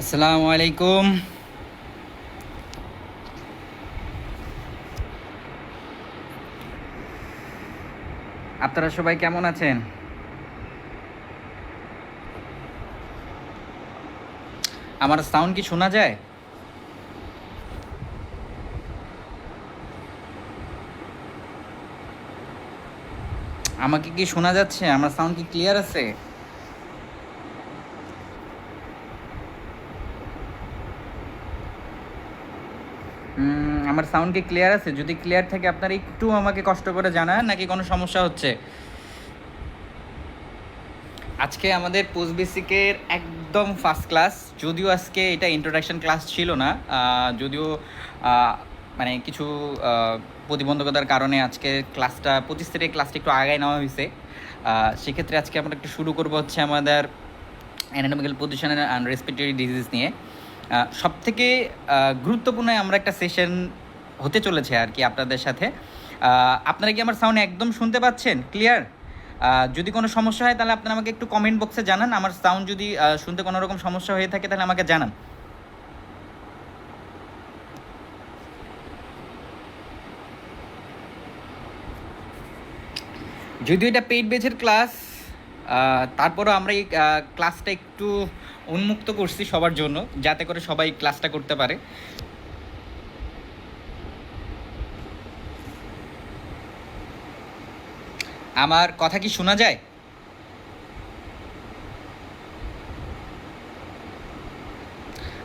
আসসালামু আলাইকুম। আপনারা সবাই কেমন আছেন? আমার সাউন্ড কি শোনা যায়? আমাকে কি শোনা যাচ্ছে? আমার সাউন্ড কি ক্লিয়ার আছে? আমার সাউন্ড কি ক্লিয়ার আছে? যদি ক্লিয়ার থাকে আপনারা একটু আমাকে কষ্ট করে জানান, নাকি কোনো সমস্যা হচ্ছে? আজকে আমাদের পোস্ট বেসিকের একদম ফার্স্ট ক্লাস। যদিও আজকে এটা ইন্ট্রোডাকশন ক্লাস ছিল না, যদিও আহ, মানে কিছু প্রতিবন্ধকতার কারণে আজকে ক্লাসটা 25 তারিখে ক্লাসটা একটু আগায় নেওয়া হয়েছে। সেক্ষেত্রে আজকে আমরা একটু শুরু করবো হচ্ছে আমাদের anatomical position and respiratory disease নিয়ে। সবথেকে গুরুত্বপূর্ণ আমরা একটা সেশন হতে চলেছে আর কি আপনাদের সাথে। আপনারা কি আমার সাউন্ড একদম শুনতে পাচ্ছেন ক্লিয়ার? যদি কোনো সমস্যা হয় তাহলে আপনারা আমাকে একটু কমেন্ট বক্সে জানান। আমার সাউন্ড যদি শুনতে কোনো রকম সমস্যা হয়ে থাকে তাহলে আমাকে জানান। যদিও এটা পেইড বেচের ক্লাস, তারপরও আমরা এই ক্লাসটা একটু উন্মুক্ত করছি সবার জন্য, যাতে করে সবাই ক্লাসটা করতে পারে। আমার কথা কি শোনা যায়?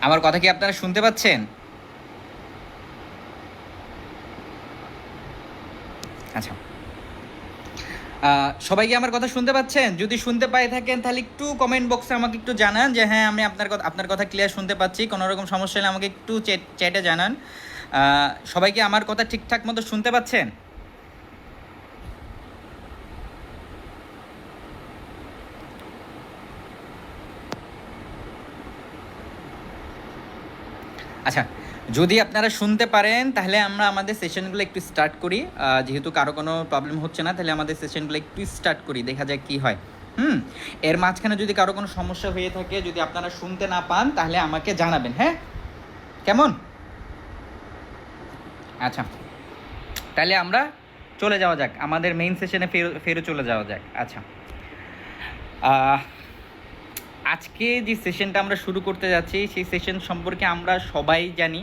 আমার কথা কি আপনারা শুনতে পাচ্ছেন? আচ্ছা, সবাই কি আমার কথা শুনতে পাচ্ছেন? যদি শুনতে পাই থাকেন তাহলে একটু কমেন্ট বক্সে আমাকে একটু জানান যে হ্যাঁ, আমি আপনার কথা ক্লিয়ার শুনতে পাচ্ছি। কোনো রকম সমস্যা হলে আমাকে একটু চ্যাটে জানান। সবাই কি আমার কথা ঠিকঠাক মতো শুনতে পাচ্ছেন? আচ্ছা, যদি আপনারা শুনতে পারেন তাহলে আমরা আমাদের সেশনগুলো একটু স্টার্ট করি। যেহেতু কারো কোনো প্রবলেম হচ্ছে না, তাহলে আমাদের সেশনগুলো একটু স্টার্ট করি, দেখা যাক কী হয়। এর মাঝখানে যদি কারো কোনো সমস্যা হয়ে থাকে, যদি আপনারা শুনতে না পান, তাহলে আমাকে জানাবেন। হ্যাঁ, কেমন? আচ্ছা, তাহলে আমরা চলে যাওয়া যাক আমাদের মেইন সেশনে, ফেরো চলে যাওয়া যাক। আচ্ছা, আজকে যে সেশনটা আমরা শুরু করতে যাচ্ছি, সেই সেশন সম্পর্কে আমরা সবাই জানি।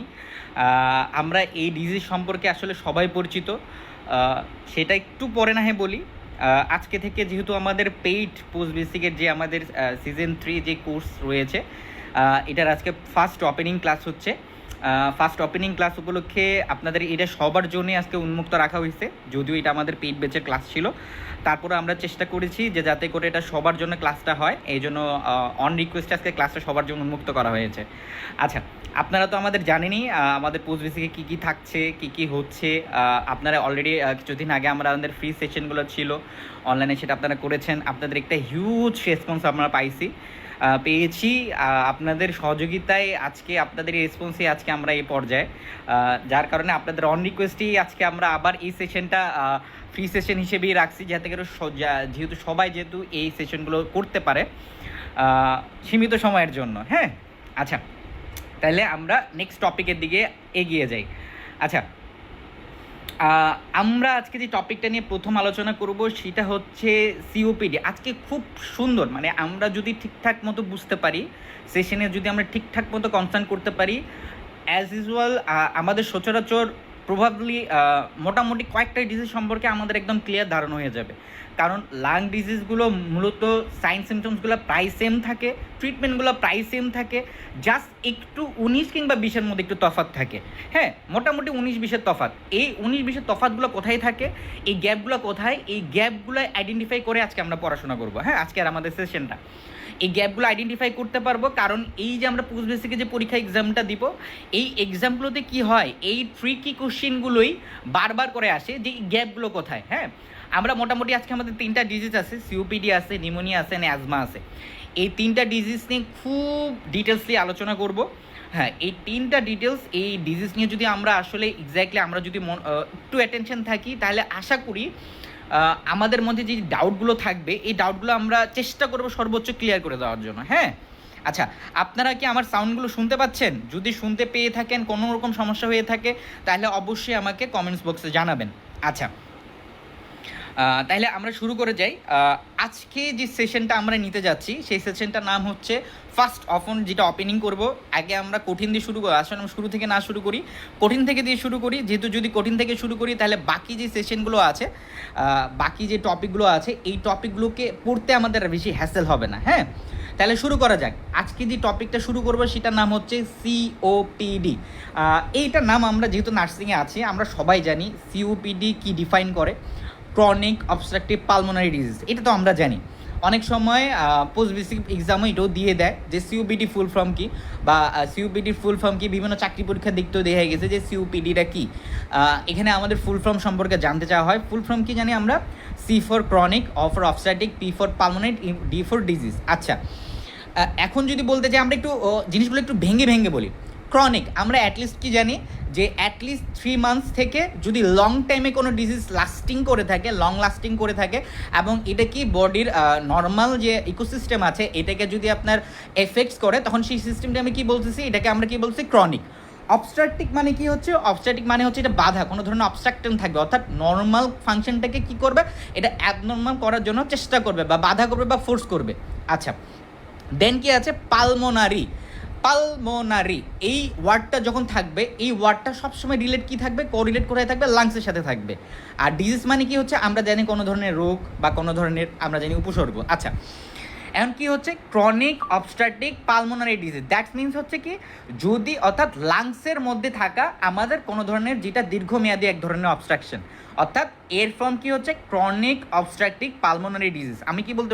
আমরা এই ডিজিজ সম্পর্কে আসলে সবাই পরিচিত। সেটা একটু পরে না হয় বলি। আজকে থেকে যেহেতু আমাদের পেইড পোস্ট বেসিকের যে আমাদের সিজন 3 যে কোর্স রয়েছে, এটার আজকে ফার্স্ট ওপেনিং ক্লাস হচ্ছে। ফার্স্ট ওপেনিং ক্লাস উপলক্ষে আপনাদের এটা সবার জন্যই আজকে উন্মুক্ত রাখা হয়েছে। যদিও এটা আমাদের পেইড ব্যাচের ক্লাস ছিল, তারপরে আমরা চেষ্টা করেছি যে যাতে করে এটা সবার জন্য ক্লাসটা হয়, এই জন্য অন রিকোয়েস্ট আজকে ক্লাসটা সবার জন্য উন্মুক্ত করা হয়েছে। আচ্ছা, আপনারা তো আমাদের জানেনই আমাদের পোস্ট বেসিকে কী কী থাকছে, কী কী হচ্ছে। আপনারা অলরেডি কিছুদিন আগে আমাদের ফ্রি সেশনগুলো ছিল অনলাইনে, সেটা আপনারা করেছেন। আপনাদের একটা হিউজ রেসপন্স আমরা পেয়েছি। আপনাদের সহযোগিতায় আজকে, আপনাদের এই রেসপন্সে আজকে আমরা এই পর্যায়ে, যার কারণে আপনাদের অন রিকোয়েস্টেই আজকে আমরা আবার এই সেশনটা ফ্রি সেশন হিসেবেই রাখছি, যাতে করে যেহেতু সবাই এই সেশনগুলো করতে পারে সীমিত সময়ের জন্য। হ্যাঁ, আচ্ছা, তাহলে আমরা নেক্সট টপিকের দিকে এগিয়ে যাই। আচ্ছা, আমরা আজকে যে টপিকটা নিয়ে প্রথম আলোচনা করব সেটা হচ্ছে সিওপিডি। আজকে খুব সুন্দর, মানে আমরা যদি ঠিকঠাক মতো বুঝতে পারি, সেশনে যদি আমরা ঠিকঠাক মতো কনসার্ন করতে পারি, অ্যাজ ইউজুয়াল আমাদের সচরাচর প্রভাবলি মোটামুটি কয়েকটা ডিজিজ সম্পর্কে আমাদের একদম ক্লিয়ার ধারণা হয়ে যাবে। কারণ লাং ডিজিজগুলো মূলত সাইন সিমটমসগুলো প্রায় সেম থাকে, ট্রিটমেন্টগুলো প্রায় সেম থাকে, জাস্ট একটু 19 কিংবা 20-এর মধ্যে একটু তফাৎ থাকে। হ্যাঁ, মোটামুটি 19-20-এর তফাৎ। এই 19-20-এর তফাৎগুলো কোথায় থাকে, এই গ্যাপগুলো কোথায়, এই গ্যাপগুলো আইডেন্টিফাই করে আজকে আমরা পড়াশোনা করবো। হ্যাঁ, আজকে আর আমাদের সেশনটা এই গ্যাপগুলো আইডেন্টিফাই করতে পারবো। কারণ এই যে আমরা পোস্ট বেসিকে যে পরীক্ষা এক্সামটা দিব, এই এক্সামগুলোতে কি হয়, এই ট্রিকি কোশ্চেনগুলোই বারবার করে আসে যে এই গ্যাপগুলো কোথায়। হ্যাঁ, আমরা মোটামুটি আজকে আমাদের 3টা ডিজিজ আছে, সিওপিডি আছে, নিউমোনিয়া আছে, অ্যাজমা আছে। এই 3টা ডিজিজ নিয়ে খুব ডিটেলসলি আলোচনা করব। হ্যাঁ, এই 3টা ডিটেলস, এই ডিজিজ নিয়ে যদি আমরা আসলে এক্স্যাক্টলি আমরা যদি একটু অ্যাটেনশন থাকি, তাহলে আশা করি আমাদের মধ্যে যে ডাউটগুলো থাকবে, এই ডাউটগুলো আমরা চেষ্টা করবো সর্বোচ্চ ক্লিয়ার করে দেওয়ার জন্য। হ্যাঁ, আচ্ছা, আপনারা কি আমার সাউন্ডগুলো শুনতে পাচ্ছেন? যদি শুনতে পেয়ে থাকেন, কোনো রকম সমস্যা হয়ে থাকে, তাহলে অবশ্যই আমাকে কমেন্টস বক্সে জানাবেন। আচ্ছা, তাহলে আমরা শুরু করে যাই। আজকে যে সেশনটা আমরা নিতে যাচ্ছি সেই সেশনটার নাম হচ্ছে ফার্স্ট অফন, যেটা ওপেনিং করব। আগে আমরা কঠিন দিয়ে শুরু করি, আসলে আমরা শুরু থেকে না শুরু করি, কঠিন থেকে দিয়ে শুরু করি। যেহেতু যদি কঠিন থেকে শুরু করি তাহলে বাকি যে সেশনগুলো আছে, বাকি যে টপিকগুলো আছে, এই টপিকগুলোকে পড়তে আমাদের বেশি হ্যাসেল হবে না। হ্যাঁ, তাহলে শুরু করা যাক। আজকে যে টপিকটা শুরু করবো সেটার নাম হচ্ছে সিওপিডি। এইটার নাম আমরা যেহেতু নার্সিংয়ে আছি আমরা সবাই জানি সিওপিডি কি ডিফাইন করে। ক্রনিক অবস্ট্রাকটিভ পালমোনারি ডিজিজ, এটা তো আমরা জানি। অনেক সময় পোস্ট বেসিক এক্সামও এটাও দিয়ে দেয় যে সিওপিডি ফুল ফর্ম কি, বা সিওপিডির ফুল ফর্ম কি, বিভিন্ন চাকরি পরীক্ষা দেখতেও দেখা গেছে যে সিওপিডিটা কি। এখানে আমাদের ফুল ফর্ম সম্পর্কে জানতে চাওয়া হয়। ফুল ফর্ম কি জানি আমরা? C for chronic, O for obstructive, P for pulmonary, D for disease. আচ্ছা, এখন যদি বলতে চাই আমরা একটু জিনিসগুলো একটু ভেঙে ভেঙে বলি। ক্রনিক আমরা অ্যাটলিস্ট কি জানি যে অ্যাটলিস্ট 3 মান্থস থেকে যদি লং টাইমে কোনো ডিজিজ লাস্টিং করে থাকে, লং লাস্টিং করে থাকে, এবং এটা কি বডির নর্মাল যে ইকোসিস্টেম আছে এটাকে যদি আপনার এফেক্টস করে, তখন সেই সিস্টেমটা আমি কি বলতেছি, এটাকে আমরা কি বলছি? ক্রনিক। অবস্ট্রাকটিক মানে কি হচ্ছে? অবস্ট্রাকটিক মানে হচ্ছে এটা বাধা, কোনো ধরনের অবস্ট্রাকশন থাকবে, অর্থাৎ নর্মাল ফাংশনটাকে কি করবে, এটা অ্যাবনর্মাল করার জন্য চেষ্টা করবে, বা বাধা করবে, বা ফোর্স করবে। আচ্ছা, দেন কি আছে? পালমোনারি। পালমোনারি এই ওয়ার্ডটা যখন থাকবে, এই ওয়ার্ডটা সবসময় রিলেট কি থাকবে? কোরিলেট করে থাকবে, লাংসের সাথে থাকবে। আর ডিজিজ মানে কি হচ্ছে? আমরা জানি কোনো ধরনের রোগ বা কোনো ধরনের আমরা জানি উপসর্গ। আচ্ছা, এখন কি হচ্ছে? Chronic obstructive pulmonary disease, that means হচ্ছে কি, যদি অর্থাৎ লাংসের মধ্যে থাকা আমাদের কোনো ধরনের যেটা দীর্ঘমেয়াদী এক ধরনের অবস্ট্রাকশন, অর্থাৎ এর ফর্ম কি হচ্ছে? Chronic obstructive pulmonary disease. আমি কি বলতে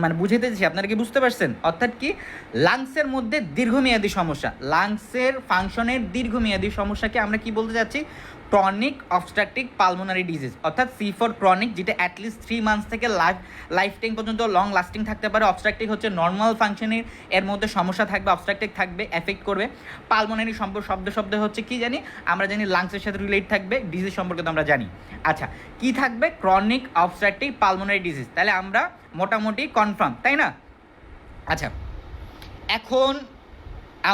মানে বুঝাতে চাইছি, আপনারা কি বুঝতে পারছেন? অর্থাৎ কি, লাংসের মধ্যে দীর্ঘমেয়াদী সমস্যা, লাংসের ফাংশনের দীর্ঘমেয়াদী সমস্যাকে আমরা কি বলতে যাচ্ছি? Chronic obstructive pulmonary disease. অর্থাৎ সি ফর ক্রনিক, যেটা অ্যাটলিস্ট 3 মান্থস থেকে লাইফ টাইম পর্যন্ত লং লাস্টিং থাকতে পারে। অবস্ট্রাকটিভ হচ্ছে নর্মাল ফাংশনের এর মধ্যে সমস্যা থাকবে, অবস্ট্রাকটিভ থাকবে, এফেক্ট করবে। পালমোনারি শব্দ হচ্ছে কি জানি, আমরা জানি লাংসের সাথে রিলেট থাকবে, ডিজিজ সম্পর্কে তো আমরা জানি। আচ্ছা, কি থাকবে? Chronic obstructive pulmonary disease. তাহলে আমরা মোটামুটি কনফার্ম, তাই না? আচ্ছা, এখন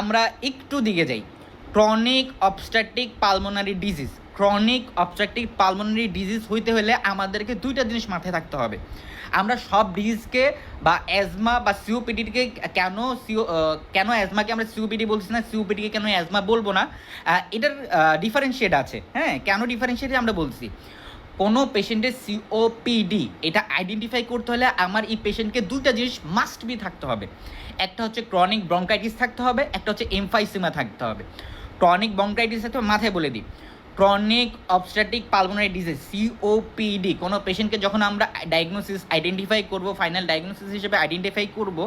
আমরা একটু দিকে যাই। Chronic obstructive pulmonary disease, chronic obstructive pulmonary disease হইতে হলে আমাদেরকে দুইটা জিনিস মাথায় থাকতে হবে। আমরা সব ডিজিজকে বা অ্যাজমা বা সিওপিডিকে কেন অ্যাজমাকে আমরা সিওপিডি বলছি না, সিওপিডিকে কেন অ্যাজমা বলবো না, এটার ডিফারেন্সিয়েট আছে। হ্যাঁ, কেন ডিফারেন্সিয়েট আমরা বলছি। কোনো পেশেন্টের সিওপিডি এটা আইডেন্টিফাই করতে হলে আমার এই পেশেন্টকে দুইটা জিনিস মাস্ট বি থাকতে হবে। একটা হচ্ছে ক্রনিক ব্রঙ্কাইটিস থাকতে হবে, একটা হচ্ছে এমফাইসিমা থাকতে হবে। ক্রনিক ব্রঙ্কাইটিস থাকতে হবে, মাথায় বলে দিই, chronic obstructive pulmonary disease COPD কোনো পেশেন্টকে যখন আমরা আইডেন্টিফাই করব, ফাইনাল ডায়াগনোসিস হিসেবে আইডেন্টিফাই করব,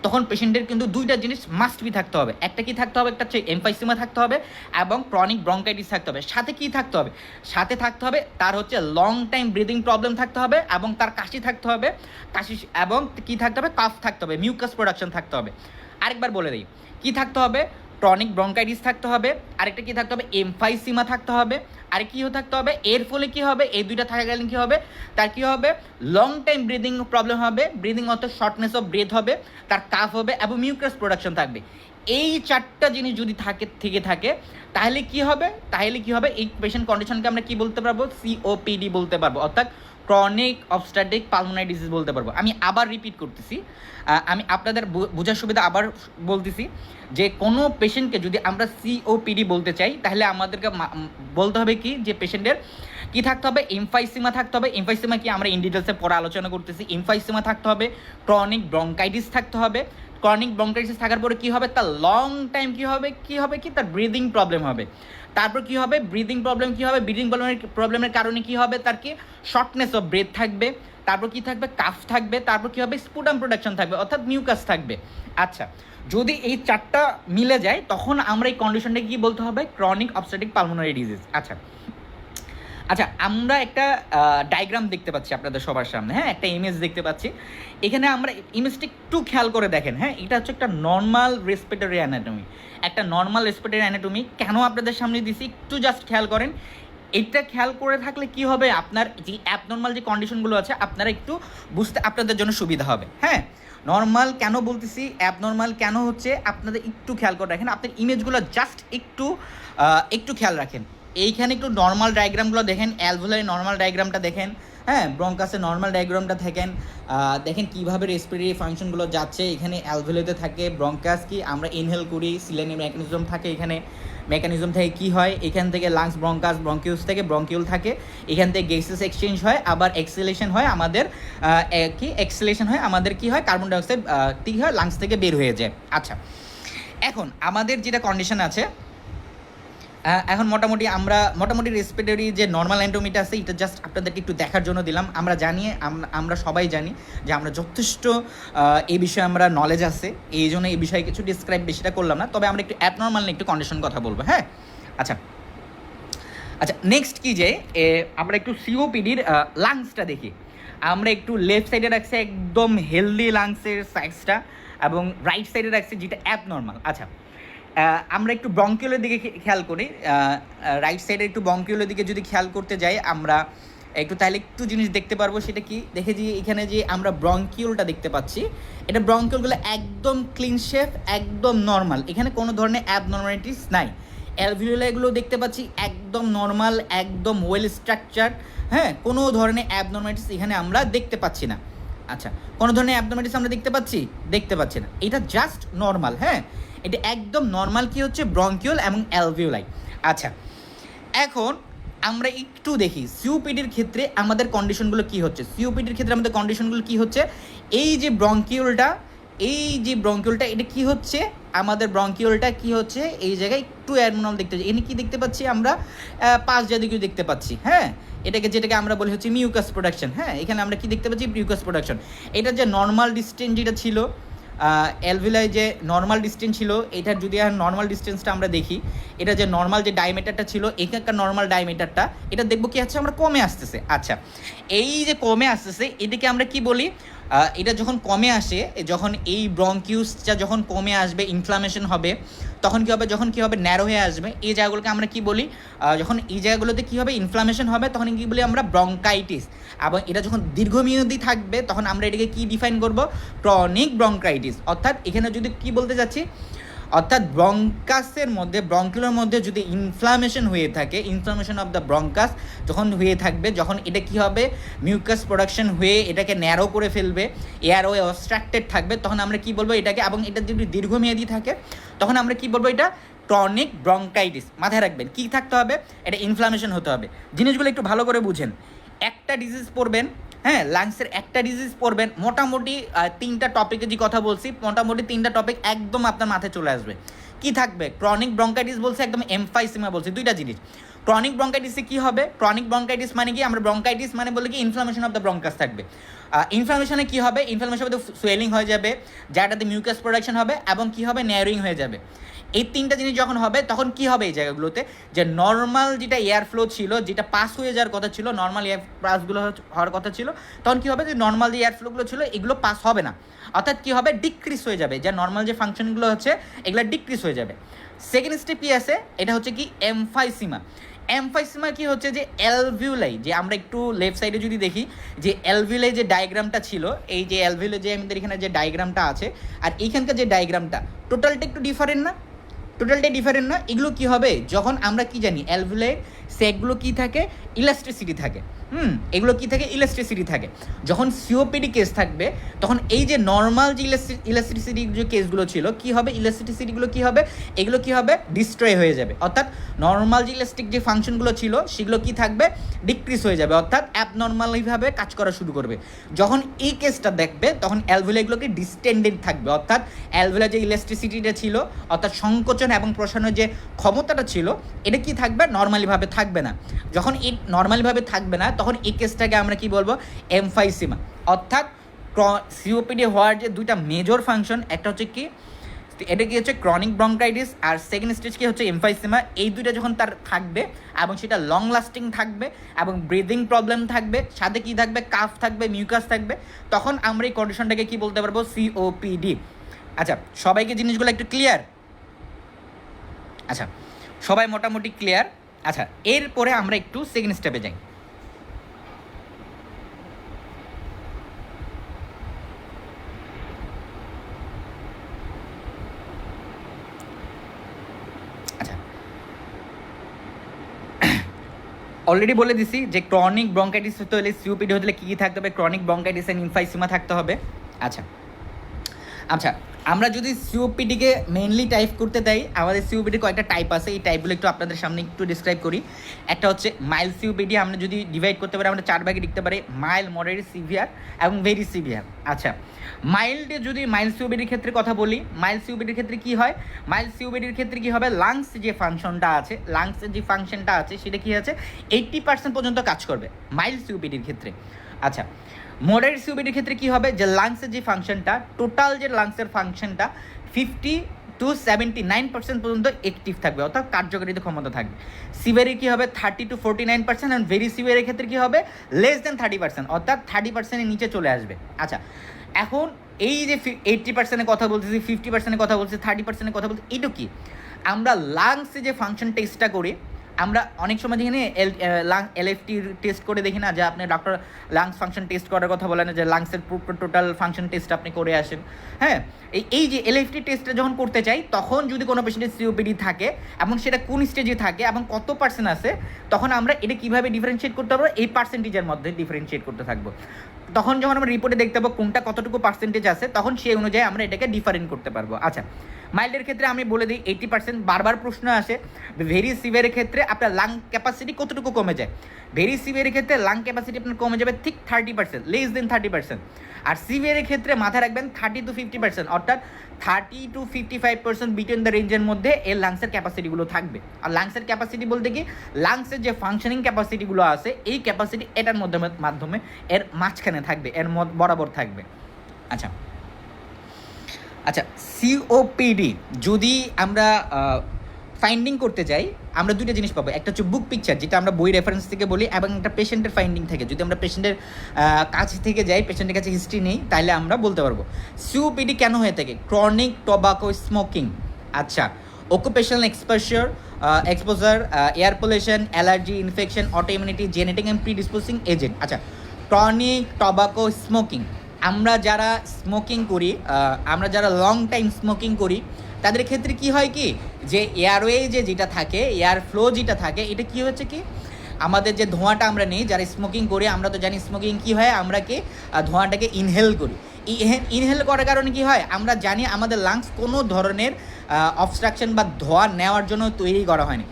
তখন পেশেন্টের কিন্তু দুইটা জিনিস মাস্ট বি থাকতে হবে। একটা কি থাকতে হবে? একটা হচ্ছে এমফাইসিমা থাকতে হবে, এবং ক্রনিক ব্রঙ্কাইটিস থাকতে হবে। সাথে কি থাকতে হবে? সাথে থাকতে হবে তার হচ্ছে লং টাইম ব্রিদিং প্রবলেম থাকতে হবে, এবং তার কাশি থাকতে হবে, এবং কি থাকতে হবে? কাফ থাকতে হবে, মিউকাস প্রোডাকশন থাকতে হবে। আরেকবার বলে দিই, কি থাকতে হবে? ক্রনিক ব্রঙ্কাইটিস থাকতে হবে, আরেকটা কি থাকতে হবে? এমফাইসিমা থাকতে হবে, আর কি থাকতে হবে? এর ফলে কি হবে? এই দুইটা থাকা গেলে কি হবে? তার কি হবে? লং টাইম ব্রিদিং প্রবলেম হবে, ব্রিদিং অর্থাৎ শর্টনেস অফ ব্রেথ হবে, তার কাফ হবে, এবং মিউকাস প্রোডাকশন থাকবে। এই চারটা জিনিস যদি থাকে তাহলে কি হবে? এই পেশেন্ট কন্ডিশনকে আমরা কি বলতে পারবো? সিওপিডি বলতে পারবো, অর্থাৎ ক্রনিক অবস্ট্রাকটিভ পালমোনারি ডিজিজ বলতে পারবো। আমি আবার রিপিট করতেছি, আমি আপনাদের বোঝার সুবিধা আবার বলতেছি, যে কোনো পেশেন্টকে যদি আমরা সিওপিডি বলতে চাই তাহলে আমাদেরকে বলতে হবে কি, যে পেশেন্টের কি থাকতে হবে? এমফাইসিমা থাকতে হবে। এমফাইসিমা কি আমরা ইন ডিটেলসে পরে আলোচনা করতেছি। এমফাইসিমা থাকতে হবে, ক্রনিক ব্রঙ্কাইটিস থাকতে হবে। ক্রনিক ব্রঙ্কাইটিস থাকার পরে কি হবে? তার লং টাইম কি হবে? তার ব্রিদিং প্রবলেম হবে। তারপর কি হবে? ব্রিদিং প্রবলেমের কারণে কি হবে? তার কি শর্টনেস অফ ব্রেথ থাকবে। তারপর কি থাকবে? কাফ থাকবে। তারপর কি হবে? স্পুটাম প্রোডাকশন থাকবে, অর্থাৎ মিউকাস থাকবে। আচ্ছা, যদি এই চারটা মিলে যায় তখন আমরা এই কন্ডিশনটাকে কি বলতে হবে? Chronic obstructive pulmonary disease. আচ্ছা, আমরা একটা ডায়াগ্রাম দেখতে পাচ্ছি আপনাদের সবার সামনে। হ্যাঁ, একটা ইমেজ দেখতে পাচ্ছি। এখানে আমরা ইমেজটা একটু খেয়াল করে দেখেন। হ্যাঁ, এটা হচ্ছে একটা নর্মাল রেসপিরেটরি অ্যানাটমি। কেন আপনাদের সামনে দিছি একটু জাস্ট খেয়াল করেন। এটা খেয়াল করে থাকলে কি হবে, আপনার যে অ্যাবনর্মাল যে কন্ডিশনগুলো আছে আপনারা একটু বুঝতে আপনাদের জন্য সুবিধা হবে। হ্যাঁ, নর্মাল কেন বলতেছি, অ্যাবনর্মাল কেন হচ্ছে, আপনাদের একটু খেয়াল করে রাখেন, আপনার ইমেজগুলো জাস্ট একটু খেয়াল রাখেন। এইখানে একটু নর্মাল ডায়াগ্রামগুলো দেখেন, অ্যালভোলারি নর্মাল ডায়াগ্রামটা দেখেন, হ্যাঁ, ব্রঙ্কাসের নর্মাল ডায়াগ্রামটা দেখেন, দেখেন কীভাবে রেসপিরেটরি ফাংশনগুলো যাচ্ছে। এখানে অ্যালভোলারিতে থাকে ব্রঙ্কাস, কি আমরা ইনহেল করি, সিলেনের মেকানিজম থাকে এখানে, মেকানিজম থেকে কি হয়, এখান থেকে লাংস ব্রঙ্কাস, ব্রঙ্কিউস থেকে ব্রঙ্কিউল থাকে, এখান থেকে গ্যাসেস এক্সচেঞ্জ হয়, আবার এক্সেলেশন হয় আমাদের, এক্সেলেশন হয় আমাদের, কি হয়, কার্বন ডাইঅক্সাইড কি হয় লাংস থেকে বের হয়ে যায়। আচ্ছা, এখন আমাদের যেটা কন্ডিশন আছে, এখন মোটামুটি রেসপিরেটরি যে নর্মাল অ্যান্টোমিটা আছে, এটা জাস্ট আপনাদেরকে একটু দেখার জন্য দিলাম। আমরা সবাই জানি যে আমরা যথেষ্ট এই বিষয়ে আমরা নলেজ আছে, এই জন্য এই বিষয়ে কিছু ডিসক্রাইব বেশিটা করলাম না, তবে আমরা একটু অ্যাবনর্মাল নিয়ে একটু কন্ডিশন কথা বলবো। হ্যাঁ, আচ্ছা, নেক্সট কি যে আমরা একটু সিওপিডির লাংসটা দেখি। আমরা একটু লেফট সাইডে রাখছি একদম হেলদি লাংসের সাইজটা, এবং রাইট সাইডে রাখছি যেটা অ্যাবনর্মাল। আচ্ছা, আমরা একটু ব্রঙ্কিউলের দিকে খেয়াল করি, রাইট সাইডে একটু ব্রঙ্কিউলের দিকে যদি খেয়াল করতে যাই আমরা তাহলে একটু জিনিস দেখতে পারবো। সেটা কি, দেখে যে এখানে যে আমরা ব্রঙ্কিউলটা দেখতে পাচ্ছি, এটা ব্রঙ্কিউলগুলো একদম ক্লিন শেপ, একদম নর্মাল, এখানে কোনো ধরনের অ্যাবনর্মালিটিস নাই। অ্যালভিওলাইগুলো দেখতে পাচ্ছি একদম নর্মাল, একদম ওয়েল স্ট্রাকচার্ড, হ্যাঁ, কোনো ধরনের অ্যাবনর্মালিটিস এখানে আমরা দেখতে পাচ্ছি না। আচ্ছা, কোনো ধরনের অ্যাবনর্মালিটিস আমরা দেখতে পাচ্ছি না, এটা জাস্ট নর্মাল। হ্যাঁ, এটা একদম নর্মাল কি হচ্ছে ব্রঙ্কিউল এবং অ্যালভিওলাই। আচ্ছা, এখন আমরা একটু দেখি সিওপিডির ক্ষেত্রে আমাদের কন্ডিশনগুলো কি হচ্ছে। এই যে ব্রঙ্কিউলটা এটা কি হচ্ছে, আমাদের ব্রঙ্কিউলটা কি হচ্ছে, এই জায়গায় একটু অ্যাবনর্মাল দেখতে পাচ্ছি। এখানে কি দেখতে পাচ্ছি আমরা, পাঁচ জাতীয় কিছু দেখতে পাচ্ছি। হ্যাঁ, যেটাকে আমরা বলি হচ্ছে মিউকাস প্রোডাকশন। হ্যাঁ, এখানে আমরা কি দেখতে পাচ্ছি, মিউকাস প্রোডাকশন। এটা যে নর্মাল ডিস্টেন্স যেটা ছিল, অ্যালভিওলাই যে নর্মাল ডিস্টেন্স ছিল, এটার যদি আর নর্মাল ডিস্টেন্সটা আমরা দেখি, এটা যে নর্মাল যে ডায়ামিটারটা ছিল, এখানকার নর্মাল ডায়ামিটারটা এটা দেখবো কি আছে, আমরা কমে আসতেছে। আচ্ছা, এই যে কমে আসতেছে, এটাকে আমরা কি বলি, এটা যখন কমে আসে, যখন এই ব্রঙ্কিউসটা যখন কমে আসবে, ইনফ্লামেশন হবে, তখন কি হবে ন্যারো হয়ে আসবে। এই জায়গাগুলোকে আমরা কি বলি, যখন এই জায়গাগুলোতে কি হবে, ইনফ্লামেশন হবে, তখন কি বলি আমরা ব্রঙ্কাইটিস। এবং এটা যখন দীর্ঘমেয়াদী থাকবে, তখন আমরা এটাকে কি ডিফাইন করব, ক্রনিক ব্রঙ্কাইটিস। অর্থাৎ এখানে যদি কি বলতে যাচ্ছি, অর্থাৎ ব্রঙ্কিউলের মধ্যে যদি ইনফ্লামেশন হয়ে থাকে, ইনফ্লামেশন অফ দ্য ব্রঙ্কাস যখন হয়ে থাকবে, যখন এটা কি হবে, মিউকাস প্রোডাকশন হয়ে এটাকে ন্যারো করে ফেলবে, এয়ারওয়ে অবস্ট্রাক্টেড থাকবে, তখন আমরা কি বলবো এটাকে, এবং এটা যদি দীর্ঘমেয়াদী থাকে, তখন আমরা কি বলবো, এটা ক্রনিক ব্রঙ্কাইটিস। মাথায় রাখবেন কি থাকতে হবে, এটা ইনফ্লামেশন হতে হবে। জিনিসগুলো একটু ভালো করে বুঝেন। একটা ডিজিজ পড়বেন, হ্যাঁ, লাংসের একটা ডিজিজ পড়বেন, মোটামুটি 3টা টপিকে যে কথা বলছি, মোটামুটি 3টা টপিক একদম আপনার মাথায় চলে আসবে। কি থাকবে, ক্রনিক ব্রঙ্কাইটিস বলছে, একদম এমফাইসিমা বলছে, 2টা জিনিস। ক্রনিক ব্রঙ্কাইটিসে কি হবে, ক্রনিক ব্রঙ্কাইটিস মানে কি, আমরা ব্রঙ্কাইটিস মানে বলে কি ইনফ্লামেশন অফ দ্য ব্রঙ্কাস থাকবে। ইনফ্লামেশনে কি হবে, ইনফ্লামেশন হবে সোয়েলিং হয়ে যাবে, যাটাতে মিউকাস প্রোডাকশন হবে, এবং কি হবে, ন্যারোইং হয়ে যাবে। এই 3টা জিনিস যখন হবে, তখন কি হবে এই জায়গাগুলোতে, যে নর্মাল যেটা এয়ার ফ্লো ছিল, যেটা পাস হয়ে যাওয়ার কথা ছিল, নর্মাল এয়ার পাসগুলো হওয়ার কথা ছিল, তখন কি হবে, যে নর্মাল যে এয়ার ফ্লোগুলো ছিল এগুলো পাস হবে না, অর্থাৎ কি হবে, ডিক্রিজ হয়ে যাবে, যা নর্মাল যে ফাংশনগুলো হচ্ছে এগুলো ডিক্রিজ হয়ে যাবে। সেকেন্ড স্টেপ কি আছে, এটা হচ্ছে কি এমফাইসিমা। এমফাইসিমা কি হচ্ছে, যে অ্যালভিওলাই, যে আমরা একটু লেফট সাইডে যদি দেখি, যে অ্যালভিওলাই যে ডায়াগ্রামটা ছিল, এই যে অ্যালভিওলাই যে আমাদের এখানে যে ডায়াগ্রামটা আছে, আর এইখানকার যে ডায়াগ্রামটা, টোটালটা একটু ডিফারেন্ট না, এগুলো কি হবে, যখন আমরা কি জানি অ্যালভিওলাই সেগুলো কি থাকে, ইলাস্ট্রিসিটি থাকে। এগুলো কি থাকে, ইলাস্ট্রিসিটি থাকে। যখন সিওপিডি কেস থাকবে, তখন এই যে নর্মাল যে ইলাস্ট্রিসিটি যে কেসগুলো ছিল, কি হবে, ইলাস্ট্রিসিটিগুলো কি হবে, এগুলো কি হবে, ডিস্ট্রয় হয়ে যাবে। অর্থাৎ নর্মাল যে ইলাস্টিক যে ফাংশনগুলো ছিল, সেগুলো কি থাকবে, ডিক্রিজ হয়ে যাবে, অর্থাৎ অ্যাবনর্মালিভাবে কাজ করা শুরু করবে। যখন এই কেসটা দেখবে, তখন অ্যালভিওলাইগুলোকে ডিস্টেন্ডেড থাকবে, অর্থাৎ অ্যালভিওলাই যে ইলাস্ট্রিসিটিটা ছিল, অর্থাৎ সংকোচন এবং প্রসারণের যে ক্ষমতাটা ছিল, এটা কি থাকবে, নর্মালিভাবে থাকবে না। যখন এই নর্মালিভাবে থাকবে না, তখন এই কেসটাকে আমরা কি বলবো, এমফাইসিমা। অর্থাৎ সিওপিডি হওয়ার যে 2টা মেজর ফাংশন, একটা হচ্ছে কি, এটা কি হচ্ছে ক্রনিক ব্রঙ্কাইটিস, আর সেকেন্ড স্টেজ কি হচ্ছে এমফাইসিমা। এই 2টা যখন তার থাকবে, এবং সেটা লং লাস্টিং থাকবে, এবং ব্রিদিং প্রবলেম থাকবে, সাথে কি থাকবে, কাফ থাকবে, মিউকাস থাকবে, তখন আমরা এই কন্ডিশনটাকে কি বলতে পারবো, সিওপিডি। আচ্ছা, সবাইকে জিনিসগুলো একটু ক্লিয়ার? আচ্ছা, সবাই মোটামুটি ক্লিয়ার। আচ্ছা, এরপরে আমরা একটু সেকেন্ড স্টেপে যাই। অলরেডি বলে দিছি যে ক্রনিক ব্রঙ্কাইটিস হতে হলে সিওপিডি হতে হলে কী কী থাকতে হবে, ক্রনিক ব্রঙ্কাইটিস অ্যান্ড ইনফাইসিমা থাকতে হবে। আচ্ছা আচ্ছা, আমরা যদি সিওপিডিকে মেইনলি টাইপ করতে দেই, আমাদের সিওপিডি কয়েকটা টাইপ আছে, এই টাইপগুলো একটু আপনাদের সামনে একটু ডিসক্রাইব করি। একটা হচ্ছে মাইল্ড সিওপিডি, আমরা যদি ডিভাইড করতে পারি আমরা 4 ভাগে লিখতে পারি, মাইল্ড, মডারেট, সিভিয়ার এবং ভেরি সিভিয়ার। আচ্ছা, মাইল্ডে যদি মাইল্ড সিওপিডির ক্ষেত্রে কথা বলি, মাইল্ড সিওপিডির ক্ষেত্রে কী হয়, মাইল্ড সিওপিডির ক্ষেত্রে কী হবে, লাংস যে ফাংশনটা আছে, লাংসের যে ফাংশনটা আছে সেটা কী আছে 80% পর্যন্ত কাজ করবে মাইল্ড সিওপিডির ক্ষেত্রে। আচ্ছা, মডারেট সিওপিডির ক্ষেত্রে কী হবে, যে লাংসের যে ফাংশনটা, টোটাল যে লাংসের ফাংশনটা 50 to 79% পর্যন্ত অ্যাক্টিভ থাকবে, অর্থাৎ কার্যকারিতা ক্ষমতা থাকবে। সিভিয়ারে কী হবে 30 to 49%, অ্যান্ড ভেরি সিভিয়ারের ক্ষেত্রে কী হবে লেস দেন 30%, অর্থাৎ 30%-এর নিচে চলে আসবে। আচ্ছা, এখন এই যে 80%-এর কথা বলতেছি, 50%-এর কথা বলছি, 30%-এর কথা বলছি, এইটা কি, আমরা লাংসে যে ফাংশন টেস্টটা করি, আমরা অনেক সময় দেখি না এলএফটি টেস্ট করে দেখি না, যে আপনি ডক্টর লাংস ফাংশন টেস্ট করার কথা বলেন, যে লাংসের টোটাল ফাংশন টেস্ট আপনি করে আসেন। হ্যাঁ, এই যে এলএফটি টেস্টটা যখন করতে চাই, তখন যদি কোনো পেশেন্টের সিওপিডি থাকে এবং সেটা কোন স্টেজে থাকে এবং কত পার্সেন্ট আছে, তখন আমরা এটা কীভাবে ডিফারেন্সিয়েট করতে পারবো, এই পার্সেন্টেজের মধ্যে ডিফারেন্সিয়েট করতে থাকবো। তখন যখন আমরা রিপোর্টে দেখতে পাবো কোনটা কতটুকু পার্সেন্টেজ আছে, তখন সেই অনুযায়ী আমরা এটাকে ডিফারেন্ট করতে পারবো। আচ্ছা, মাইল্ডের ক্ষেত্রে আমি বলে দিই 80%, বারবার প্রশ্ন আসে। ভেরি সিভিয়ারের ক্ষেত্রে আপনার লাং ক্যাপাসিটি কতটুকু কমে যায়, ভেরি সিভিয়ারের ক্ষেত্রে লাং ক্যাপাসিটি আপনার কমে যাবে ঠিক 30%, লেস দেন 30%। আর সিভিয়ারের ক্ষেত্রে মাথায় রাখবেন 30 to 50%, অর্থাৎ 30 to 55% বিটুইন দ্য রেঞ্জের মধ্যে এর লাংসের ক্যাপাসিটিগুলো থাকবে। আর লাংসের ক্যাপাসিটি বলতে কি, লাংসের যে ফাংশনিং ক্যাপাসিটিগুলো আছে, এই ক্যাপাসিটি এটার মাধ্যমে এর মাঝখানে থাকবে, এর বরাবর থাকবে। আচ্ছা আচ্ছা, সিওপিডি যদি আমরা ফাইন্ডিং করতে যাই, আমরা দুইটা জিনিস পাবো, একটা হচ্ছে বুক পিকচার, যেটা আমরা বই রেফারেন্স থেকে বলি, এবং একটা পেশেন্টের ফাইন্ডিং থেকে। যদি আমরা পেশেন্টের কাছে থেকে যাই, পেশেন্টের কাছে হিস্ট্রি নেই, তাহলে আমরা বলতে পারবো সিওপিডি কেন হয়ে থাকে। ক্রনিক টোবাকো স্মোকিং, আচ্ছা, occupational exposure, air pollution, allergy, infection, autoimmunity, genetic and predisposing agent. আচ্ছা, ক্রনিক টোবাকো স্মোকিং, আমরা যারা স্মোকিং করি, আমরা যারা লং টাইম স্মোকিং করি, তাদের ক্ষেত্রে কি হয় কি, যে এয়ারওয়ে যেটা থাকে, এয়ার ফ্লো যেটা থাকে, এটা কি হচ্ছে কি, আমাদের যে ধোঁয়াটা আমরা নিই যারা স্মোকিং করি, আমরা তো জানি স্মোকিং কি হয়, আমরা কি ধোঁয়াটাকে ইনহেল করি। ইনহেল করার কারণে কি হয়, আমরা জানি আমাদের লাংস কোনো ধরনের অবস্ট্রাকশন বা ধোঁয়া নেওয়ার জন্য তৈরি করা হয়নি।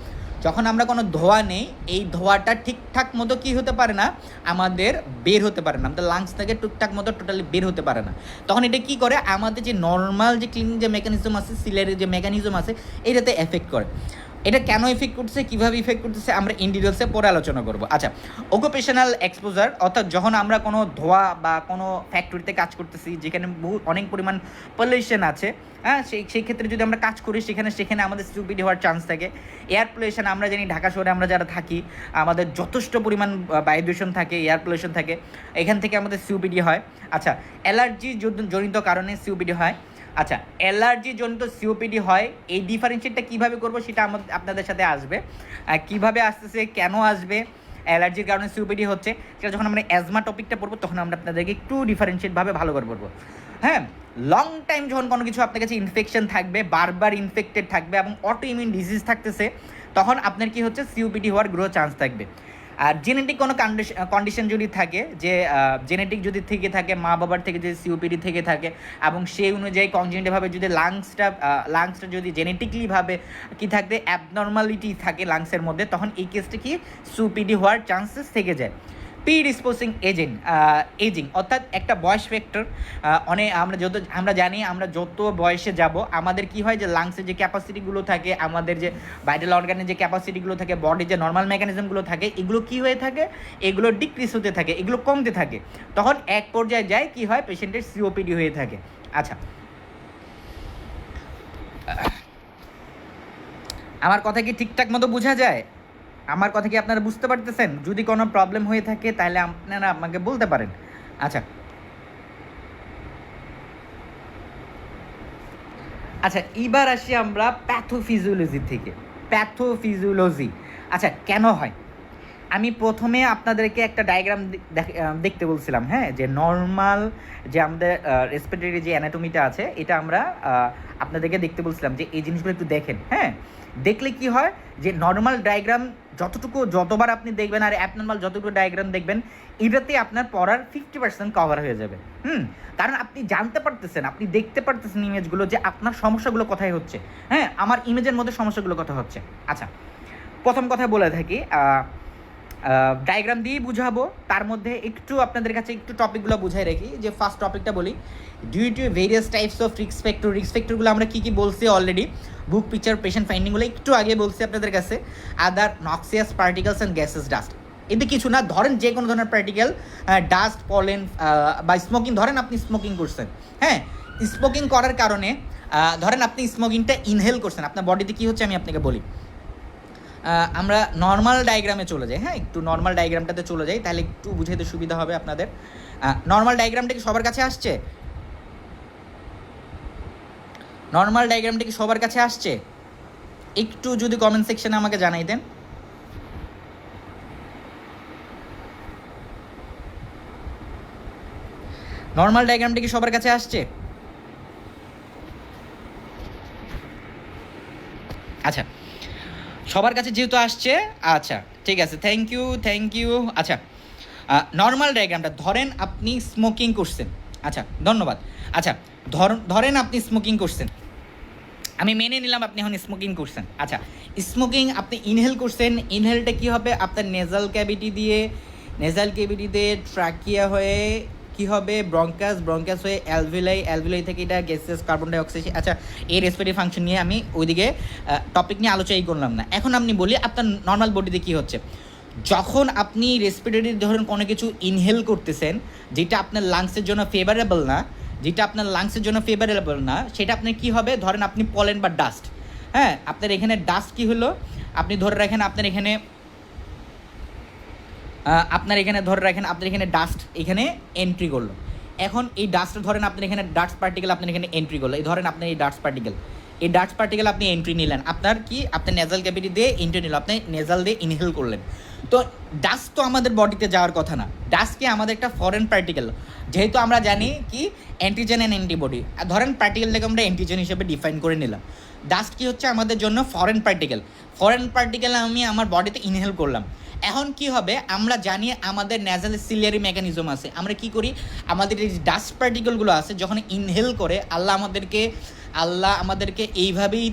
যখন আমরা কোনো ধোঁয়া নেই, এই ধোঁয়াটা ঠিকঠাক মতো কী হতে পারে না, আমাদের বের হতে পারে না, আমাদের লাংস থেকে ঠিকঠাক মতো টোটালি বের হতে পারে না। তখন এটা কী করে, আমাদের যে নর্মাল যে ক্লিনিং যে মেকানিজম আছে, সিলের যে মেকানিজম আছে, এটাতে এফেক্ট করে। এটা কেন ইফেক্ট করতেছে, কীভাবে ইফেক্ট করতেছে, আমরা ইন ডিটেলসে পরে আলোচনা করবো। আচ্ছা, অকুপেশনাল এক্সপোজার, অর্থাৎ যখন আমরা কোনো ধোঁয়া বা কোনো ফ্যাক্টরিতে কাজ করতেছি, যেখানে অনেক পরিমাণ পলিউশন আছে, হ্যাঁ, সেই ক্ষেত্রে যদি আমরা কাজ করি, সেখানে আমাদের সিওপিডি হওয়ার চান্স থাকে। এয়ার পলিউশন, আমরা জানি ঢাকা শহরে আমরা যারা থাকি, আমাদের যথেষ্ট পরিমাণ বায়ু দূষণ থাকে, এয়ার পলিউশন থাকে, এখান থেকে আমাদের সিওপিডি হয়। আচ্ছা, অ্যালার্জি জনিত কারণে সিওপিডি হয়। আচ্ছা, অ্যালার্জি জনিত সিওপিডি হয়, এই ডিফারেন্সিয়েটটা কীভাবে করবো সেটা আপনাদের সাথে আসবে, কীভাবে আসতেছে, কেন আসবে, অ্যালার্জির কারণে সিওপিডি হচ্ছে, সেটা যখন আমরা অ্যাজমা টপিকটা পড়বো, তখন আমরা আপনাদেরকে একটু ডিফারেন্সিয়েটভাবে ভালো করে পড়বো। হ্যাঁ, লং টাইম যখন কোনো কিছু আপনার কাছে ইনফেকশন থাকবে, বারবার ইনফেক্টেড থাকবে এবং অটো ইমিউন ডিজিজ থাকতেছে, তখন আপনার কি হচ্ছে সিওপিডি হওয়ার গ্রো চান্স থাকবে। আর জেনেটিক কোনো কন্ডিশন যদি থাকে, যে জেনেটিক যদি থেকে থাকে, মা বাবার থেকে যদি সিওপিডি থেকে থাকে, এবং সেই অনুযায়ী কনজেনিটালভাবে যদি লাংসটা যদি জেনেটিকলিভাবে কি থাকবে, অ্যাবনর্মালিটি থাকে লাংসের মধ্যে, তখন এই কেসটা কি সিওপিডি হওয়ার চান্সেস থেকে যায়। প্রিডিসপোজিং এজিং, অর্থাৎ একটা বয়স ফ্যাক্টর। আমরা জানি আমরা যত বয়সে যাব, আমাদের কি হয়, যে লাংসের যে ক্যাপাসিটিগুলো থাকে, আমাদের যে ভাইটাল অর্গানের যে ক্যাপাসিটিগুলো থাকে, বডির যে নর্মাল মেকানিজমগুলো থাকে, এগুলো কি হয়ে থাকে, এগুলো ডিক্রিজ হতে থাকে, এগুলো কমতে থাকে। তখন এক পর্যায়ে যায় কি হয়, পেশেন্টের সিওপিডি হয়ে থাকে। আচ্ছা, আমার কথা কি ঠিকঠাক মতো বোঝা যায়? আমার কথা কি আপনারা বুঝতে পারতেছেন? যদি কোনো প্রবলেম হয়ে থাকে তাহলে আপনারা আমাকে বলতে পারেন। আচ্ছা আচ্ছা, এবার আসি আমরা প্যাথোফিজিওলজি থেকে। প্যাথোফিজিওলজি, আচ্ছা, কেন হয়? আমি প্রথমে আপনাদেরকে একটা ডায়াগ্রাম দেখতে বলছিলাম, হ্যাঁ, যে নর্মাল যে আমাদের রেসপিরেটরি যে অ্যানাটমিটা আছে এটা আমরা আপনাদেরকে দেখতে বলছিলাম যে এই জিনিসগুলো একটু দেখেন, হ্যাঁ। দেখলে কি হয় যে নর্মাল ডায়াগ্রাম যতবার আপনি দেখবেন আর অ্যাবনর্মাল যতটুকু ডায়াগ্রাম দেখবেন এটাতে আপনার পড়ার 50% কভার হয়ে যাবে। কারণ আপনি জানতে পারতেছেন, আপনি দেখতে পারতেছেন ইমেজগুলো যে আপনার সমস্যাগুলো কোথায় হচ্ছে, হ্যাঁ, আমার ইমেজের মধ্যে সমস্যাগুলো কোথায় হচ্ছে। আচ্ছা, প্রথম কথা বলে থাকি, ডায়াগ্রাম দিয়েই বুঝাবো, তার মধ্যে একটু আপনাদের কাছে একটু টপিকগুলো বুঝাই রাখি। যে ফার্স্ট টপিকটা বলি, due to various types of risk ফ্যাক্টরগুলো আমরা কী কী বলছি অলরেডি, বুক পিকচার পেশেন্ট ফাইন্ডিংগুলো একটু আগে বলছি আপনাদের কাছে। Other noxious particles and gases dust, এতে কিছু না, ধরেন যে কোনো ধরনের পার্টিকেল, ডাস্ট, পলেন বা স্মোকিং, ধরেন আপনি স্মোকিং করছেন, হ্যাঁ, স্মোকিং করার কারণে ধরেন আপনি স্মোকিংটা ইনহেল করছেন, আপনার বডিতে কী হচ্ছে আমি আপনাকে বলি। আমরা নর্মাল ডায়াগ্রামে চলে যাই, হ্যাঁ, একটু নর্মাল ডায়াগ্রামটাতে চলে যাই, তাহলে একটু বুঝাইতে সুবিধা হবে আপনাদের। নর্মাল ডায়াগ্রামটা কি সবার কাছে আসছে? নর্মাল ডায়াগ্রামটা কি সবার কাছে আসছে? একটু যদি কমেন্ট সেকশনে আমাকে জানাই দেন। নর্মাল ডায়াগ্রামটা কি সবার কাছে আসছে? আচ্ছা, সবার কাছে যেহেতু আসছে, আচ্ছা ঠিক আছে, থ্যাংক ইউ। আচ্ছা, নর্মাল ডায়াগ্রামটা, ধরেন আপনি স্মোকিং করছেন, আচ্ছা ধন্যবাদ। আচ্ছা, ধরেন আপনি স্মোকিং করছেন, আমি মেনে নিলাম আপনি এখন স্মোকিং করছেন। আচ্ছা, স্মোকিং আপনি ইনহেল করছেন, ইনহেলটা কী হবে, আপনার নেজাল ক্যাভিটি দিয়ে ট্রাকিয়া হয়ে কী হবে, ব্রঙ্কাস হয়ে অ্যালভিলাই থেকে এটা গ্যাসেস, কার্বন ডাইঅক্সাইড। আচ্ছা, এই রেসপিরেটরি ফাংশন নিয়ে আমি ওইদিকে টপিক নিয়ে আলোচনাই করলাম না। এখন আপনি বলি আপনার নর্মাল বডিতে কী হচ্ছে, যখন আপনি রেসপিরেটরি ধরুন কোনো কিছু ইনহেল করতেছেন যেটা আপনার লাংসের জন্য ফেভারেবল না, সেটা আপনার কী হবে, ধরেন আপনি পলেন বা ডাস্ট, হ্যাঁ, আপনার এখানে ডাস্ট কী হলো, আপনি ধরে রাখেন আপনার এখানে ডাস্ট এখানে এন্ট্রি করলো। এখন এই ডাস্ট ধরেন আপনার এখানে ডাস্ট পার্টিকেল আপনার এখানে এন্ট্রি করলো, এই ধরেন আপনার এই ডাস্ট পার্টিকেল আপনি এন্ট্রি নিলেন, আপনার কি আপনার নেজাল ক্যাভিটি দিয়ে এন্ট্রি নিল, আপনি নেজাল দিয়ে ইনহেল করলেন। তো ডাস্ট তো আমাদের বডিতে যাওয়ার কথা না, ডাস্ট কি আমাদের একটা ফরেন পার্টিকেল, যেহেতু আমরা জানি কি অ্যান্টিজেন অ্যান্ড অ্যান্টিবডি, ধরেন পার্টিকেলটাকে আমরা অ্যান্টিজেন হিসেবে ডিফাইন করে নিলাম। ডাস্ট কি হচ্ছে আমাদের জন্য ফরেন পার্টিকেল আমি আমার বডিতে ইনহেল করলাম। এখন কি হবে, আমরা জানি আমাদের ন্যাজাল সিলিয়ারি মেকানিজম আছে, আমরা কি করি, আমাদের এই ডাস্ট পার্টিকেলগুলো আছে যখন ইনহেল করে, আল্লাহ আমাদেরকে এইভাবেই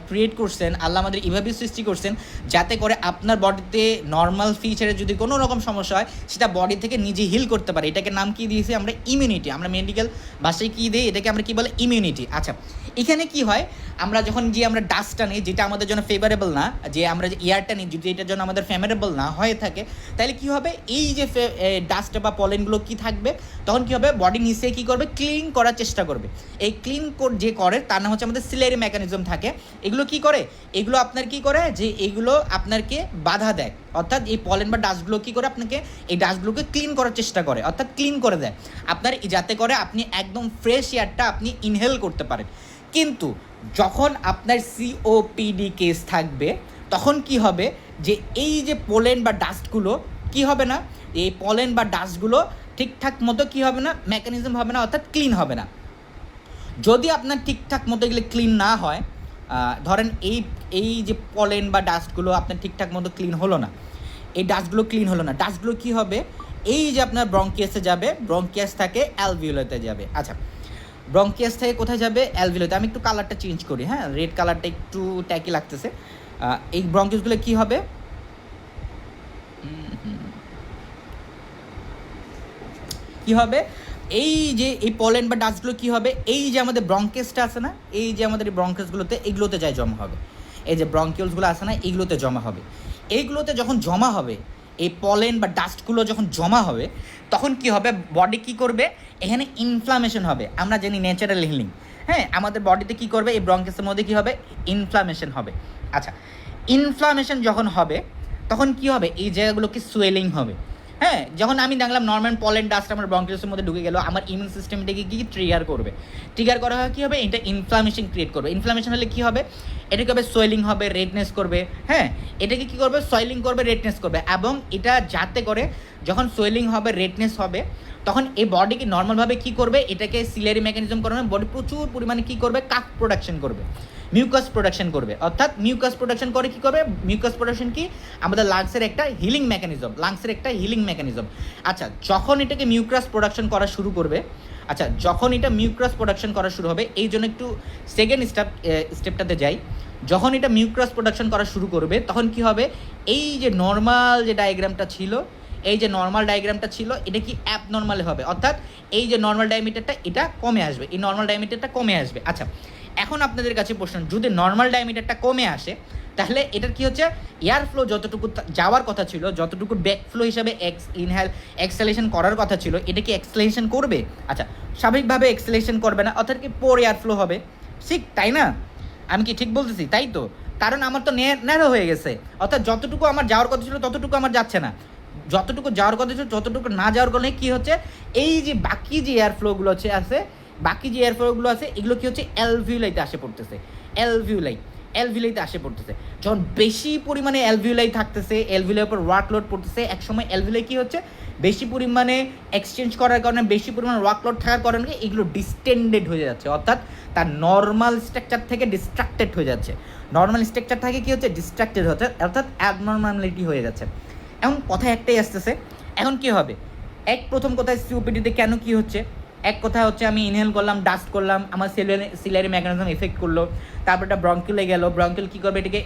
ক্রিয়েট করছেন, আল্লাহ আমাদের এইভাবেই সৃষ্টি করছেন যাতে করে আপনার বডিতে নর্মাল ফিচারে যদি কোনো রকম সমস্যা হয় সেটা বডি থেকে নিজে হিল করতে পারে। এটাকে নাম কি দিয়েছি আমরা, ইমিউনিটি। আমরা মেডিকেল ভাষায় কী দিই, এটাকে আমরা কী বলে, ইমিউনিটি। আচ্ছা, এখানে কি হয়, আমরা যখন আমরা ডাস্টটা নিই যেটা আমাদের জন্য ফেভারেবল না, যে আমরা যে এয়ারটা নিই যদি এটার জন্য আমাদের ফেভারেবল না হয়ে থাকে, তাহলে কি হবে, এই যে ডাস্ট বা পলেনগুলো কি থাকবে, তখন কি হবে, বডি নিচে কি করবে, ক্লিন করার চেষ্টা করবে। এই ক্লিন যে করে তার নাম হচ্ছে আমাদের সিলিয়ারি মেকানিজম থাকে। এগুলো কি করে, এগুলো আপনার কি করে, যে এগুলো আপনাকে বাধা দেয়, অর্থাৎ এই পলেন বা ডাস্টগুলো কী করে, আপনাকে এই ডাস্টগুলোকে ক্লিন করার চেষ্টা করে, অর্থাৎ ক্লিন করে দেয় আপনার, যাতে করে আপনি একদম ফ্রেশ এয়ারটা আপনি ইনহেল করতে পারেন। কিন্তু যখন আপনার সিওপিডি কেস থাকবে তখন কি হবে, যে এই যে পোলেন বা ডাস্টগুলো কি হবে না, এই পলেন বা ডাস্টগুলো ঠিকঠাক মতো কী হবে না, মেকানিজম হবে না, অর্থাৎ ক্লিন হবে না। যদি আপনার ঠিকঠাক মতো এগুলো ক্লিন না হয়, ধরেন এই যে পলেন বা ডাস্টগুলো আপনার ঠিকঠাক মতো ক্লিন হলো না, এই ডাস্টগুলো ক্লিন হলো না, ডাস্টগুলো কী হবে, এই যে আপনার ব্রঙ্কিয়াসে যাবে, ব্রঙ্কিয়াস থেকে অ্যালভিওলাতে যাবে। আচ্ছা, ব্রঙ্কিয়াস থেকে কোথায় যাবে, অ্যালভিওলাতে। আমি একটু কালারটা চেঞ্জ করি, হ্যাঁ, রেড কালারটা একটু ট্যাকি লাগতেছে। এই ব্রঙ্কিয়াসগুলো কী হবে, এই যে এই পলেন বা ডাস্টগুলো কী হবে, এই যে আমাদের ব্রঙ্কেসটা আছে না, এই যে আমাদের এই ব্রঙ্কেসগুলোতে, এগুলোতে যায় জমা হবে, এই যে ব্রঙ্কিউলসগুলো আছে না, এইগুলোতে জমা হবে। এইগুলোতে যখন জমা হবে, এই পলেন বা ডাস্টগুলো যখন জমা হবে, তখন কি হবে, বডি কি করবে, এখানে ইনফ্লামেশন হবে। আমরা জানি ন্যাচারাল হিলিং, হ্যাঁ, আমাদের বডিতে কি করবে, এই ব্রঙ্কেসের মধ্যে কি হবে, ইনফ্লামেশন হবে। আচ্ছা, ইনফ্লামেশন যখন হবে তখন কি হবে, এই জায়গাগুলোকে সোয়েলিং হবে। হ্যাঁ, যখন আমি দেখলাম নর্মাল পলেন ডাস্ট আমার ব্রঙ্কিয়ালসের মধ্যে ঢুকে গেল, আমার ইমিউন সিস্টেমটাকে কি ট্রিগার করবে, ট্রিগার করা হয় কী হবে, এটা ইনফ্লামেশন ক্রিয়েট করবে। ইনফ্লামেশন হলে কী হবে, এটাকে হবে সোয়েলিং হবে, রেডনেস করবে। হ্যাঁ, এটাকে কী করবে, সোয়েলিং করবে, রেডনেস করবে। এবং এটা যাতে করে যখন সোয়েলিং হবে, রেডনেস হবে, তখন এই বডিকে নর্মালভাবে কী করবে, এটাকে সিলারি মেকানিজম করবে, বডি প্রচুর পরিমাণে কী করবে, কাফ প্রোডাকশন করবে, মিউকাস প্রোডাকশন করবে। অর্থাৎ মিউকাস প্রোডাকশন করে কী করবে, মিউকাস প্রোডাকশন কি আমাদের লাংসের একটা হিলিং মেকানিজম, লাংসের একটা হিলিং মেকানিজম। আচ্ছা, যখন এটাকে মিউকাস প্রোডাকশন করা শুরু করবে, আচ্ছা যখন এটা মিউকাস প্রোডাকশন করা শুরু হবে, এই জন্য একটু সেকেন্ড স্টেপটাতে যাই। যখন এটা মিউকাস প্রোডাকশন করা শুরু করবে, তখন কি হবে, এই যে নর্মাল যে ডায়াগ্রামটা ছিল, এই যে নর্মাল ডায়াগ্রামটা ছিল, এটা কি অ্যাবনর্মাল হবে। অর্থাৎ এই যে নর্মাল ডায়ামিটারটা এটা কমে আসবে, এই নর্মাল ডায়ামিটারটা কমে আসবে। আচ্ছা, এখন আপনাদের কাছে প্রশ্ন, যদি নর্মাল ডায়ামিটারটা কমে আসে, তাহলে এটার কি হচ্ছে, এয়ার ফ্লো যতটুকু যাওয়ার কথা ছিল, যতটুকু ব্যাক ফ্লো হিসাবে এক্সহেলেশন করার কথা ছিল, এটা কি এক্সহেলেশন করবে? আচ্ছা, স্বাভাবিকভাবে এক্সহেলেশন করবে না, অর্থাৎ কি পোর এয়ার ফ্লো হবে। ঠিক তাই না? আমি কি ঠিক বলতেছি? তাই তো, কারণ আমার তো ন্যারো হয়ে গেছে, অর্থাৎ যতটুকু আমার যাওয়ার কথা ছিল ততটুকু আমার যাচ্ছে না, যতটুকু যাওয়ার কথা ছিল ততটুকু না যাওয়ার কারণে কী হচ্ছে, এই যে বাকি যে এয়ার ফ্লোগুলো আছে, বাকি যে এয়ার ফ্লোগুলো আছে, এগুলো কী হচ্ছে, অ্যালভিউলাইতে আসে পড়তেছে, অ্যালভিউলাইতে আসে পড়তেছে। যখন বেশি পরিমাণে অ্যালভিউলাই থাকতেছে, অ্যালভিউলাইয়ের উপর ওয়ার্কলোড পড়তেছে, একসময় অ্যালভিউলাই কী হচ্ছে, বেশি পরিমাণে এক্সচেঞ্জ করার কারণে, বেশি পরিমাণে ওয়ার্কলোড থাকার কারণে এগুলো ডিস্টেন্ডেড হয়ে যাচ্ছে, অর্থাৎ তার নর্মাল স্ট্রাকচার থেকে ডিস্ট্রাক্টেড হয়ে যাচ্ছে। নর্মাল স্ট্রাকচার থেকে কী হচ্ছে, ডিস্ট্রাক্টেড হচ্ছে, অর্থাৎ অ্যাবনর্মালিটি হয়ে যাচ্ছে। এখন কথা একটাই আসতেছে, এখন কী হবে, প্রথম কথায় সিওপিডিতে কেন কী হচ্ছে, এক কথা হচ্ছে আমি ইনহেল করলাম, ডাস্ট করলাম, আমার সিলারি মেকানিজম এফেক্ট করলো, তারপর এটা ব্রঙ্কিলে গেল, ব্রঙ্কিল কী করবে, এটাকে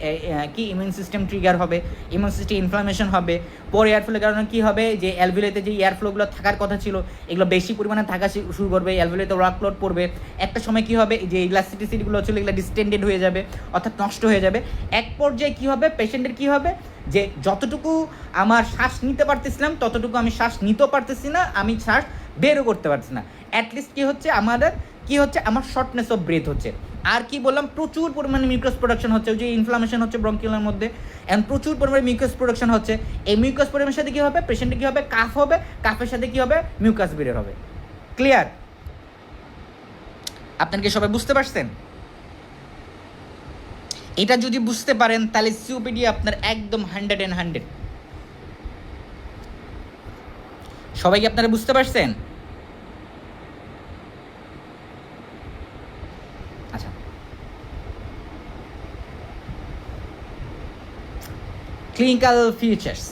কি ইমিউন সিস্টেম ট্রিগার হবে, ইমিউন সিস্টেম ইনফ্লামেশন হবে, পরে এয়ার ফ্লোর কারণে কী হবে, যে অ্যালভিউলাইতে যে এয়ার ফ্লোগুলো থাকার কথা ছিল, এগুলো বেশি পরিমাণে থাকা শুরু করবে, অ্যালভিউলাইতে ওয়ার্কলোড পড়বে, একটা সময় কী হবে, যে ইলাস্টিসিটিগুলো ছিল এগুলো ডিস্টেন্ডেড হয়ে যাবে, অর্থাৎ নষ্ট হয়ে যাবে। এক পর্যায়ে কী হবে, পেশেন্টের কী হবে, যে যতটুকু আমার শ্বাস নিতে পারতেছিলাম ততটুকু আমি শ্বাস নিতেও পারতেছি না, আমি শ্বাস বেরও করতে পারছি না। অ্যাটলিস্ট কী হচ্ছে, আমাদের কী হচ্ছে, আমার শর্টনেস অফ ব্রেথ হচ্ছে। আর কি বললাম, প্রচুর পরিমাণে মিউকাস প্রোডাকশন হচ্ছে, ওই যে ইনফ্লামেশন হচ্ছে ব্রঙ্কিউলের মধ্যে, এখন প্রচুর পরিমাণে মিউকাস প্রোডাকশন হচ্ছে। এই মিউকাস পরিমাণের সাথে কী হবে, পেশেন্টের কী হবে, কাফ হবে, কাফের সাথে কী হবে, মিউকাস বের হবে। ক্লিয়ার? আপনারা কি সবাই বুঝতে পারছেন? এটা যদি বুঝতে পারেন তাহলে সিওপিডি আপনার একদম 100 সবাই কি আপনারা বুঝতে পারছেন? আচ্ছা, ক্লিনিক্যাল ফিচার্স।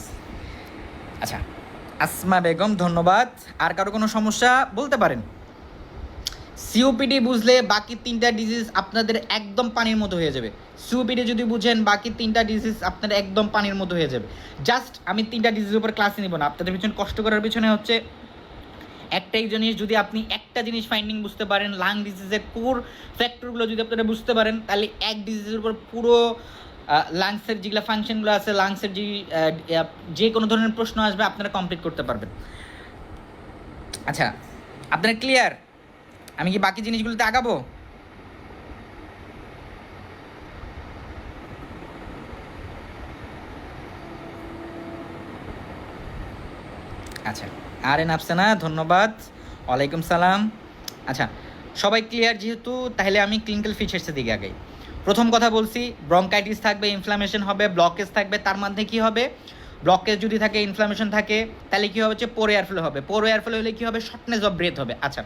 আচ্ছা, আসমা বেগম ধন্যবাদ। আর কারো কোনো সমস্যা বলতে পারেন। সিওপিডি বুঝলে বাকি 3টা ডিজিজ আপনাদের একদম পানির মতো হয়ে যাবে। সিওপিডি যদি বুঝেন বাকি 3টা ডিজিজ আপনাদের একদম পানির মতো হয়ে যাবে। জাস্ট আমি 3টা ডিজিজের উপর ক্লাস নিব না, আপনাদের পিছনে কষ্ট করার পিছনে হচ্ছে একটাই জিনিস, যদি আপনি একটা জিনিস ফাইন্ডিং বুঝতে পারেন, লাং ডিজিজের কোর ফ্যাক্টরগুলো যদি আপনারা বুঝতে পারেন, তাহলে এক ডিজিজের উপর পুরো লাংসের যেগুলো ফাংশনগুলো আছে, লাংসের যে কোনো ধরনের প্রশ্ন আসবে আপনারা কমপ্লিট করতে পারবেন। আচ্ছা, আপনারা ক্লিয়ার? আমি কি বাকি জিনিসগুলোতে আগাবো? আচ্ছা, আর এন আফসানা ধন্যবাদ, ওয়ালাইকুম সালাম। আচ্ছা, সবাই ক্লিয়ার যেহেতু, তাহলে আমি ক্লিনিক্যাল ফিচার্সের দিকে আগাই। প্রথম কথা বলছি, ব্রঙ্কাইটিস থাকবে, ইনফ্লামেশন হবে, ব্লকেজ থাকবে। তার মধ্যে কি হবে, ব্লকেজ যদি থাকে, ইনফ্লামেশন থাকে, তাহলে কী হবে, হচ্ছে পোর এয়ার ফ্লো হবে। পোর এয়ার ফ্লো হলে কী হবে, শর্টনেস অফ ব্রেথ হবে। আচ্ছা,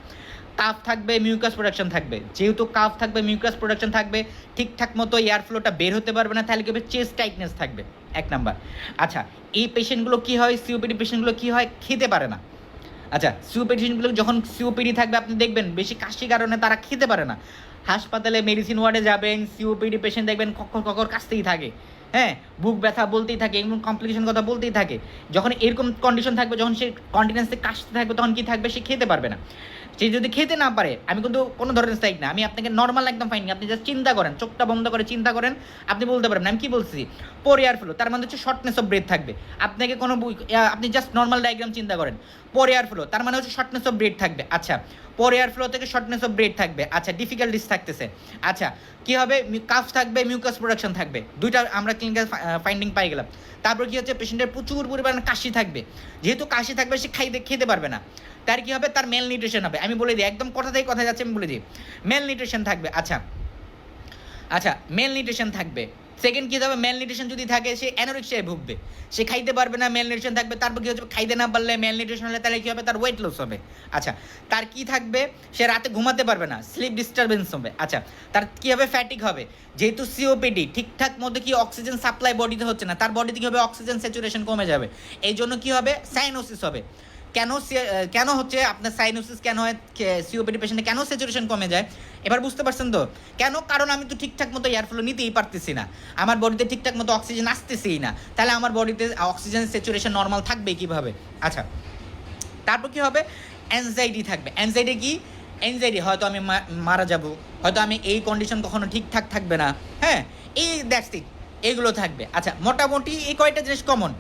কাফ থাকবে, মিউকাস প্রোডাকশন থাকবে। যেহেতু কাফ থাকবে, মিউকাস প্রোডাকশন থাকবে, ঠিকঠাক মতো এয়ার ফ্লোটা বের হতে পারবে না, তাহলে কী হবে, চেস্ট টাইটনেস থাকবে, 1 নাম্বার। আচ্ছা, এই পেশেন্টগুলো কী হয়, সিওপিডি পেশেন্টগুলো কী হয়, খেতে পারে না। আচ্ছা, সিওপিডি পেশেন্টগুলো যখন সিওপিডি থাকবে, আপনি দেখবেন বেশি কাশির কারণে তারা খেতে পারে না। হাসপাতালে মেডিসিন ওয়ার্ডে যাবেন, সিওপিডি পেশেন্ট দেখবেন কখর কাশতেই থাকে, হ্যাঁ, বুক ব্যথা বলতেই থাকে, এরকম কমপ্লিকেশন কথা বলতেই থাকে। যখন এরকম কন্ডিশন থাকবে, যখন সে কন্টিনিউয়াসলি কাশতে থাকবে, তখন কী থাকবে, সে খেতে পারবে না। সে যদি খেতে না পারে, আমি কিন্তু কোনো ধরনের সাইড না, আমি আপনাকে নর্মাল একদম ফাইনি, আপনি জাস্ট চিন্তা করেন, চোখটা বন্ধ করে চিন্তা করেন, আপনি বলতে পারবেন আমি কী বলছি, পোর এয়ার ফ্লো, তার মানে হচ্ছে শর্টনেস অফ ব্রেথ থাকবে। আপনাকে কোনো আপনি জাস্ট নর্মাল ডায়াগ্রাম চিন্তা করেন, পোর এয়ার ফ্লো তার মানে হচ্ছে শর্টনেস অফ ব্রেথ থাকবে। আচ্ছা, পোর এয়ার ফ্লো থেকে শর্টনেস অফ ব্রেথ থাকবে। আচ্ছা, ডিফিকাল্টিস থাকতেছে। আচ্ছা, কি হবে, কাফ থাকবে, মিউকাস প্রোডাকশন থাকবে, দুইটা আমরা ক্লিনিক্যাল ফাইন্ডিং পাই গেলাম। তারপর কি হচ্ছে, পেশেন্টের প্রচুর পরিমাণে কাশি থাকবে, যেহেতু কাশি থাকবে সে খেতে পারবে না, তার কি হবে, তার মেল নিউট্রিশন হবে। আমি বলে দিই, একদম কথা থেকে কথা যাচ্ছে, আমি বলে দিই, মেল নিউট্রিশন থাকবে। আচ্ছা আচ্ছা, মেল নিউট্রিশন থাকবে। সেকেন্ড কী হবে, মেল নিউট্রিশন যদি থাকে সে অ্যানোরেক্সিয়ায় ভুগবে, সে খাইতে পারবে না, মেল নিউট্রিশন থাকবে। তারপর কী হচ্ছে, খাইতে না পারলে, মেল নিউট্রিশন হলে তাহলে কী হবে, তার ওয়েট লস হবে। আচ্ছা, তার কি থাকবে, সে রাতে ঘুমাতে পারবে না, স্লিপ ডিস্টারবেন্স হবে। আচ্ছা, তার কী হবে, ফ্যাটিক হবে, যেহেতু সিওপিডি ঠিকঠাক মতো কি অক্সিজেন সাপ্লাই বডিতে হচ্ছে না, তার বডিতে কী হবে, অক্সিজেন স্যাচুরেশন কমে যাবে, এই জন্য কী হবে, সাইনোসিস হবে। কেন হচ্ছে আপনার সাইনোসিস, কেন হয় সিওপিডি পেশেন্টে, কেন স্যাচুরেশন কমে যায়, এবার বুঝতে পারছেন তো কেন? কারণ আমি তো ঠিকঠাক মতো এয়ার ফ্লো নিতেই পারতেছি না, আমার বডিতে ঠিকঠাক মতো অক্সিজেন আসতেছেই না, তাহলে আমার বডিতে অক্সিজেন স্যাচুরেশন নর্মাল থাকবে কীভাবে? আচ্ছা, তারপর কী হবে, অ্যাংজাইটি থাকবে। অ্যাংজাইটি কি, অ্যাংজাইটি হয়তো আমি মারা যাব, হয়তো আমি এই কন্ডিশন কখনো ঠিকঠাক থাকবে না, হ্যাঁ, এই দ্যাটস ইট, এইগুলো থাকবে। আচ্ছা, মোটামুটি এই কয়টা জিনিস কমন।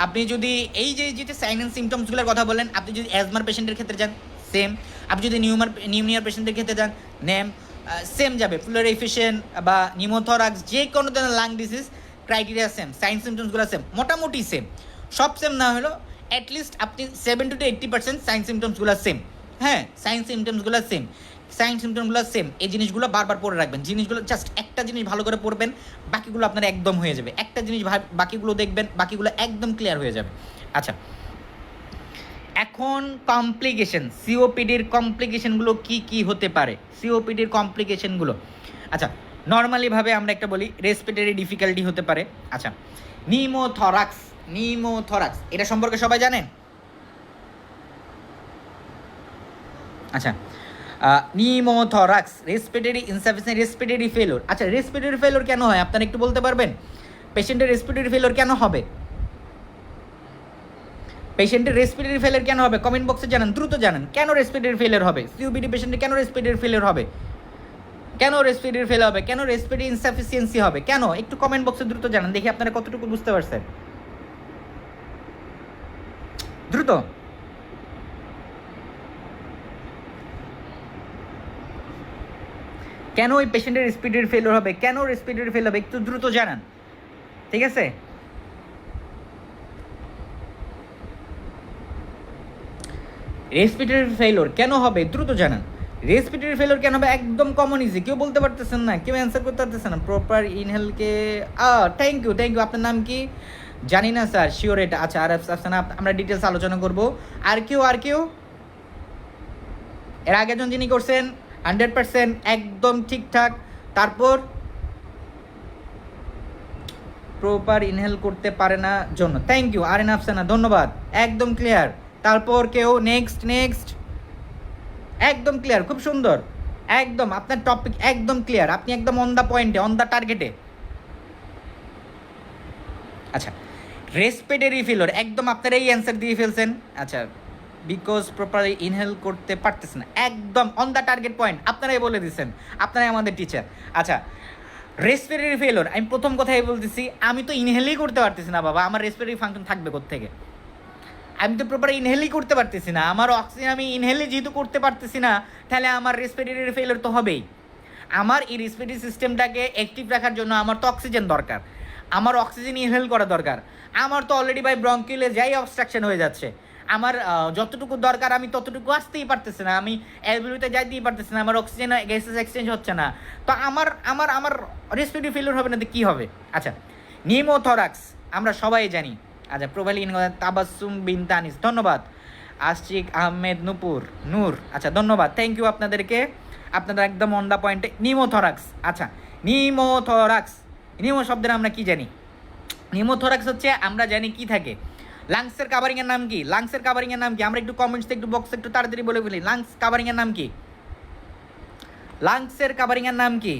আপনি যদি এই যে সাইন অ্যান্ড সিমটমসগুলোর কথা বলেন, আপনি যদি অ্যাজমার পেশেন্টের ক্ষেত্রে যান সেম, আপনি যদি নিউমোনিয়ার পেশেন্টের ক্ষেত্রে যান সেম যাবে, প্লুরাইফিশন বা নিউমোথরাক্স, যে কোনো ধরনের lung disease criteria same, sign সিমটমসগুলো সেম, মোটামুটি সেম, সব সেম না হলেও অ্যাটলিস্ট আপনি 70 to 80% সাইন সিমটমসগুলো সেম। হ্যাঁ, সাইন সিমটমসগুলো সেম, সাইন সিমটমগুলো সেম, এই জিনিসগুলো বারবার পড়ে রাখবেন। জিনিসগুলো জাস্ট একটা জিনিস ভালো করে পড়বেন, বাকিগুলো আপনার একদম হয়ে যাবে। একটা জিনিস বাকিগুলো দেখবেন, বাকিগুলো একদম ক্লিয়ার হয়ে যাবে। আচ্ছা, এখন কমপ্লিকেশন, সিওপিডির কমপ্লিকেশনগুলো কি কি হতে পারে, সিওপিডির কমপ্লিকেশনগুলো। আচ্ছা, নর্মালিভাবে আমরা একটা বলি, রেসপিরেটরি ডিফিকাল্টি হতে পারে। আচ্ছা, নিউমোথরাক্স, এটা সম্পর্কে সবাই জানেন? আচ্ছা, নিউমোথরাক্স, রেসপিরেটরি ইনসাফিসিয়েন্ট রেসপিরেটরি ফেলোর। আচ্ছা, রেসপিরেটরি ফেলোর কেন হয় আপনারা একটু বলতে পারবেন? পেশেন্টের রেসপিরেটরি ফেলোর কেন হবে? পেশেন্টের রেসপিরেটরি ফেলিয়ার কেন হবে, কমেন্ট বক্সে জানান, দ্রুত জানান, কেন রেসপিরেটরি ফেলিয়ার হবে, সিওপিডি পেশেন্টের কেন রেসপিরেটরি ফেলিয়ার হবে, কেন রেসপিরেটরি ফেল হবে, কেন রেসপিরেটরি ইনসাফিসিয়েন্সি হবে, কেন? একটু কমেন্ট বক্সে দ্রুত জানান, দেখি আপনারা কতটুকু বুঝতে পারছেন, দ্রুত। কেন ওই পেশেন্টের রেসপিরেটরি ফেলিয়ার হবে, কেন রেসপিরেটরি ফেল হবে, একটু দ্রুত জানান, ঠিক আছে? রেসপিরেটরি ফেলিওর কেন হবে, দ্রুত জানান। রেসপিরেটরি ফেলিওর কেন হবে, একদম কমন ইজি, কেউ বলতে পারতেছেন না, কেউ অ্যান্সার করতে পারতেছেন না। প্রপার ইনহেলকে থ্যাংক ইউ, আপনার নাম কি জানি না স্যার, শিওর এটা। আচ্ছা, আর আফসানা, আমরা ডিটেলস আলোচনা করব। আর কেউ এর আগে জন যিনি করছেন 100% একদম ঠিকঠাক। তারপর প্রপার ইনহেল করতে পারে না জন্য, thank you R N Afsana, ধন্যবাদ, একদম ক্লিয়ার। তারপর কেউ নেক্সট, একদম ক্লিয়ার, খুব সুন্দর, একদম আপনার টপিক একদম ক্লিয়ার, আপনি একদম অন দ্য পয়েন্টে, অন দ্য টার্গেটে। আচ্ছা, রেসপিরেটরি ফেলিওর একদম আপনারা এই অ্যান্সার দিয়ে ফেলছেন। আচ্ছা, বিকজ প্রপারলি ইনহেল করতে পারতেছেন, একদম অন দ্য টার্গেট পয়েন্ট, আপনারাই বলে দিচ্ছেন, আপনারাই আমাদের টিচার। আচ্ছা, রেসপিরেটরি ফেলিওর আমি প্রথম কথাই বলতেছি, আমি তো ইনহেলই করতে পারতেছি না বাবা, আমার রেসপিরেটরি ফাংশন থাকবে কোত্থেকে? আমি তো প্রপার ইনহেলই করতে পারতেছি না, আমার অক্সিজেন আমি ইনহেলই যেহেতু করতে পারতেছি না, তাহলে আমার রেসপিরেটরি ফেলিওর তো হবেই। আমার এই রেসপিরেটরি সিস্টেমটাকে অ্যাক্টিভ রাখার জন্য আমার তো অক্সিজেন দরকার, আমার অক্সিজেন ইনহেল করা দরকার। আমার তো অলরেডি বাই ব্রঙ্কিলে যাই অবস্ট্রাকশন হয়ে যাচ্ছে, আমার যতটুকু দরকার আমি ততটুকু আসতেই পারতেছি না, আমি অ্যালভিওলিতে যাইতেই পারতেছি না, আমার অক্সিজেন গ্যাসেস এক্সচেঞ্জ হচ্ছে না, তো আমার আমার আমার রেসপিরেটরি ফেলিওর হবে না তো কী হবে? আচ্ছা, নিউমোথরাক্স আমরা সবাই জানি। আচ্ছা, প্রোভাইলিন তাবাসসুম বিন তানিস, ধন্যবাদ। আশিক আহমেদ নূর, আচ্ছা ধন্যবাদ, থ্যাংক ইউ আপনাদেরকে, আপনারা একদম অন দ্য পয়েন্টে। নিউমোথরাক্স, আচ্ছা নিউমোথরাক্স, নিউমো শব্দের আমরা কি জানি? নিউমোথরাক্স হচ্ছে আমরা জানি কি থাকে, লাংসের কাভারিংয়ের নাম কি, লাংসের কাভারিংয়ের নাম কি? আমরা একটু কমেন্টসে একটু বক্সে একটু তাড়াতাড়ি বলে ফেলি, লাংস কাভারিংয়ের নাম কি, লাংসের কাভারিংয়ের নাম কি?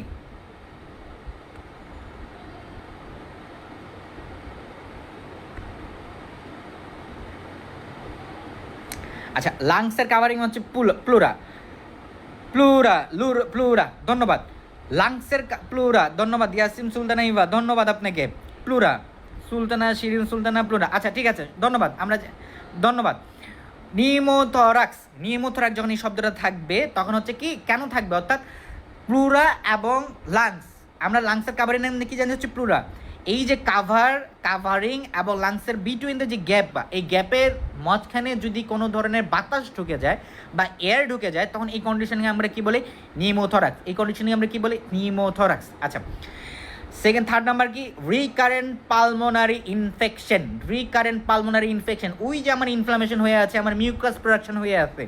আচ্ছা, লাংসের কাভারিং হচ্ছে প্লুরা, ধন্যবাদ। লাংসের প্লুরা, ধন্যবাদ। ইয়াসিম সুলতানা ইভা, ধন্যবাদ আপনাকে। প্লুরা, সুলতানা শিরিন সুলতানা প্লুরা, আচ্ছা ঠিক আছে, ধন্যবাদ, ধন্যবাদ। নিউমোথরাক্স, নিউমোথরাক্স যখন এই শব্দটা থাকবে তখন হচ্ছে কি কেন থাকবে, অর্থাৎ প্লুরা এবং লাংস, আমরা লাংসের কাভারিং নাম কি জানি হচ্ছে প্লুরা। এই যে কাভারিং এবং লাংসের বিটুইন দ্য যে গ্যাপ, বা এই গ্যাপের মাঝখানে যদি কোনো ধরনের বাতাস ঢুকে যায় বা এয়ার ঢুকে যায় তখন এই কন্ডিশনকে আমরা কি বলি, নিউমোথরাক্স। এই কন্ডিশনকে আমরা কি বলি, নিউমোথরাক্স। আচ্ছা, থার্ড নাম্বার কি, recurrent pulmonary infection. Recurrent pulmonary infection, ওই যে আমার ইনফ্লামেশন হয়ে আছে, আমার মিউকাস প্রোডাকশন হয়ে আছে,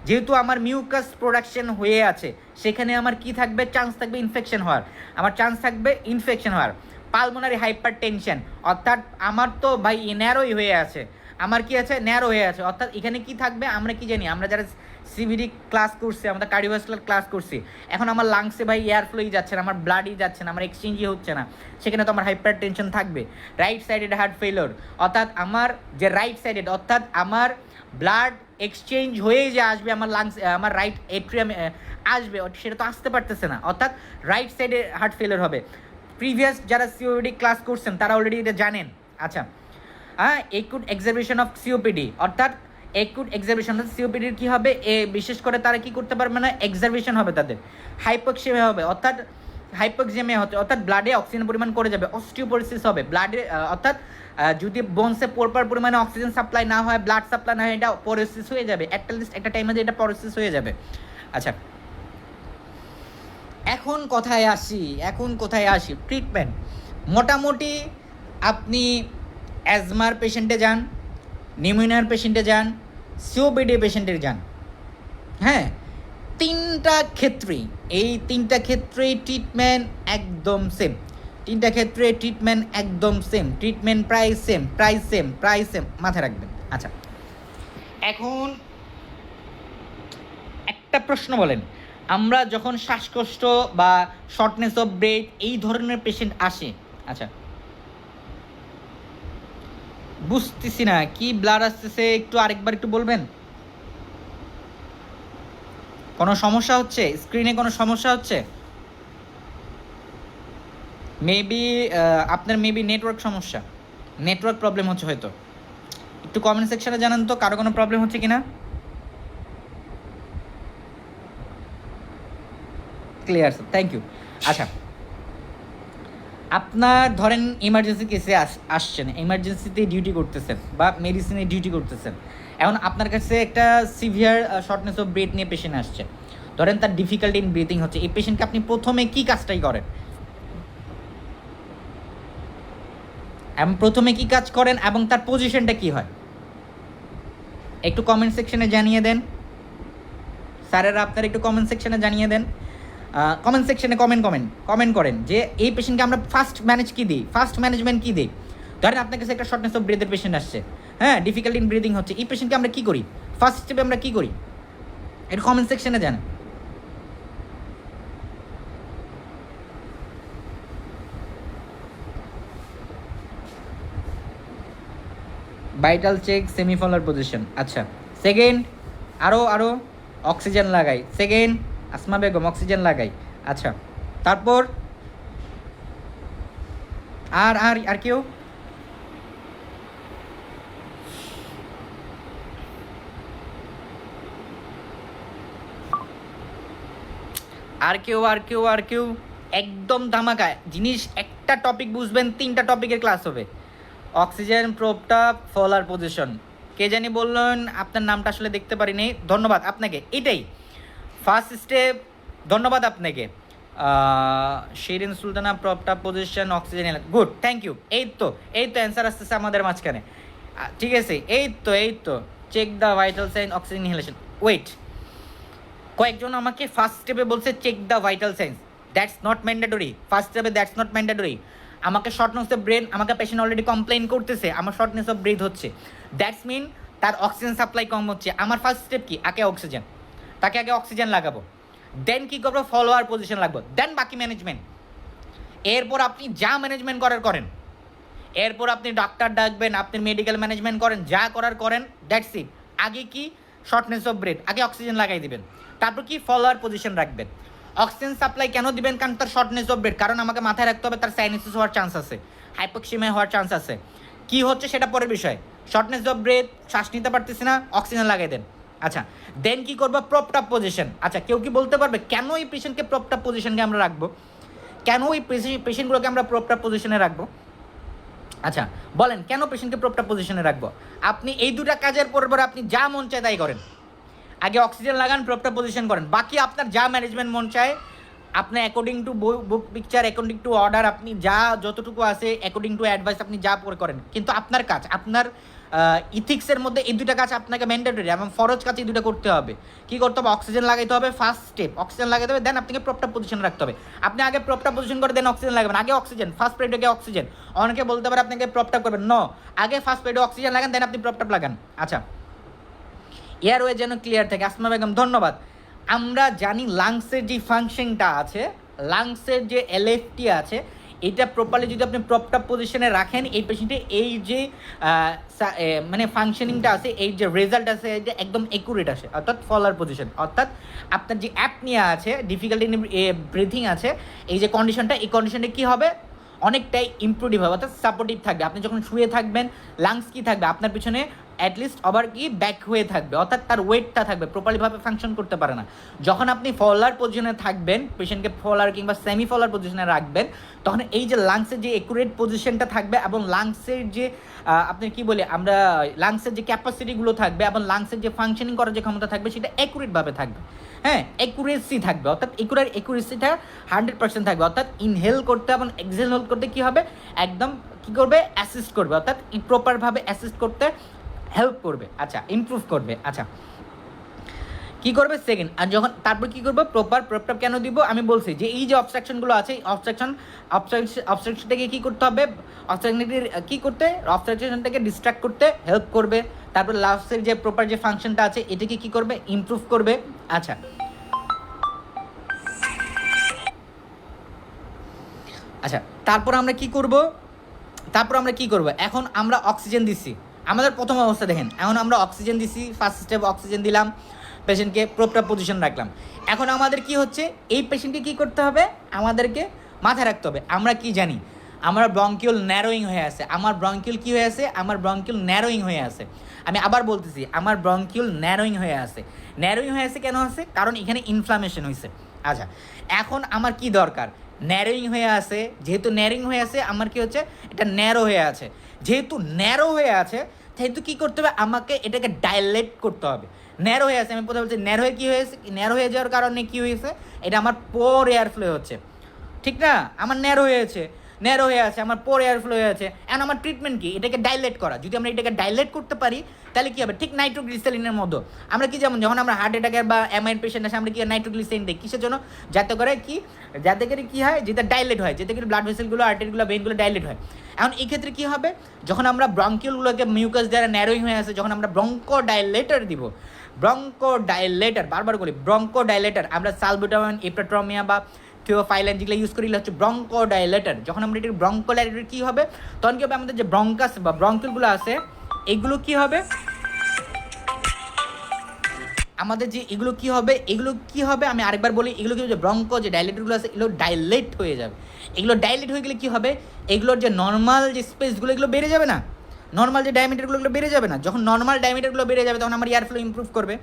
যেহেতু আমার মিউকাস প্রোডাকশন হয়ে আছে সেখানে আমার কি থাকবে, চান্স থাকবে ইনফেকশন হওয়ার, আমার চান্স থাকবে ইনফেকশন হওয়ার। পালমোনারি হাইপার টেনশন, অর্থাৎ আমার তো ভাই ন্যারোই হয়ে আছে, আমার কি আছে, ন্যারো হয়ে আছে, অর্থাৎ এখানে কি থাকবে, আমরা কি জানি, আমরা যারা সিভিডি ক্লাস করছি, আমরা কার্ডিওভাস্কুলার ক্লাস করছি, এখন আমার লাংসে ভাই এয়ার ফ্লোই যাচ্ছে না, আমার ব্লাডই যাচ্ছে না, আমার এক্সচেঞ্জই হচ্ছে না, সেখানে তো আমার হাইপার টেনশন থাকবে। রাইট সাইডেড হার্ট ফেলিওর, অর্থাৎ আমার যে রাইট সাইডেড, অর্থাৎ আমার ব্লাড এক্সচেঞ্জ হয়েই যে আসবে আমার লাংস, আমার রাইট এট্রিয়ামে আসবে, সেটা তো আসতে পারতেছে না, অর্থাৎ রাইট সাইডে হার্ট ফেলিওর হবে। প্রিভিয়াস যারা সিওপিডি ক্লাস করছেন তারা অলরেডি এটা জানেন। আচ্ছা, হ্যাঁ, একুট এক্সারবেশন অফ সিওপিডি, অর্থাৎ একুট এক্সারবেশন সিওপিডির কী হবে, বিশেষ করে তারা কি করতে পারবে না, এক্সারবেশন হবে, তাদের হাইপোক্সিমিয়া হবে, অর্থাৎ হাইপোক্সিমিয়া হচ্ছে, অর্থাৎ ব্লাডে অক্সিজেন পরিমাণ করে যাবে, অস্টিওপোরোসিস হবে ব্লাডে, অর্থাৎ যদি বোনসে প্রপার পরিমাণে অক্সিজেন সাপ্লাই না হয়, ব্লাড সাপ্লাই না হয়, এটা পোরোসিস হয়ে যাবে, একটা টাইমে এটা পোরোসিস হয়ে যাবে। আচ্ছা, এখন কোথায় আসি, ট্রিটমেন্ট। মোটামুটি আপনি অ্যাজমার পেশেন্টে যান, নিউমোনিয়ার পেশেন্টে যান, সিওপিডি পেশেন্টে যান, হ্যাঁ, তিনটা ক্ষেত্রেই ট্রিটমেন্ট একদম সেম, ট্রিটমেন্ট প্রাইস সেম, মাথায় রাখবেন। আচ্ছা, এখন একটা প্রশ্ন বলেন, আমরা যখন শ্বাসকষ্ট বা শর্টনেস অফ ব্রেথ এই ধরনের পেশেন্ট আসে, আচ্ছা বুঝতেছি না কি ব্লাড আসতেছে, আরেকবার একটু বলবেন, কোনো সমস্যা হচ্ছে, স্ক্রিনে কোনো সমস্যা হচ্ছে, মেবি আপনার নেটওয়ার্ক সমস্যা, নেটওয়ার্ক প্রবলেম হচ্ছে হয়তো, একটু কমেন্ট সেকশনে জানান তো কারো কোনো প্রবলেম হচ্ছে কিনা। Clear sir, thank you. আচ্ছা, আপনার ধরেন ইমার্জেন্সি কেসে আসছেন, ইমার্জেন্সিতে ডিউটি করতেছেন বা মেডিসিনে ডিউটি করতেছেন, এখন আপনার কাছে একটা সিভিয়ার শর্টনেস অফ ব্রেথ নিয়ে পেশেন্ট আসছে, ধরেন তার ডিফিকাল্টি ইন ব্রিথিং হচ্ছে, এই পেশেন্টকে আপনি প্রথমে কী কাজটাই করেন, এবং তার পজিশনটা কি হয়, একটু কমেন্ট সেকশনে জানিয়ে দেন স্যারেরা, আপনারা একটু কমেন্ট সেকশনে জানিয়ে দেন, কমেন্ট সেকশনে কমেন্ট করেন যে এই পেশেন্টকে আমরা ফার্স্ট ম্যানেজমেন্ট কী দিই। ধরেন আপনার কাছে একটা শর্টনেস অফ ব্রেথের পেশেন্ট আসছে, হ্যাঁ, ডিফিকাল্ট ইন ব্রিদিং হচ্ছে, এই পেশেন্টকে আমরা কী করি, ফার্স্ট স্টেপে আমরা কী করি, একটু কমেন্ট সেকশনে জানান। ভাইটাল চেক, সেমিফলার পজিশন, আচ্ছা, সেকেন্ড আরও অক্সিজেন লাগাই, সেকেন্ড আসমা বেগম অক্সিজেন লাগাই, আচ্ছা, তারপর আর কেউ, আর কেউ একদম ধামাকায় জিনিস, একটা টপিক বুঝবেন, 3টা টপিকের ক্লাস হবে। অক্সিজেন প্রোবটা, ফলার পজিশন, কে জানি বললেন, আপনার নামটা আসলে দেখতে পারিনি, ধন্যবাদ আপনাকে, এটাই ফার্স্ট স্টেপ, ধন্যবাদ আপনাকে। শিরিন সুলতানা, প্রপটা position, oxygen, good, thank you. এই তো অ্যান্সার আসতেছে আমাদের মাঝখানে, ঠিক আছে, এই তো check the vital sign, oxygen inhalation. Wait, কয়েকজন আমাকে ফার্স্ট স্টেপে বলছে check the vital signs, that's not mandatory, first স্টেপে দ্যাটস নট ম্যান্ডেটরি। আমাকে শর্টনেস অফ ব্রেথ, আমাকে পেশেন্ট অলরেডি কমপ্লেন করতেছে আমার শর্টনেস অফ ব্রেথ হচ্ছে, দ্যাটস মিন তার অক্সিজেন সাপ্লাই কম হচ্ছে। আমার ফার্স্ট স্টেপ কি, তাকে আগে অক্সিজেন লাগাবো, দেন কী করবো, ফলোয়ার পজিশন লাগবো, দেন বাকি ম্যানেজমেন্ট। এরপর আপনি যা ম্যানেজমেন্ট করেন, এরপর আপনি ডাক্তার ডাকবেন, আপনি মেডিকেল ম্যানেজমেন্ট করেন, যা করেন, দ্যাটস ইট। আগে কি, শর্টনেস অফ ব্রেথ, আগে অক্সিজেন লাগাই দিবেন, তারপর কি, ফলোয়ার পজিশন রাখবেন। অক্সিজেন সাপ্লাই কেন দিবেন, কারণ তার শর্টনেস অফ ব্রেথ, কারণ আমাকে মাথায় রাখতে হবে তার সাইনোসিস হওয়ার চান্স আছে, হাইপোক্সিমিয়া হওয়ার চান্স আছে, কি হচ্ছে সেটা পরের বিষয়। শর্টনেস অফ ব্রেথ, শ্বাস নিতে পারতেছি না, অক্সিজেন লাগাই দেন। আচ্ছা, দেন কি করবো? প্রপড আপ পজিশন। আচ্ছা, কেউ কি বলতে পারবে কেন এই পেশেন্টকে প্রপড আপ পজিশনকে আমরা রাখবো? কেন এই পেশেন্টগুলোকে আমরা প্রপড আপ পজিশনে রাখবো? আচ্ছা বলেন, কেন পেশেন্টকে প্রপড আপ পজিশনে রাখবো? আপনি এই দুটা কাজের পর আপনি যা মন চায় তাই করেন। আগে অক্সিজেন লাগান, প্রপড আপ পজিশন করেন, বাকি আপনার যা ম্যানেজমেন্ট মন চায় আপনি according to book picture, according to order, আপনি যা যতটুকু আছে অ্যাকর্ডিং টু অ্যাডভাইস আপনি যা পরে করেন। কিন্তু আপনার কাজ, আপনার ইথিক্সের মধ্যে এই দুটা কাজ আপনাকে ম্যান্ডেটরি এবং ফরজ কাজ এই দুটো করতে হবে। কী করতে হবে? অক্সিজেন লাগাইতে হবে, ফার্স্ট স্টেপ অক্সিজেন লাগাইতে হবে, দেন আপনাকে প্রপড আপ পজিশন রাখতে হবে। আপনি আগে প্রপড আপ পজিশন করে দেন অক্সিজেন লাগাবেন। আগে অক্সিজেন, ফার্স্ট প্রায়োরিটি অক্সিজেন। অনেকে বলতে পারে আপনাকে প্রপড আপ করবেন, ন, আগে ফার্স্ট প্রায়োরিটি অক্সিজেন লাগান, দেন আপনি প্রপড আপ লাগান। আচ্ছা, এয়ারওয়ে যেন ক্লিয়ার থাকে। আসমা বেগম ধন্যবাদ। আমরা জানি লাংসের যে ফাংশনটা আছে, লাংসের যে এলএফটি আছে, এটা প্রপারলি যদি আপনি প্রপড আপ পজিশনে রাখেন, এই পেশেন্টে এই যে মানে ফাংশনিংটা আছে, এই যে রেজাল্ট আছে, এটা একদম একুরেট আসে, অর্থাৎ ফলার পজিশন, অর্থাৎ আপনার যে অ্যাপনিয়া আছে, ডিফিকাল্টি ইন ব্রিথিং আছে, এই যে কন্ডিশনটা, এই কন্ডিশনে কী হবে? অনেকটাই ইমপ্রুভিভ হবে, অর্থাৎ সাপোর্টিভ থাকবে। আপনি যখন শুয়ে থাকবেন, লাংস কী থাকবে? আপনার পিছনে অ্যাটলিস্ট আবার কি ব্যাক হয়ে থাকবে, অর্থাৎ তার ওয়েটটা থাকবে, প্রপারলিভাবে ফাংশন করতে পারে না। যখন আপনি ফলার পজিশনে থাকবেন, পেশেন্টকে ফলার কিংবা সেমি ফলার পজিশনে রাখবেন, তখন এই যে লাংসের যে একুরেট পজিশনটা থাকবে এবং লাংসের যে আপনি কি বলি আমরা, লাংসের যে ক্যাপাসিটিগুলো থাকবে এবং লাংসের যে ফাংশনিং করার যে ক্ষমতা থাকবে সেটা একুরেটভাবে থাকবে। হ্যাঁ, একুরেসি থাকবে, অর্থাৎ একুরেসিটা 100% থাকবে, অর্থাৎ ইনহেল করতে এবং এক্সহেল করতে কী হবে? একদম কী করবে? অ্যাসিস্ট করবে, অর্থাৎ প্রপারভাবে অ্যাসিস্ট করতে হেল্প করবে। আচ্ছা, ইমপ্রুভ করবে। আচ্ছা, কী করবে? সেকেন্ড, আর যখন তারপর কী করবো? প্রপার কেন দিব আমি বলছি যে এই যে অবস্ট্রাকশনগুলো আছে, অবস্ট্রাকশনটাকে কী করতে হবে? অবস্ট্রাকশনটাকে কী করতে? অবস্ট্রাকশনটাকে ডিস্ট্রাক্ট করতে হেল্প করবে। তারপর লাস্টের যে প্রপার যে ফাংশনটা আছে এটাকে কী করবে? ইমপ্রুভ করবে। আচ্ছা, আচ্ছা তারপর আমরা কি করব? এখন আমরা অক্সিজেন দিচ্ছি, আমাদের প্রথম অবস্থা দেখেন, এখন আমরা অক্সিজেন দিচ্ছি, ফার্স্ট স্টেপ অক্সিজেন দিলাম, পেশেন্টকে প্রপার পজিশন রাখলাম। এখন আমাদের কি হচ্ছে? এই পেশেন্টকে কী করতে হবে? আমাদেরকে মাথায় রাখতে হবে, আমরা কি জানি? আমার ব্রঙ্কিউল ন্যারোয়িং হয়ে আছে। আমার ব্রঙ্কিউল কী হয়ে আছে? আমার ব্রঙ্কিউল ন্যারোয়িং হয়ে আছে। আমি আবার বলতেছি, আমার ব্রঙ্কিউল ন্যারোয়িং হয়ে আছে। ন্যারোয়িং হয়ে আছে কেন আছে? কারণ এখানে ইনফ্লামেশন হয়েছে। আচ্ছা, এখন আমার কি দরকার? ন্যারোয়িং হয়ে আছে, যেহেতু ন্যারোয়িং হয়ে আছে, আমার কি হচ্ছে? এটা ন্যারো হয়ে আছে। যেহেতু ন্যারো হয়ে আছে, সেহেতু কী করতে হবে? আমাকে এটাকে ডাইলেট করতে হবে। ন্যারো হয়ে আছে, আমি প্রথমে বলছি ন্যারো হয়ে কী হয়েছে? ন্যারো হয়ে যাওয়ার কারণে কী হয়েছে? এটা আমার পোর এয়ার ফ্লো হচ্ছে, ঠিক না? আমার ন্যারো হয়ে আছে, আমার পোর এয়ার ফ্লো হয়ে আছে। এখন আমার ট্রিটমেন্ট কি? এটাকে ডাইলেট করা। যদি আমরা এটাকে ডাইলেট করতে পারি তাহলে কী হবে? ঠিক নাইট্রোগ্লিসারিনের মতো আমরা কি, যেমন যখন আমরা হার্ট অ্যাটাকের বা এমআইএন পেশেন্ট আসে, আমরা কি নাইট্রোগ্লিসারিন দিই কিসের জন্য? যাতে করে কী হয়? যেটা ডাইলেট হয়, যেটা করে ব্লাড ভেসেলগুলো, আর্টারিগুলো, ভেইনগুলো ডাইলেট হয়। এখন এই ক্ষেত্রে কী হবে? যখন আমরা ব্রঙ্কিউলগুলোকে মিউকাস দ্বারা ন্যারোইং হয়ে আছে, যখন আমরা ব্রঙ্কোডাইলেটর দিব, ব্রঙ্কোডাইলেটর, বারবার বলি ব্রঙ্কোডাইলেটর, আমরা সালবুটামাইন, ইপ্রাট্রমিয়া বা থিওফাইলিন যেগুলো ইউজ করি হচ্ছে ব্রঙ্কোডাইলেটর। যখন আমরা এটার ব্রঙ্কোডাইলেটর কী হবে? তখন কী হবে? আমাদের যে ব্রঙ্কাস বা ব্রঙ্কিউলগুলো আছে এগুলো কী হবে? আমাদের যে এগুলো কী হবে আমি আরেকবার বলি, এগুলো কী হচ্ছে? ব্রঙ্কো যে ডাইলেটরগুলো আছে এগুলো ডাইলেট হয়ে যাবে। এগুলো ডাইলেট হয়ে গেলে কী হবে? এগুলোর যে নর্মাল যে স্পেসগুলো এগুলো বেড়ে যাবে না, নর্মাল যে ডায়ামিটারগুলো বেড়ে যাবে না। যখন নর্মাল ডায়ামিটারগুলো বেড়ে যাবে তখন আমার এয়ার ফ্লো ইমপ্রুভ করবে।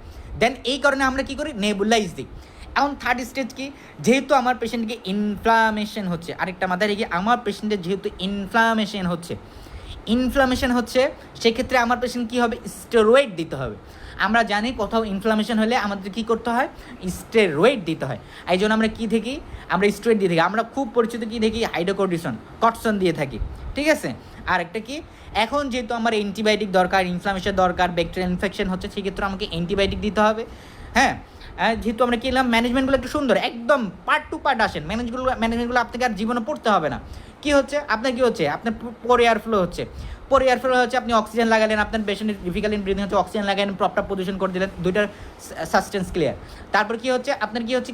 দেন এই কারণে আমরা কী করি? নেবুলাইজ দিই। এখন থার্ড স্টেজ কি? যেহেতু আমার পেশেন্টকে ইনফ্লামেশন হচ্ছে, আরেকটা মাথায় রেখে, আমার পেশেন্টের যেহেতু ইনফ্লামেশন হচ্ছে সেক্ষেত্রে আমার পেশেন্ট কী হবে? স্টেরয়েড দিতে হবে। আমরা জানি কোথাও ইনফ্লামেশন হলে আমাদের কী করতে হয়? স্টেরয়েড দিতে হয়। এই জন্য আমরা কী দেখি? আমরা স্টেরয়েড দিয়ে থাকি। আমরা খুব পরিচিত কী দেখি? হাইড্রোকর্টিসন, কটসন দিয়ে থাকি, ঠিক আছে? আর একটা কি, এখন যেহেতু আমার অ্যান্টিবায়োটিক দরকার, ইনফ্লামেশন দরকার, ব্যাকটেরিয়াল ইনফেকশন হচ্ছে, সেক্ষেত্রে আমাকে অ্যান্টিবায়োটিক দিতে হবে। হ্যাঁ, যেহেতু আমরা কিনলাম, ম্যানেজমেন্টগুলো একটু সুন্দর, একদম পার্ট টু পার্ট আসেন। ম্যানেজমেন্টগুলো আপনাকে আর জীবনে পড়তে হবে না। কী হচ্ছে? আপনার কী হচ্ছে? আপনার পোর এয়ার ফ্লো হচ্ছে, আপনি অক্সিজেন লাগালেন, আপনার পেশেন্টের ডিফিকাল্ট ইন ব্রিথিং হচ্ছে, অক্সিজেন লাগালেন, প্রপার পজিশন করে দিলেন, দুইটার সাসটেন্স ক্লিয়ার। তারপর কী হচ্ছে? আপনার কী হচ্ছে?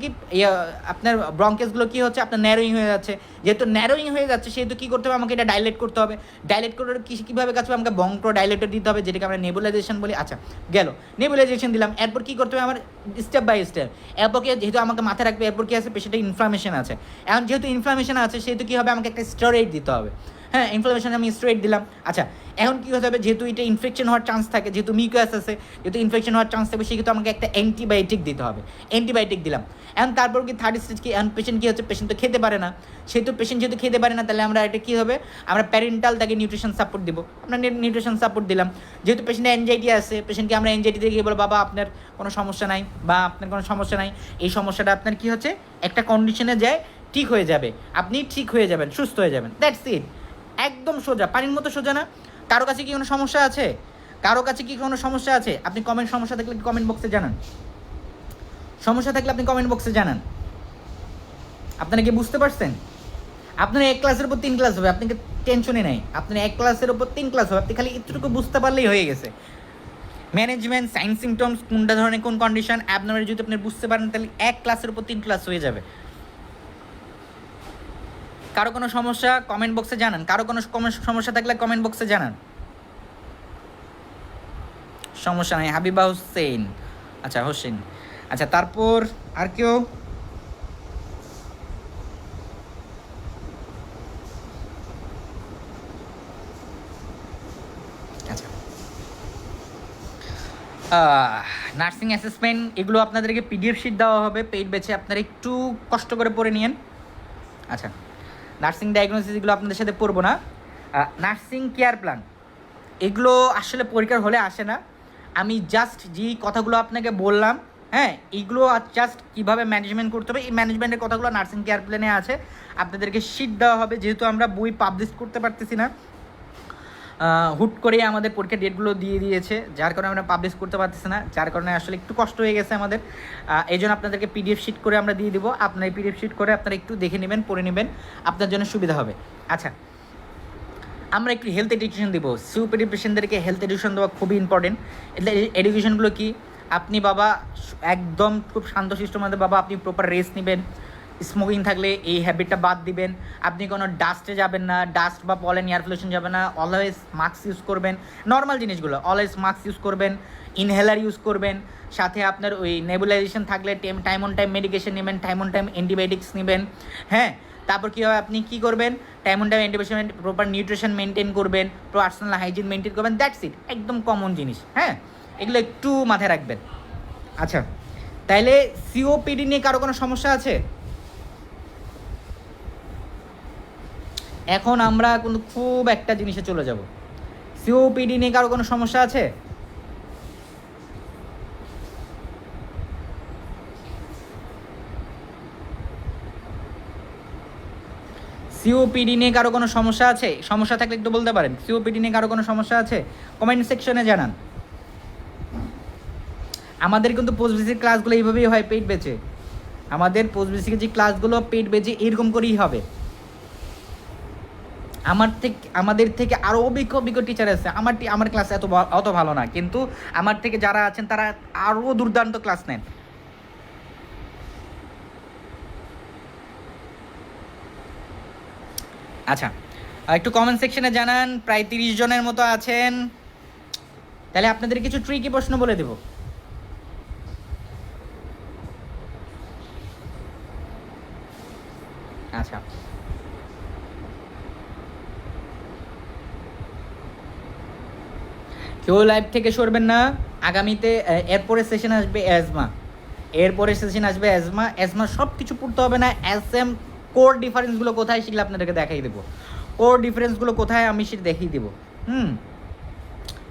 আপনার ব্রঙ্কেসগুলো কী হচ্ছে? আপনার ন্যারোয়িং হয়ে যাচ্ছে। যেহেতু ন্যারোয়িং হয়ে যাচ্ছে সেহেতু কী করতে হবে? আমাকে এটা ডাইলেট করতে হবে। ডাইলেট করে কীভাবে কাজ হবে? আমাকে ব্রঙ্কোডাইলেটর দিতে হবে, যেটাকে আমরা নেবুলাইজেশন বলি। আচ্ছা, গেল, নেবুলাইজেশন দিলাম। এরপর কী করতে হবে? আমার স্টেপ বাই স্টেপ। এরপর কি, যেহেতু আমাকে মাথায় রাখবে, এরপর কী আছে? পেশেন্টের ইনফ্লামেশন আছে। এখন যেহেতু ইনফ্লামেশন আছে সেহেতু কী হবে? আমাকে একটা স্টেরয়েড দিতে হবে। হ্যাঁ, ইনফ্লামেশন আমি স্ট্রেট দিলাম। আচ্ছা, এখন কী হতে হবে, যেহেতু এটা ইনফেকশন হওয়ার চান্স থাকে, যেহেতু মিউকাস আছে, যেহেতু ইনফেকশন হওয়ার চান্স থাকবে, সেক্ষেত্রে আমাকে একটা অ্যান্টিবায়োটিক দিতে হবে। অ্যান্টিবায়োটিক দিলাম। এখন তারপর কি থার্ড স্টেজ কি, এখন পেশেন্ট কী হচ্ছে, পেশেন্ট তো খেতে পারে না। সেহেতু পেশেন্ট যেহেতু খেতে পারে না, তাহলে আমরা এটা কী হবে, আমরা প্যারেন্টাল তাকে নিউট্রিশন সাপোর্ট দিব। আমরা নিউট্রিশন সাপোর্ট দিলাম। যেহেতু পেশেন্টের অ্যাংজাইটি আছে, পেশেন্টকে আমরা অ্যাংজাইটি দিয়ে গিয়ে বলো, বাবা আপনার কোনো সমস্যা নাই, বা আপনার কোনো সমস্যা নাই, এই সমস্যাটা আপনার কী হচ্ছে, একটা কন্ডিশনে যায় ঠিক হয়ে যাবে, আপনি ঠিক হয়ে যাবেন, সুস্থ হয়ে যাবেন, দ্যাটস ইট। একদম সোজা, পানির মতো সোজা না? কারো কাছে কি কোনো সমস্যা আছে? কারো কাছে কি কোনো সমস্যা আছে? আপনি সমস্যা থাকলে কমেন্ট বক্সে জানান। সমস্যা থাকলে আপনি কমেন্ট বক্সে জানান। আপনারা কি বুঝতে পারছেন? আপনার এক ক্লাসের উপর 3 ক্লাস হবে, আপনাকে টেনশনই নাই। আপনার এক ক্লাসের উপর 3 ক্লাস হবে, আপনি খালি একটুটুকু বুঝতে পারলেই হয়ে গেছে। ম্যানেজমেন্ট, সাইন সিমটমস, কোনটা ধরনের কোন কন্ডিশন, অ্যাবনর্মাল যদি আপনি বুঝতে পারেন, তাহলে এক ক্লাসের উপর 3 ক্লাস হয়ে যাবে। কারো কোনো সমস্যা কমেন্ট বক্সে জানান। কারো কোনো সমস্যা থাকলে কমেন্ট বক্সে জানান। সমস্যা নাই। হাবিবা হোসেন, আচ্ছা হোসেন, আচ্ছা তারপর আর কেউ? আচ্ছা, নার্সিং অ্যাসেসমেন্ট এগুলো আপনাদেরকে পিডিএফ শিট দেওয়া হবে পেইড ব্যাচে, আপনারা একটু কষ্ট করে পড়ে নিন। আচ্ছা, নার্সিং ডায়াগনোসিস এগুলো আপনাদের সাথে পড়বো না। নার্সিং কেয়ার প্ল্যান এগুলো আসলে পরীক্ষার হলে আসে না। আমি জাস্ট যেই কথাগুলো আপনাকে বললাম, হ্যাঁ, এইগুলো জাস্ট কীভাবে ম্যানেজমেন্ট করতে হবে, এই ম্যানেজমেন্টের কথাগুলো নার্সিং কেয়ার প্ল্যানে আছে। আপনাদেরকে শিট দেওয়া হবে, যেহেতু আমরা বই পাবলিশ করতে পারতেছি না, হুট করে আমাদের পরীক্ষার ডেটগুলো দিয়ে দিয়েছে, যার কারণে আমরা পাবলিশ করতে পারতেছি না, যার কারণে আসলে একটু কষ্ট হয়ে গেছে আমাদের। এই জন্য আপনাদেরকে পিডিএফ শিট করে আমরা দিয়ে দিব। আপনার এই পিডিএফ শিট করে আপনারা একটু দেখে নেবেন, পড়ে নেবেন, আপনার জন্য সুবিধা হবে। আচ্ছা, আমরা একটু হেলথ এডুকেশন দেবো। সিওপিডি পেশেন্টদেরকে হেলথ এডুকেশন দেওয়া খুবই ইম্পর্টেন্ট। এডুকেশনগুলো কি, আপনি বাবা একদম খুব শান্তশিষ্ট মধ্যে, বাবা আপনি প্রপার রেস্ট নেবেন, স্মোকিং থাকলে এই হ্যাবিটটা বাদ দিবেন, আপনি কোনো ডাস্টে যাবেন না, ডাস্ট বা পলেন এয়ার পলিউশন যাবে না, অলওয়েজ মাস্ক ইউজ করবেন, নর্মাল জিনিসগুলো অলওয়েজ মাস্ক ইউজ করবেন, ইনহেলার ইউজ করবেন, সাথে আপনার ওই নেবুলাইজেশন থাকলে টাইম অন টাইম মেডিকেশন নেবেন, টাইম অন টাইম অ্যান্টিবায়োটিক্স নেবেন। হ্যাঁ, তারপর কী হবে, আপনি কী করবেন, time on time antibiotic, proper nutrition maintain করবেন, পার্সোনাল হাইজিন মেনটেন করবেন, দ্যাটস ইট, একদম কমন জিনিস। হ্যাঁ, এগুলো একটু মাথায় রাখবেন। আচ্ছা, তাইলে সিওপিডি নিয়ে কারো কোনো সমস্যা আছে? এখন আমরা কিন্তু খুব একটা জিনিসে চলে যাব। সিওপিডি নিয়ে কারো কোনো সমস্যা আছে? সিওপিডি নিয়ে কারো কোনো সমস্যা আছে? সমস্যা থাকলে একটু বলতে পারেন। সিওপিডি নিয়ে কারো কোনো সমস্যা আছে? কমেন্ট সেকশনে জানান। আমাদের কিন্তু পোস্ট বেসিক ক্লাসগুলো এইভাবেই হয়, পেইড বেচে। আমাদের পোস্ট বেসিকের যে ক্লাসগুলো পেইড বেচে এরকম করেই হবে। আমাদের থেকে আরও অভিজ্ঞ টিচার আছে। আমার ক্লাস অত ভালো না, কিন্তু আমার থেকে যারা আছেন তারা আরও দুর্দান্ত ক্লাস নেন। আচ্ছা, একটু কমেন্ট সেকশনে জানান। প্রায় 30 জনের মতো আছেন, তাহলে আপনাদের কিছু ট্রিকি প্রশ্ন বলে দেব। আচ্ছা, কেউ লাইভ থেকে সরবেন না। আগামীতে এরপরে সেশন আসবে অ্যাজমা, অ্যাজমা সব কিছু পড়তে হবে না। এসএম কোর ডিফারেন্সগুলো কোথায় সেগুলো আপনাদেরকে দেখাই দেবো। কোর ডিফারেন্সগুলো কোথায় আমি সেটা দেখিয়ে দেবো।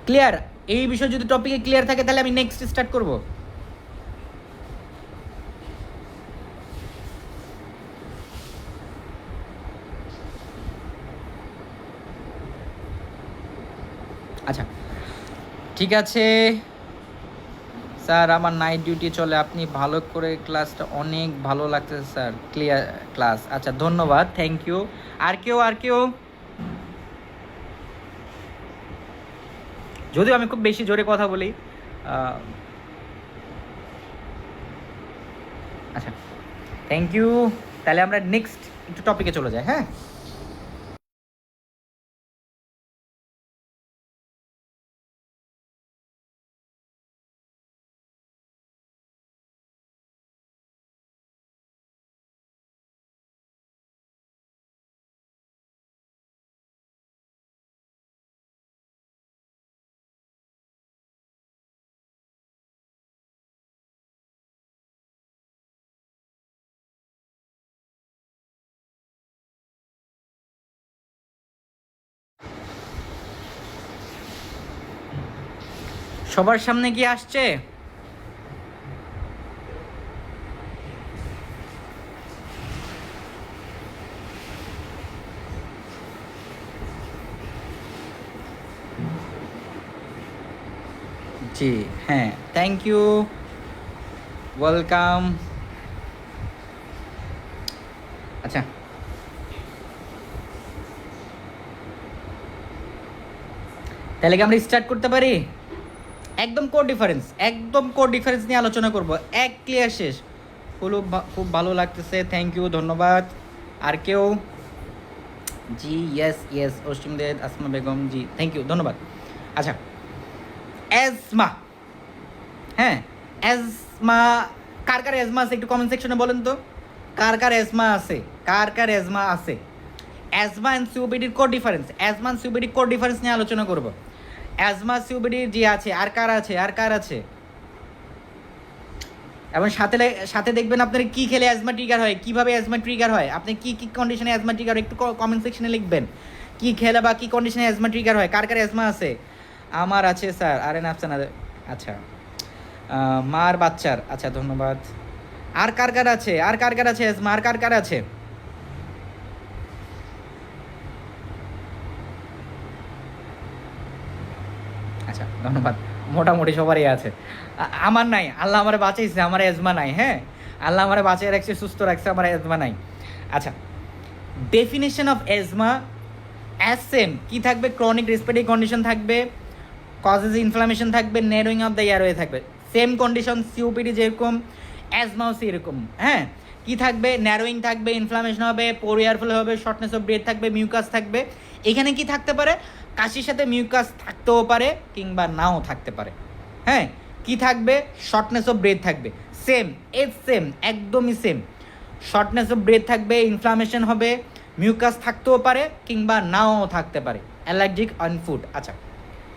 ক্লিয়ার? এই বিষয় যদি টপিকে ক্লিয়ার থাকে, তাহলে আমি নেক্সট স্টার্ট করব। আচ্ছা, ঠিক আছে স্যার, আমার নাইট ডিউটি চলে, আপনি ভালো করে ক্লাসটা অনেক ভালো লাগছে স্যার, ক্লিয়ার ক্লাস। আচ্ছা, ধন্যবাদ, থ্যাংক ইউ। আর কেউ? যদিও আমি খুব বেশি জোরে কথা বলি। আচ্ছা, থ্যাংক ইউ। তাহলে আমরা নেক্সট একটু টপিকে চলে যাই। হ্যাঁ। সবার সামনে কি আসছে? জি হ্যাঁ, থ্যাংক ইউ, ওয়েলকাম। আচ্ছা, তাহলে কি আমরা স্টার্ট করতে পারি? একদম কোড ডিফারেন্স নিয়ে আলোচনা করব, এক ক্লিয়ার শেষ। খুব ভালো লাগতেছে, থ্যাংক ইউ, ধন্যবাদ। আর কেউ? জি ইয়েস ইয়েস, অসীম দে, আসমা বেগম, জি থ্যাংক ইউ, ধন্যবাদ। আচ্ছা, অ্যাজমা, হ্যাঁ অ্যাজমা, কার কার অ্যাজমা আছে একটু কমেন্ট সেকশনে বলেন তো, কার কার অ্যাজমা আছে, কার কার অ্যাজমা আছে? অ্যাজমা অ্যান্ড সিওপিডির কোড ডিফারেন্স, অ্যাজমা অ্যান্ড সিওপিডির কোড ডিফারেন্স নিয়ে আলোচনা করব। অ্যাজমা সিওপিডি জি আছে, আর কার আছে, আর কার আছে? এবং সাথে সাথে দেখবেন আপনার কি খেলে অ্যাজমা ট্রিগার হয়, কিভাবে অ্যাজমা ট্রিগার হয়, আপনি কি কি কন্ডিশনে অ্যাজমা ট্রিগার, একটু কমেন্ট সেকশনে লিখবেন কি খেলে বা কি কন্ডিশনে অ্যাজমা ট্রিগার হয়, কার কার অ্যাজমা আছে? আমার আছে স্যার, আরে না আফসানা, আচ্ছা মার বাচ্চার, আচ্ছা ধন্যবাদ। আর কার কার আছে, আর কার কার আছে অ্যাজমা, আর কার কার আছে? আচ্ছা ধন্যবাদ, মোটামুটি সবারই আছে। আমার নাই, আল্লাহ আমার বাঁচাইছে, আমার অ্যাজমা নাই। হ্যাঁ, আল্লাহ আমার বাঁচিয়ে রাখছে, সুস্থ রাখছে, আমার অ্যাজমা নাই। আচ্ছা, definition of asthma as same কি থাকবে? ক্রনিক রেসপিরেটরি কন্ডিশন থাকবে, কজেস ইনফ্লামেশন থাকবে, নেরোয়িং অফ দ্য এয়ারওয়ে থাকবে। সেম কন্ডিশন সিওপিডি যেরকম, অ্যাজমাও সেরকম। হ্যাঁ, কি থাকবে? ন্যারোয়িং থাকবে, ইনফ্লামেশন হবে, পোর এয়ারফ্লো হবে, শর্টনেস অফ ব্রেথ থাকবে, মিউকাস থাকবে। এখানে কি থাকতে পারে? কাশির সাথে মিউকাস থাকতেও পারে কিংবা নাও থাকতে পারে। হ্যাঁ, কি থাকবে? শর্টনেস অফ ব্রেথ থাকবে, সেম এজ সেম, একদমই সেম। শর্টনেস অফ ব্রেথ থাকবে, ইনফ্লামেশন হবে, মিউকাস থাকতেও পারে কিংবা নাও থাকতে পারে, অ্যালার্জিক অন ফুড। আচ্ছা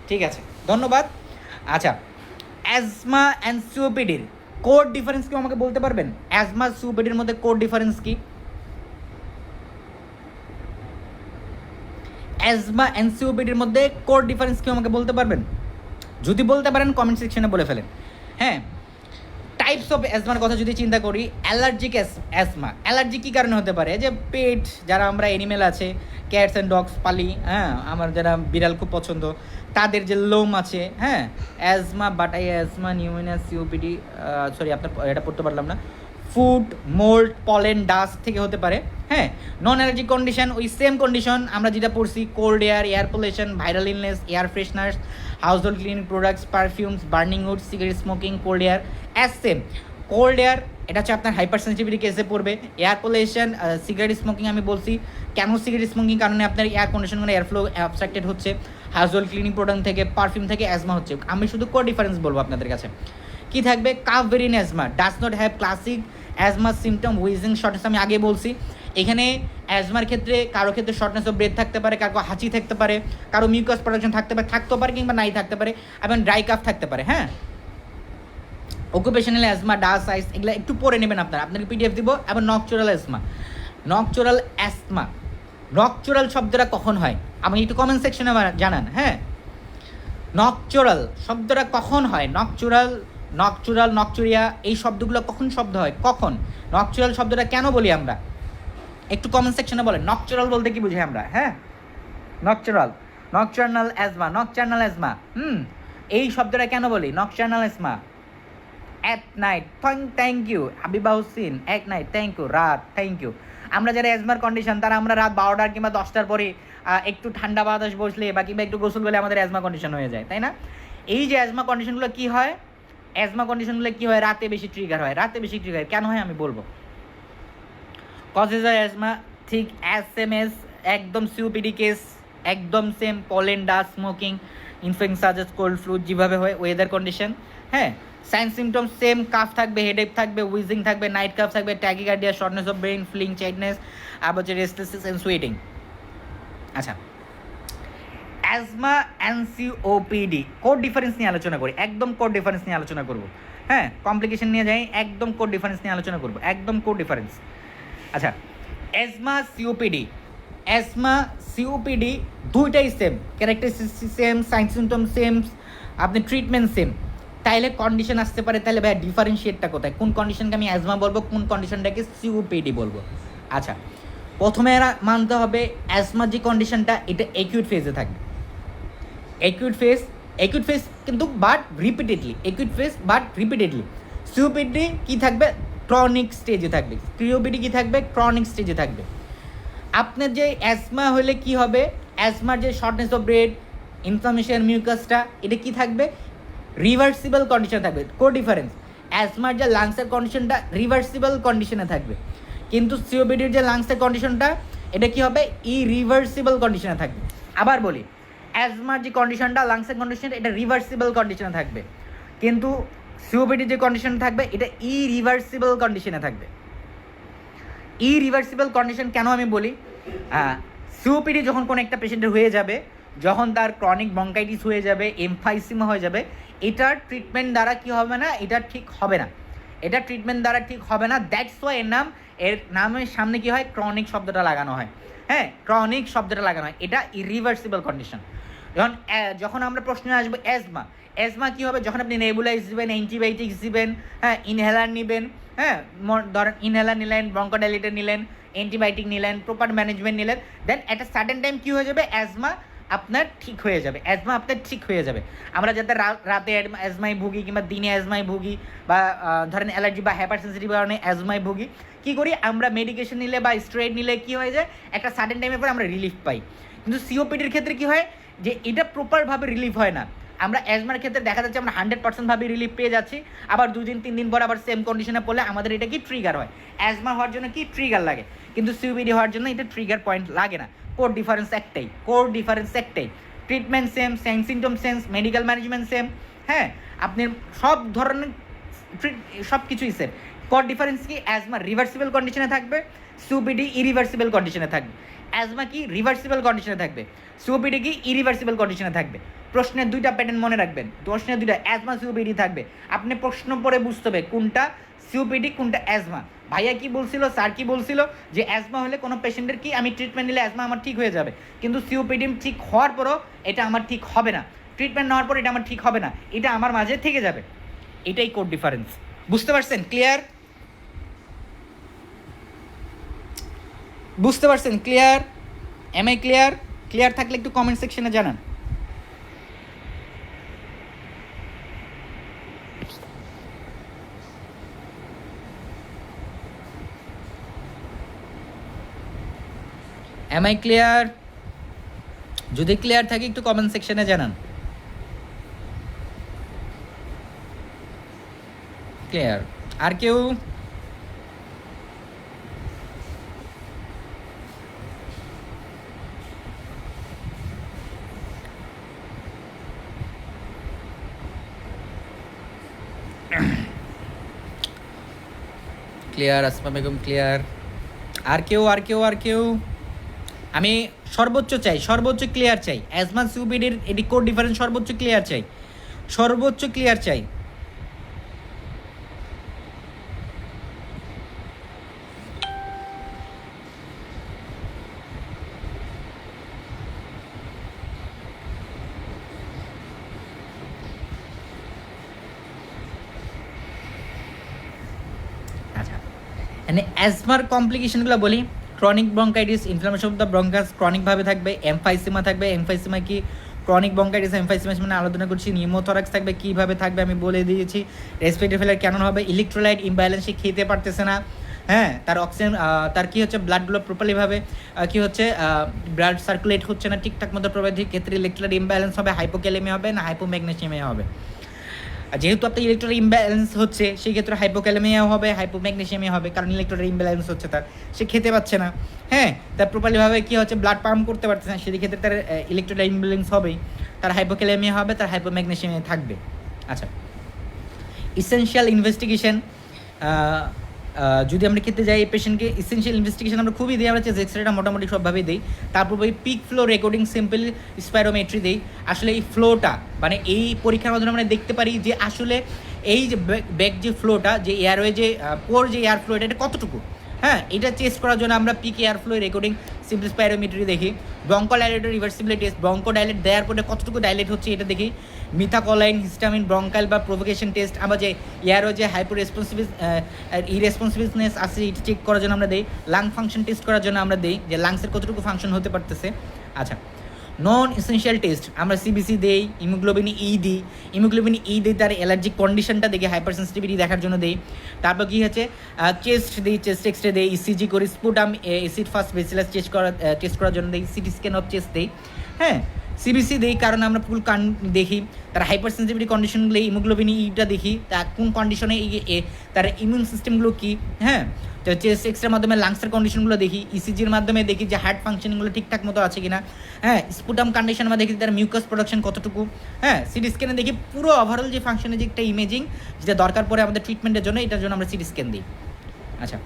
ঠিক আছে, ধন্যবাদ। আচ্ছা, অ্যাজমা অ্যান্ড সিওপিডির কোড ডিফারেন্স কি আমাকে বলতে পারবেন? অ্যাজমা সিওপিডির মধ্যে কোড ডিফারেন্স কি? অ্যাজমা অ্যান্ড সিওপিডির মধ্যে কোড ডিফারেন্স কি আমাকে বলতে পারবেন? যদি বলতে পারেন কমেন্ট সেকশনে বলে ফেলেন। হ্যাঁ, টাইপস অফ অ্যাজমার কথা যদি চিন্তা করি, অ্যালার্জিক অ্যাজমা, অ্যালার্জি কী কারণে হতে পারে? যে পেট, যারা আমরা অ্যানিমেল আছে, ক্যাটস অ্যান্ড ডগস পালি, হ্যাঁ আমার যারা বিড়াল খুব পছন্দ, তাদের যে লোম আছে, হ্যাঁ অ্যাজমা, বাটাই অ্যাজমা, নিউমোনিয়া, সিওপিডি, সরি আপনার এটা পড়তে পারলাম না, ফুড, মোল্ড, পলেন, ডাস্ট থেকে হতে পারে। হ্যাঁ, নন অ্যালার্জিক কন্ডিশন ওই সেম কন্ডিশন আমরা যেটা পড়ছি, cold air, air pollution, viral illness, air fresheners, household cleaning products, perfumes, burning wood, cigarette smoking, cold air as same. Cold air এটা হচ্ছে আপনার হাইপার সেন্সিটিভিটি কেসে পড়বে। এয়ার পলিউশন, সিগারেট স্মোকিং আমি বলছি কেন, সিগারেট স্মোকিং কারণে আপনার এয়ার কন্ডিশনগুলো এয়ার ফ্লো অবস্ট্রাক্টেড হচ্ছে। হাউস হোল্ড ক্লিনিং প্রোডাক্ট থেকে, পারফিউম থেকে অ্যাজমা হচ্ছে। আমি শুধু কোড ডিফারেন্স বলবো আপনাদের কাছে। কি থাকবে? Cough variant asthma does not have classic asthma symptom, wheezing, shortness, আমি আগে বলছি। এখানে অ্যাজমার ক্ষেত্রে কারো ক্ষেত্রে শর্টনেস অফ ব্রেথ থাকতে পারে, কারো হাঁচি থাকতে পারে, কারো মিউকাস প্রোডাকশন থাকতে পারে কিংবা নাই থাকতে পারে, এবং ড্রাই কাফ থাকতে পারে। হ্যাঁ, অকুপেশনাল অ্যাজমা, ডাস সাইজ, এগুলো একটু পরে নেবেন আপনারা, আপনাকে পিডিএফ দিব। এবং নকচুরাল অ্যাজমা, নকচুরাল অ্যাজমা, নকচুরাল শব্দটা কখন হয় আমি একটু কমেন্ট সেকশনে জানান। হ্যাঁ, নকচুরাল শব্দটা কখন হয়? নকচুরাল, নকচুরাল, নকচুরিয়া, এই শব্দগুলো কখন শব্দ হয়, কখন? নকচুরাল শব্দটা কেন বলি আমরা, একটু কমেন্ট সেকশনে বলেন। নকচুরাল বলতে কি বুঝি আমরা? হ্যাঁ, nocturnal, nocturnal asthma, nocturnal asthma, এই শব্দটা কেন বলি? Nocturnal asthma, at night, thank you Habiba Hossain, at night, thank you, রাত, থ্যাংক ইউ। আমরা যারা অ্যাজমার কন্ডিশন, তারা আমরা রাত 12টার কিংবা 10টার পরে একটু ঠান্ডা বাতাস বসলে বা কিংবা একটু গোসল করলে আমাদের অ্যাজমা কন্ডিশন হয়ে যায়, তাই না? এই যে অ্যাজমা কন্ডিশনগুলো কী হয়, অ্যাজমা কন্ডিশনগুলো কী হয়? রাতে বেশি ট্রিগার হয়। রাতে বেশি ট্রিগার কেন হয় আমি বলবো। কজেস অফ অ্যাজমা ঠিক এস একদম সিওপিডি কেস একদম same, pollen, dust, smoking, infection such as, cold flu যেভাবে হয়, ওয়েদার কন্ডিশন। হ্যাঁ, সাইন সিমটম সেম, কাফ থাকবে, হেডেক থাকবে, উইজিং থাকবে, নাইট কাফ থাকবে, tachycardia, shortness of breath, feeling, tightness, আবার হচ্ছে রেস্টলেসনেস অ্যান্ড সুয়েটিং। আচ্ছা, asthma and COPD code difference নিয়ে আলোচনা করি, একদম কোড ডিফারেন্স নিয়ে আলোচনা করবো। হ্যাঁ, কমপ্লিকেশন নিয়ে যাই, একদম কোড ডিফারেন্স নিয়ে আলোচনা করবো, একদম কোড ডিফারেন্স। আচ্ছা, অ্যাজমা সিওপিডি, অ্যাজমা সিওপিডি দুইটাই same, characteristic same, sign symptom same, আপনি ট্রিটমেন্ট সেম, তাইলে কন্ডিশন আসতে পারে। তাহলে ভাই ডিফারেন্সিয়েটটা কোথায়, কোন কন্ডিশনকে আমি অ্যাজমা বলবো, কোন কন্ডিশনটাকে সিওপিডি বলবো? আচ্ছা, প্রথমে এরা মানতে হবে অ্যাজমার যে কন্ডিশনটা এটা একিউট ফেজে থাকবে। একিউট ফেজ কিন্তু but repeatedly, acute phase but repeatedly. COPD কী থাকবে, ক্রনিক স্টেজে থাকবে। সিওপিডি কী থাকবে, ক্রনিক স্টেজে থাকবে। আপনার যে অ্যাজমা হলে কি হবে, অ্যাজমার যে শর্টনেস অফ ব্রেথ, ইনফ্লামেশন, মিউকাসটা, এটা কি থাকবে, রিভার্সিবল কন্ডিশনে থাকবে। ডিফারেন্স, অ্যাজমার যে লাংসের কন্ডিশনটা রিভার্সিবল কন্ডিশনে থাকবে, কিন্তু সিওপিডির যে লাংসের কন্ডিশনটা এটা কি হবে, ইরিভার্সিবল কন্ডিশনে থাকবে। আবার বলি, অ্যাজমার যে কন্ডিশনটা, লাংসের কন্ডিশন, এটা রিভার্সিবল কন্ডিশনে থাকবে, কিন্তু সিওপিডির যে কন্ডিশন থাকবে এটা ইরিভার্সিবল কন্ডিশনে থাকবে। ইরিভার্সিবল কন্ডিশন কেন আমি বলি, সিওপিডি যখন কোনো একটা পেশেন্টের হয়ে যাবে, যখন তার ক্রনিক ব্রঙ্কাইটিস হয়ে যাবে, এমফাইসিমা হয়ে যাবে, এটার ট্রিটমেন্ট দ্বারা কি হবে না, এটা ঠিক হবে না, এটা ট্রিটমেন্ট দ্বারা ঠিক হবে না। দ্যাটস ওয়াই এর নামের সামনে কি হয়, ক্রনিক শব্দটা লাগানো হয়। হ্যাঁ, ক্রনিক শব্দটা লাগানো হয়, এটা ইরিভার্সিবল কন্ডিশন। যখন আমরা প্রশ্নে আসবো অ্যাজমা কী হবে, যখন আপনি নেবুলাইজ দিবেন, অ্যান্টিবায়োটিক্স দিবেন, হ্যাঁ, ইনহেলার নেবেন, হ্যাঁ, ধরেন ইনহেলার নিলেন, ব্রঙ্কোডাইলেটর নিলেন, অ্যান্টিবায়োটিক নিলেন, প্রপার ম্যানেজমেন্ট নিলেন, দেন একটা সার্টেন টাইম কী হয়ে যাবে, অ্যাজমা আপনার ঠিক হয়ে যাবে, অ্যাজমা আপনার ঠিক হয়ে যাবে। আমরা যাতে রাতে অ্যাজমায় ভুগি কিংবা দিনে অ্যাজমায় ভুগি, বা ধরেন অ্যালার্জি বা হাইপার সেন্সিটিভ কারণে অ্যাজমায় ভুগি, কী করি আমরা, মেডিকেশন নিলে বা স্টেরয়েড নিলে কী হয়ে যায়, একটা সার্টেন টাইমের পর আমরা রিলিফ পাই। কিন্তু সিওপিডির ক্ষেত্রে কী হয়, যে এটা প্রপারভাবে রিলিফ হয় না। আমরা অ্যাজমার ক্ষেত্রে দেখা যাচ্ছে আমরা 100% রিলিফ পেয়ে যাচ্ছি, আবার 2-3 দিন পর আবার সেম কন্ডিশনে পড়লে আমাদের এটা কি ট্রিগার হয়। অ্যাজমা হওয়ার জন্য কি ট্রিগার লাগে, কিন্তু সিওপিডি হওয়ার জন্য এটা ট্রিগার পয়েন্ট লাগে না। কোর ডিফারেন্স একটাই, treatment same, symptom same, medical management same. হ্যাঁ, আপনি সব ধরনের সব কিছুই সেম। কোর ডিফারেন্স কি, অ্যাজমা রিভার্সিবল কন্ডিশনে থাকবে, সিওপিডি ইরিভার্সিবল কন্ডিশনে থাকবে। অ্যাজমা কি রিভার্সিবল কন্ডিশনে থাকবে, সিওপিডি কি ইরিভার্সিবল কন্ডিশনে থাকবে। প্রশ্নের দুইটা প্যাটার্ন মনে রাখবেন, প্রশ্নের দুইটা অ্যাজমা সিওপিডি থাকবে। আপনি প্রশ্ন পড়ে বুঝতে হবে কোনটা সিওপিডি কোনটা অ্যাজমা। ভাইয়া কি বলছিল, স্যার কি বলছিল, যে অ্যাজমা হলে কোনো পেশেন্টের কি আমি ট্রিটমেন্ট নিলে অ্যাজমা আমার ঠিক হয়ে যাবে, কিন্তু সিওপিডি ঠিক হওয়ার পরও এটা আমার ঠিক হবে না, ট্রিটমেন্ট নেওয়ার পর এটা আমার ঠিক হবে না, এটা আমার মাঝে থেকে যাবে। এটাই কোড ডিফারেন্স। বুঝতে পারছেন? ক্লিয়ার? বুঝতে পারছেন? Clear? Am I clear? Clear থাকলে একটু কমেন্ট সেকশনে জানান। Am I clear? যদি ক্লিয়ার থাকে একটু কমেন্ট সেকশনে জানান। ক্লিয়ার? আর কেউ? ক্লিয়ার? আসমা বেগম ক্লিয়ার? আর কেউ? আমি সর্বোচ্চ ক্লিয়ার চাই। অ্যাজমা সিওপিডির এটি কোড ডিফারেন্স সর্বোচ্চ ক্লিয়ার চাই। আচ্ছা, মানে অ্যাজমার কমপ্লিকেশনগুলো বলি। Chronic bronchitis, inflammation of the bronchus ক্রনিকভাবে থাকবে, এমফাইসিমা থাকবে। এমফাইসিমা কি, ক্রনিক ব্রঙ্কাইটিস এমফাইসিমা মানে আলোচনা করছি। নিউমোথরাক্স থাকবে, কীভাবে থাকবে আমি বলে দিয়েছি। রেসপিরেটরি ফেলার কেন হবে, ইলেকট্রোলাইট ইমব্যালেন্স, সে খেতে পারতেছে না, হ্যাঁ, তার অক্সিজেন, তার কী হচ্ছে, ব্লাডগুলো প্রপারলিভাবে কী হচ্ছে, ব্লাড সার্কুলেট হচ্ছে না ঠিকঠাক মতো প্রবাহের ক্ষেত্রে ইলেকট্রোলাইট ইমব্যালেন্স হবে, হাইপোক্যালেমিয়া হবে না হাইপোম্যাগনেসিয়ামিয়া হবে। যেহেতু আপনার ইলেকট্রোলাইট ইমব্যালেন্স হচ্ছে, সেই ক্ষেত্রে হাইপোক্যালেমিয়া হবে, হাইপোম্যাগনেসিয়ামিয়া হবে, কারণ ইলেকট্রোলাইট ইমব্যালেন্স হচ্ছে, তার সে খেতে পাচ্ছে না, হ্যাঁ, তার প্রপারলিভাবে কী হচ্ছে, ব্লাড পাম্প করতে পারছে না, সেই ক্ষেত্রে তার ইলেকট্রোলাইট ইমব্যালেন্স হবেই, তার হাইপোক্যালেমিয়া হবে, তার হাইপোম্যাগনেসিয়ামিয়া থাকবে। আচ্ছা, ইসেনশিয়াল ইনভেস্টিগেশন যদি আমরা খেতে যাই, এই পেশেন্টকে ইসেনশিয়াল ইনভেস্টিগেশন আমরা খুবই দিই, আমরা চেস্ট এক্সরেটা মোটামুটি সবভাবেই দিই। তারপর ওই peak flow recording simple spirometry দিই। আসলে এই ফ্লোটা মানে এই পরীক্ষার মাধ্যমে আমরা দেখতে পারি যে আসলে এই যে ব্যাক যে ফ্লোটা, যে এয়ারওয়ে যে পোর যে এয়ার ফ্লো, এটা কতটুকু, হ্যাঁ, এটা চেস্ট করার জন্য আমরা peak air flow recording simple spirometry দেখি, ব্রঙ্কো ডাইলেটের রিভার্সিবিলিটি টেস্ট, ব্রঙ্কো ডাইলেট দেওয়ার পরে কতটুকু ডাইলেট হচ্ছে এটা দেখি, মিথাকোলাইন, হিস্টামিন, ব্রঙ্কাল বা প্রোভোকেশন টেস্ট, আবার যে ইয়ারও যে হাইপার রেসপন্সিভ ইরেসপন্সিভনেস আছে এটা চেক করার জন্য আমরা দিই, লাং ফাংশন টেস্ট করার জন্য আমরা দিই যে লাংসের কতটুকু ফাংশন হতে পারতেছে। আচ্ছা, নন এসেনশিয়াল টেস্ট আমরা সিবিসি দেই, ইমোগ্লোবিন ই দিই, ইমোগ্লোবিন ই দিই তার অ্যালার্জিক কন্ডিশনটা দেখে হাইপার সেন্সিটিভিটি দেখার জন্য দেই। তারপর কী হচ্ছে চেস্ট দিই, চেস্ট এক্সরে দেই, ইসিজি করি, sputum acid first bacillus test করার জন্য দেই, সিটি স্ক্যান অফ চেস্ট দেই। হ্যাঁ, সিবিসি দেই কারণ আমরা ফুল দেখি তার হাইপার সেন্সিটিভিটি কন্ডিশনগুলো, ইমোগ্লোবিন ইটা দেখি তার কোন কন্ডিশনে তার ইমিউন সিস্টেমগুলো কী। হ্যাঁ, তো চেস্ট এক্সরের মাধ্যমে লাংসের কন্ডিশনগুলো দেখি, ইসিজির মাধ্যমে দেখি যে হার্ট ফাংশনিংগুলো ঠিকঠাক মতো আছে কিনা। হ্যাঁ, স্পুটাম কন্ডিশন আমরা দেখি তার মিউকাস প্রোডাকশন কতটুকু। হ্যাঁ, সিটি স্ক্যানে দেখি পুরো ওভারঅল যে ফাংশনের যে একটা ইমেজিং যেটা দরকার পড়ে আমাদের ট্রিটমেন্টের জন্য, এটার জন্য আমরা সিটি স্ক্যান দিই। আচ্ছা,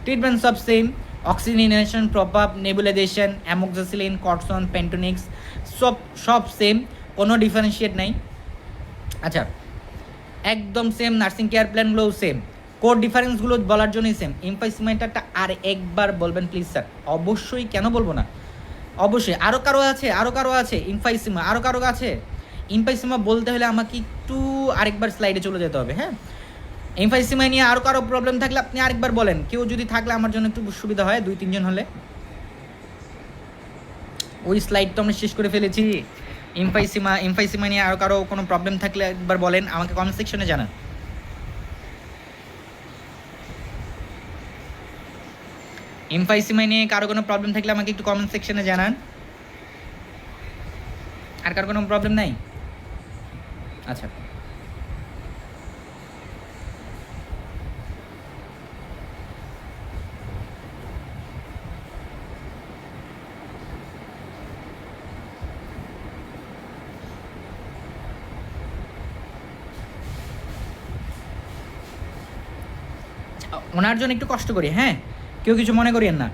ট্রিটমেন্ট সব same, oxygen inhalation, prop up, nebulisation, amoxicillin, cortisone, পেন্টোনিক্স সব সেম, কোনো ডিফারেন্সিয়েট নাই। আচ্ছা, একদম সেম, নার্সিং কেয়ার প্ল্যানগুলোও সেম, কোড ডিফারেন্সগুলো বলার জন্যই সেম। এমফাইসিমাটারটা আর একবার বলবেন প্লিজ স্যার। অবশ্যই, কেন বলবো না, অবশ্যই। আরও কারো আছে ইমফাইসিমা, আরও কারো আছে ইমফাইসিমা বলতে হলে আমাকে একটু আরেকবার স্লাইডে চলে যেতে হবে। হ্যাঁ, এমফাইসিমা নিয়ে আরও কারো প্রবলেম থাকলে আপনি আরেকবার বলেন, কেউ যদি থাকলে আমার জন্য একটু সুবিধা হয়, 2-3 জন হলে। ওই স্লাইড তো আমরা শেষ করে ফেলেছি। এমফাইসিমা নিয়ে আরও কারো কোনো প্রবলেম থাকলে একবার বলেন, আমাকে কমেন্ট সেকশনে জানান। এমফাইসিমা নিয়ে কারো কোনো প্রবলেম থাকলে আমাকে একটু কমেন্ট সেকশনে জানান। আর কারো কোনো প্রবলেম নাই? আচ্ছা, ওনার জন্য একটু কষ্ট করি। হ্যাঁ, কেউ কিছু মনে করিয়েন না,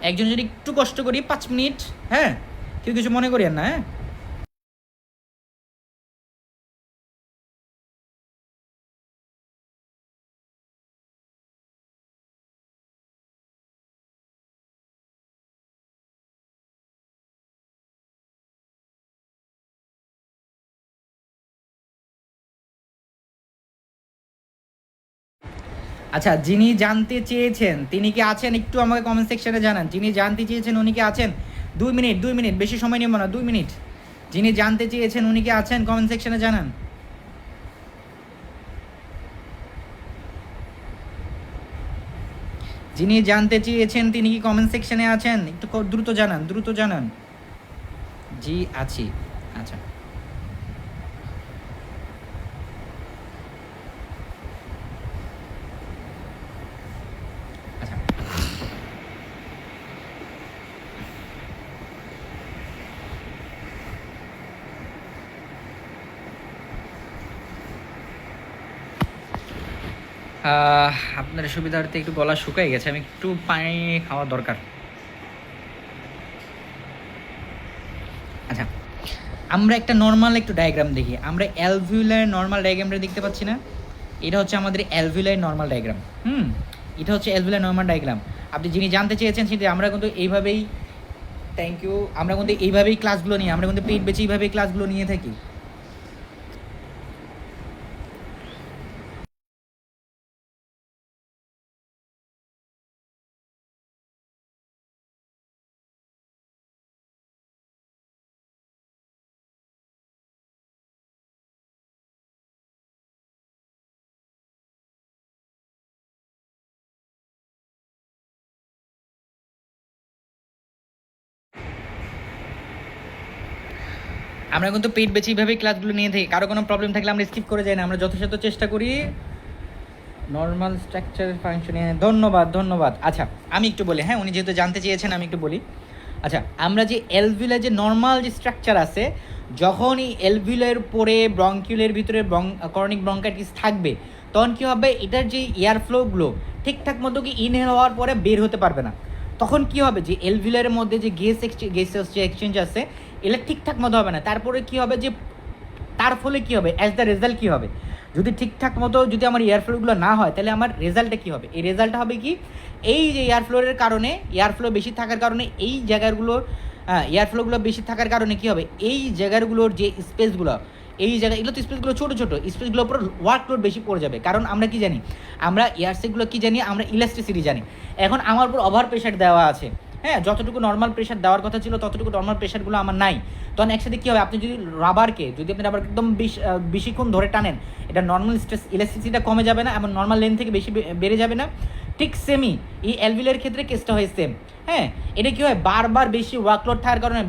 একজন যদি একটু কষ্ট করি 5 মিনিট। হ্যাঁ, কেউ কিছু মনে করিয়েন না। হ্যাঁ, আচ্ছা, যিনি জানতে চেয়েছেন তিনি কি আছেন একটু আমাকে কমেন্ট সেকশনে জানান। যিনি জানতে চেয়েছেন উনি কি আছেন? 2 মিনিট, বেশি সময় নেব না, 2 মিনিট। যিনি জানতে চেয়েছেন উনি কি আছেন কমেন্ট সেকশনে জানান। যিনি জানতে চেয়েছেন তিনি কি কমেন্ট সেকশনে আছেন? একটু দ্রুত জানান। জি আছি। আচ্ছা, আচ্ছা, আপনার সুবিধার্থে একটু গলা শুকাই গেছে, আমি একটু পানি খাওয়া দরকার। আচ্ছা, আমরা একটা নর্মাল একটু ডায়াগ্রাম দেখি। আমরা অ্যালভিউলার নর্মাল ডায়াগ্রামটা দেখতে পাচ্ছি না? এটা হচ্ছে আমাদের অ্যালভিউলার নর্মাল ডায়াগ্রাম। এটা হচ্ছে অ্যালভিউলার নর্মাল ডায়াগ্রাম। আপনি যিনি জানতে চেয়েছেন সেটা আমরা কিন্তু এইভাবেই, থ্যাংক ইউ, আমরা কিন্তু এইভাবেই ক্লাসগুলো নিই, আমরা কিন্তু পেট বেঁচে এইভাবেই ক্লাসগুলো নিয়ে থাকি। আমরা কিন্তু পেট বেঁচে এইভাবেই ক্লাসগুলো নিয়ে থাকি। কারো কোনো প্রবলেম থাকলে আমরা স্কিপ করে যাই না, আমরা যথাসাধ্য চেষ্টা করি নর্মাল স্ট্রাকচার ফাংশনে। ধন্যবাদ। আচ্ছা, আমি একটু বলি। হ্যাঁ, উনি যেহেতু জানতে চেয়েছেন আমি একটু বলি। আচ্ছা, আমরা যে অ্যালভিউলার যে নর্মাল যে স্ট্রাকচার আছে, যখন এই অ্যালভিউলার পরে ব্রঙ্কিউলের ভিতরে করনিক ব্রঙ্কাইটিস থাকবে, তখন কী হবে, এটার যে এয়ার ফ্লোগুলো ঠিকঠাক মতো কি ইনহেল হওয়ার পরে বের হতে পারবে না। তখন কি হবে, যে অ্যালভিউলারের মধ্যে যে গ্যাসেস যে এক্সচেঞ্জ আছে এগুলো ঠিকঠাক মতো হবে না। তারপরে কি হবে, যে তার ফলে কি হবে, অ্যাজ দ্য রেজাল্ট কী হবে, যদি ঠিকঠাক মতো যদি আমার এয়ার ফ্লোগুলো না হয় তাহলে আমার রেজাল্টটা কী হবে? এই রেজাল্টটা হবে কি, এই যে এয়ার ফ্লোরের কারণে, এয়ার ফ্লো বেশি থাকার কারণে এই জায়গাগুলোর এয়ার ফ্লোগুলো বেশি থাকার কারণে কী হবে, এই জায়গাগুলোর যে স্পেসগুলো, এই জায়গা এগুলো তো স্পেসগুলো ছোটো ছোটো, স্পেসগুলোর উপর ওয়ার্কলোড বেশি পড়ে যাবে। কারণ আমরা কি জানি, আমরা এয়ারসেগুলো কি জানি, আমরা ইলাস্টিসিটি জানি। এখন আমার উপর ওভার প্রেশার দেওয়া আছে, হ্যাঁ, যতটুকু নর্মাল প্রেশার দেওয়ার কথা ছিল ততটুকু নর্মাল প্রেশারগুলো আমার নাই। তখন একসাথে কী হবে, আপনি যদি রাবারকে আপনি রাবার একদম বেশিক্ষণ ধরে টানেন, এটা নর্মাল স্ট্রেস ইলাস্টিসিটিটা কমে যাবে না এবং নর্মাল লেন্থ থেকে বেশি বেড়ে যাবে না। ঠিক সেমই এই অ্যালভিলের ক্ষেত্রে কেসটা হয় সেম। হ্যাঁ, এটা কী হয়, বারবার বেশি ওয়ার্কলোড থাকার কারণে,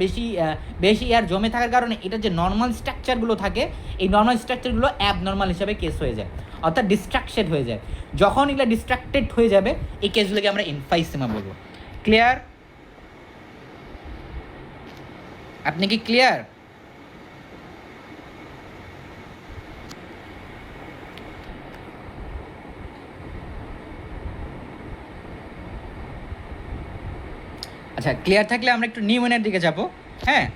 বেশি এয়ার জমে থাকার কারণে এটা যে নর্মাল স্ট্রাকচারগুলো থাকে, এই নর্মাল স্ট্রাকচারগুলো অ্যাবনর্মাল হিসাবে কেস হয়ে যায়, অর্থাৎ ডিস্ট্রাক্টেড হয়ে যায়। যখন এগুলো ডিস্ট্রাক্টেড হয়ে যাবে এই কেসগুলোকে আমরা এমফাইসেমা বলবো। ক্লিয়ার? আপনি কি ক্লিয়ার? আচ্ছা, ক্লিয়ার থাকলে আমরা একটু নিউমোনিয়ার দিকে যাব। হ্যাঁ,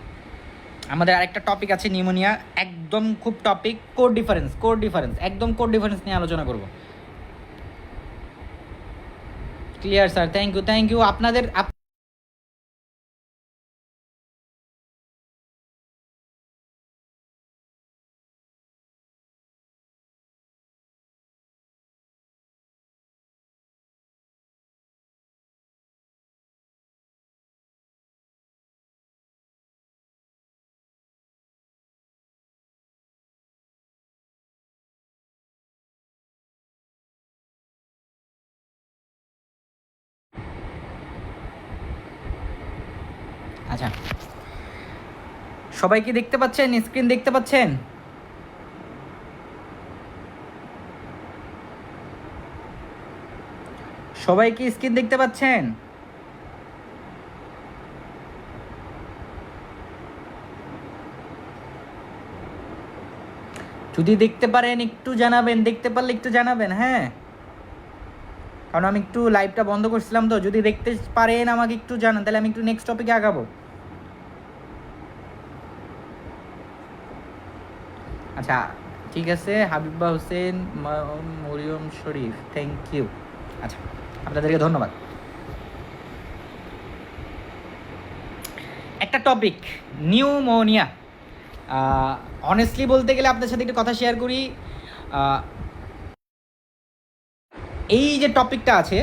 আমাদের আরেকটা টপিক আছে নিউমোনিয়া, একদম খুব টপিক, কোড ডিফারেন্স, একদম কোড ডিফারেন্স নিয়ে আলোচনা করব। ক্লিয়ার স্যার, থ্যাংক ইউ আপনাদের। আচ্ছা, সবাই কি দেখতে পাচ্ছেন? স্ক্রিন দেখতে পাচ্ছেন? সবাই কি স্ক্রিন দেখতে পাচ্ছেন? যদি দেখতে পারেন একটু জানাবেন, দেখতে পারলে একটু জানাবেন। হ্যাঁ, কারণ আমি একটু লাইভটা বন্ধ করছিলাম, তো যদি দেখতে পারেন আমাকে একটু জানান, তাহলে আমি একটু নেক্সট টপিকে আগাবো। আচ্ছা, ঠিক আছে, হাবিবা হোসেন, মরিয়ম শরীফ, থ্যাংক ইউ। আচ্ছা, আপনাদেরকে ধন্যবাদ। একটা টপিক, নিউমোনিয়া। অনেস্টলি বলতে গেলে আপনার সাথে একটা কথা শেয়ার করি, এই যে টপিকটা আছে,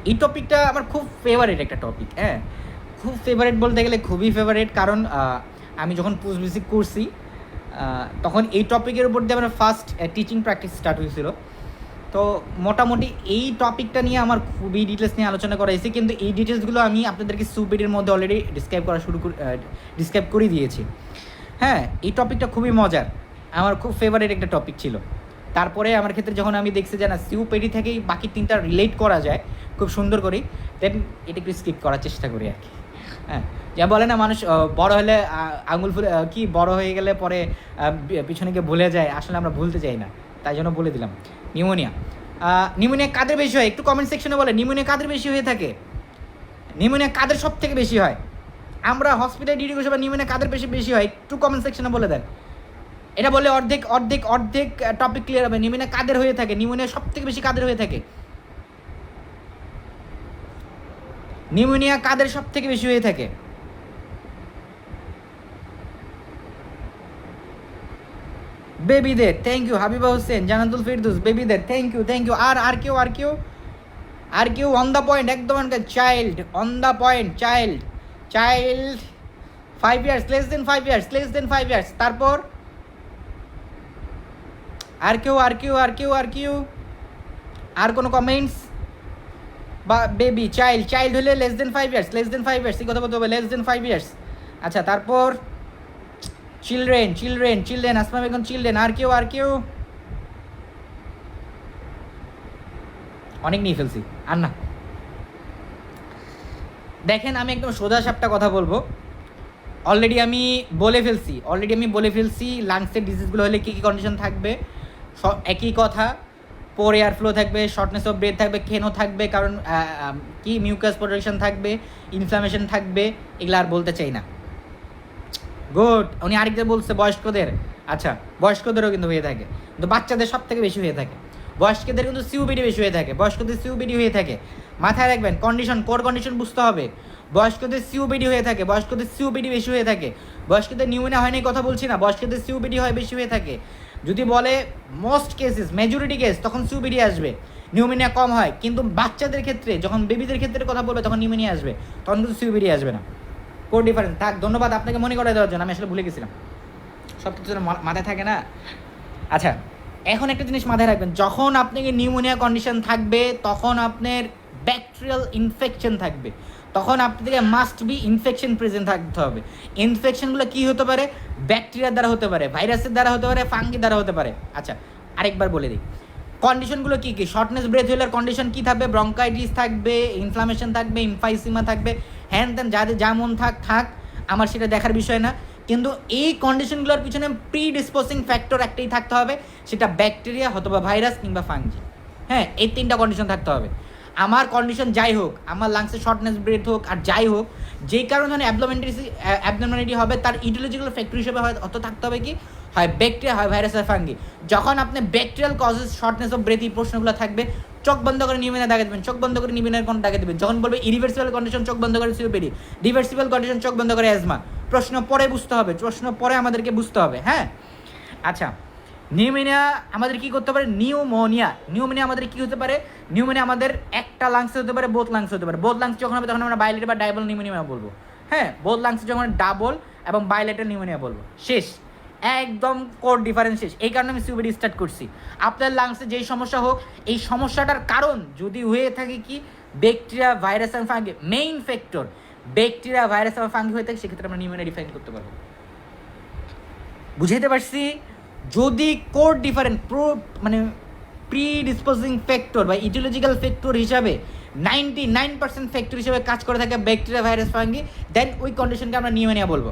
এই টপিকটা আমার খুব ফেভারিট একটা টপিক। হ্যাঁ, খুব ফেভারিট বলতে গেলে খুবই ফেভারিট, কারণ আমি যখন পোস্ট বেসিক করছি তখন এই টপিকের উপর দিয়ে আমার ফার্স্ট টিচিং প্র্যাকটিস স্টার্ট হয়েছিল। তো মোটামুটি এই টপিকটা নিয়ে আমার খুবই ডিটেলস নিয়ে আলোচনা করা হয়েছে, কিন্তু এই ডিটেলসগুলো আমি আপনাদেরকে সুপিডের মধ্যে অলরেডি ডিসক্রাইব করে দিয়েছি। হ্যাঁ, এই টপিকটা খুবই মজার, আমার খুব ফেভারিট একটা টপিক ছিল। তারপরে আমার ক্ষেত্রে যখন আমি দেখছি যে না, সিউপেডি থেকেই বাকি তিনটা রিলেট করা যায় খুব সুন্দর করে, দেন এটা একটু স্কিপ করার চেষ্টা করি আর কি। হ্যাঁ, যা বলে না মানুষ বড় হলে আঙুল ফুলে কি বড় হয়ে গেলে পরে পিছনে গিয়ে ভুলে যায়, আসলে আমরা ভুলতে চাই না, তাই জন্য বলে দিলাম। নিউমোনিয়া কাদের বেশি হয় একটু কমেন্ট সেকশনে বলে। নিউমোনিয়া কাদের বেশি হয়ে থাকে? নিউমোনিয়া কাদের সব থেকে বেশি হয়? আমরা হসপিটালে ডিউটি করছি, নিউমোনিয়া কাদের বেশি হয় একটু কমেন্ট সেকশনে বলে দেন। এটা বলে অর্ধেক টপিক ক্লিয়ার হবে। নিউমোনিয়া কাদের হয়ে থাকে? নিউমোনিয়া সব থেকে বেশি কাদের হয়ে থাকে? নিউমোনিয়া কাদের সব থেকে বেশি হয়ে থাকে? বেবিদের, থ্যাংক ইউ। হাবিবা হোসেন, জানাতুল ফিরদৌস, বেবিদের থ্যাংক ইউ। আর কেউ অন দ্য পয়েন্ট, একদম child on the point, child 5 years, less than 5 years. তারপর আর কেউ আর কোনো কমেন্টস? বা বেবি, চাইল্ড হলে লেস দেন 5 ইয়ার্স, এই কথা বলতে হবে, লেস দেন 5 ইয়ার্স। আচ্ছা, তারপর চিলড্রেন, আসমা বেগম, চিলড্রেন। আর কেউ অনেক নিয়ে ফেলছি, আর না। দেখেন, আমি একদম সোজা সাপটা কথা বলবো। অলরেডি আমি বলে ফেলছি লাংসের ডিজিজগুলো হলে কী কী কন্ডিশন থাকবে। একই কথা, পোর এয়ার ফ্লো থাকবে, শর্টনেস অফ ব্রেথ থাকবে, খেনো থাকবে, কারণ কি মিউকাস প্রোডাকশন থাকবে, ইনফ্লামেশন থাকবে, এগুলো আর বলতে চাই না। গুড। উনি আরেকটা বলছে বয়স্কদের, আচ্ছা, বয়স্কদেরও কিন্তু হয়ে থাকে, কিন্তু বাচ্চাদের সব থেকে বেশি হয়ে থাকে। বয়স্কদের কিন্তু সিওপিডি বেশি হয়ে থাকে, বয়স্কদের সিওপিডি হয়ে থাকে। মাথায় রাখবেন, কন্ডিশন, কোর কন্ডিশন বুঝতে হবে। বয়স্কদের সিওপিডি হয়ে থাকে, বয়স্কদের সিওপিডি বেশি হয়ে থাকে। বয়স্কদের নিউমোনিয়া হয়নি কথা বলছি না, বয়স্কদের সিওপিডি হয় বেশি হয়ে থাকে। যদি বলে মোস্ট কেসেস, মেজরিটি কেস, তখন সিওপিডি আসবে, নিউমোনিয়া কম হয়। কিন্তু বাচ্চাদের ক্ষেত্রে, যখন বেবিদের ক্ষেত্রে কথা বলবে, তখন নিউমোনিয়া আসবে, তখন কিন্তু সিওপিডি আসবে না। কোর ডিফারেন্স থাক। ধন্যবাদ আপনাকে মনে করে দেওয়ার জন্য, আমি আসলে ভুলে গেছিলাম, সব কিছু মাথায় থাকে না। আচ্ছা, এখন একটা জিনিস মাথায় রাখবেন, যখন আপনাকে নিউমোনিয়া কন্ডিশন থাকবে, তখন আপনার ব্যাকটেরিয়াল ইনফেকশন থাকবে, তখন আপনাদেরকে মাস্ট বি ইনফেকশন প্রেজেন্ট থাকতে হবে। ইনফেকশনগুলো কী হতে পারে? ব্যাকটেরিয়ার দ্বারা হতে পারে, ভাইরাসের দ্বারা হতে পারে, ফাঙ্গি দ্বারা হতে পারে। আচ্ছা, আরেকবার বলে দিই কন্ডিশনগুলো কী কী। শর্টনেস ব্রেথ হইলার কন্ডিশন কী থাকবে? ব্রঙ্কাইটিস থাকবে, ইনফ্লামেশন থাকবে, ইনফাইসিমা থাকবে, হ্যান ত্যান যাদের যেমন থাক, আমার সেটা দেখার বিষয় না। কিন্তু এই কন্ডিশনগুলোর পিছনে প্রিডিসপোজিং ফ্যাক্টর একটাই থাকতে হবে, সেটা ব্যাকটেরিয়া অথবা ভাইরাস কিংবা ফাঙ্গি। হ্যাঁ, এই তিনটা কন্ডিশন থাকতে হবে। আমার কন্ডিশন যাই হোক, আমার লাংসে শর্টনেস ব্রেথ হোক আর যাই হোক, যেই কারণে অ্যাবনর্মালিটি হবে, তার ইটিওলজিক্যাল ফ্যাক্টর হিসেবে হয়তো থাকতে হবে কি, হয় ব্যাকটেরিয়া, হয় ভাইরাস, হয় ফাঙ্গি। যখন আপনি bacterial causes shortness of breadth, এই প্রশ্নগুলো থাকবে, চোখ বন্ধ করে নিউমোনিয়া দাগে দেবেন, চোখ বন্ধ করে নিউমোনিয়ার কোন দাগে দেবেন। যখন বলবে ইরিভার্সিবল কন্ডিশন, চোখ বন্ধ করে সিওপিডি, রিভার্সিবল কন্ডিশন, চোখ বন্ধ করে অ্যাজমা। প্রশ্ন পরে বুঝতে হবে, প্রশ্ন পরে আমাদেরকে বুঝতে হবে। হ্যাঁ, আচ্ছা, নিউমোনিয়া আমাদের কী করতে পারে? নিউমোনিয়া আমাদের কী হতে পারে? নিউমোনিয়া আমাদের একটা লাংসে হতে পারে, বোথ লাংসে হতে পারে। বোথ লাংস যখন হবে, তখন আমরা বাইলেটের বা ডাবল নিউমোনিয়া বলবো। হ্যাঁ, বোথ লাংসে যখন ডাবল এবং বাইলেটের নিউমোনিয়া বলবো। শেষ, একদম কোর ডিফারেন্স শেষ। এই কারণে আমি সিওপিডি স্টার্ট করছি। আপনার লাংসে যেই সমস্যা হোক, এই সমস্যাটার কারণ যদি হয়ে থাকে কি, ব্যাকটেরিয়া, ভাইরাস এবং fungi, main factor bacteria, virus এবং ফাঙ্গি হয়ে থাকে, সেক্ষেত্রে আমরা নিউমোনিয়া ডিফাইন করতে পারবো। বুঝাইতে পারছি? যদি কোর ডিফারেন্ট মানে প্রিডিসপোজিং ফ্যাক্টর বা ইটিওলজিক্যাল ফ্যাক্টর হিসাবে 99% ফ্যাক্টর হিসেবে কাজ করে থাকে ব্যাকটেরিয়া, ভাইরাস, ফাঙ্গি, দেন ওই কন্ডিশনকে আমরা নিউমোনিয়া বলবো।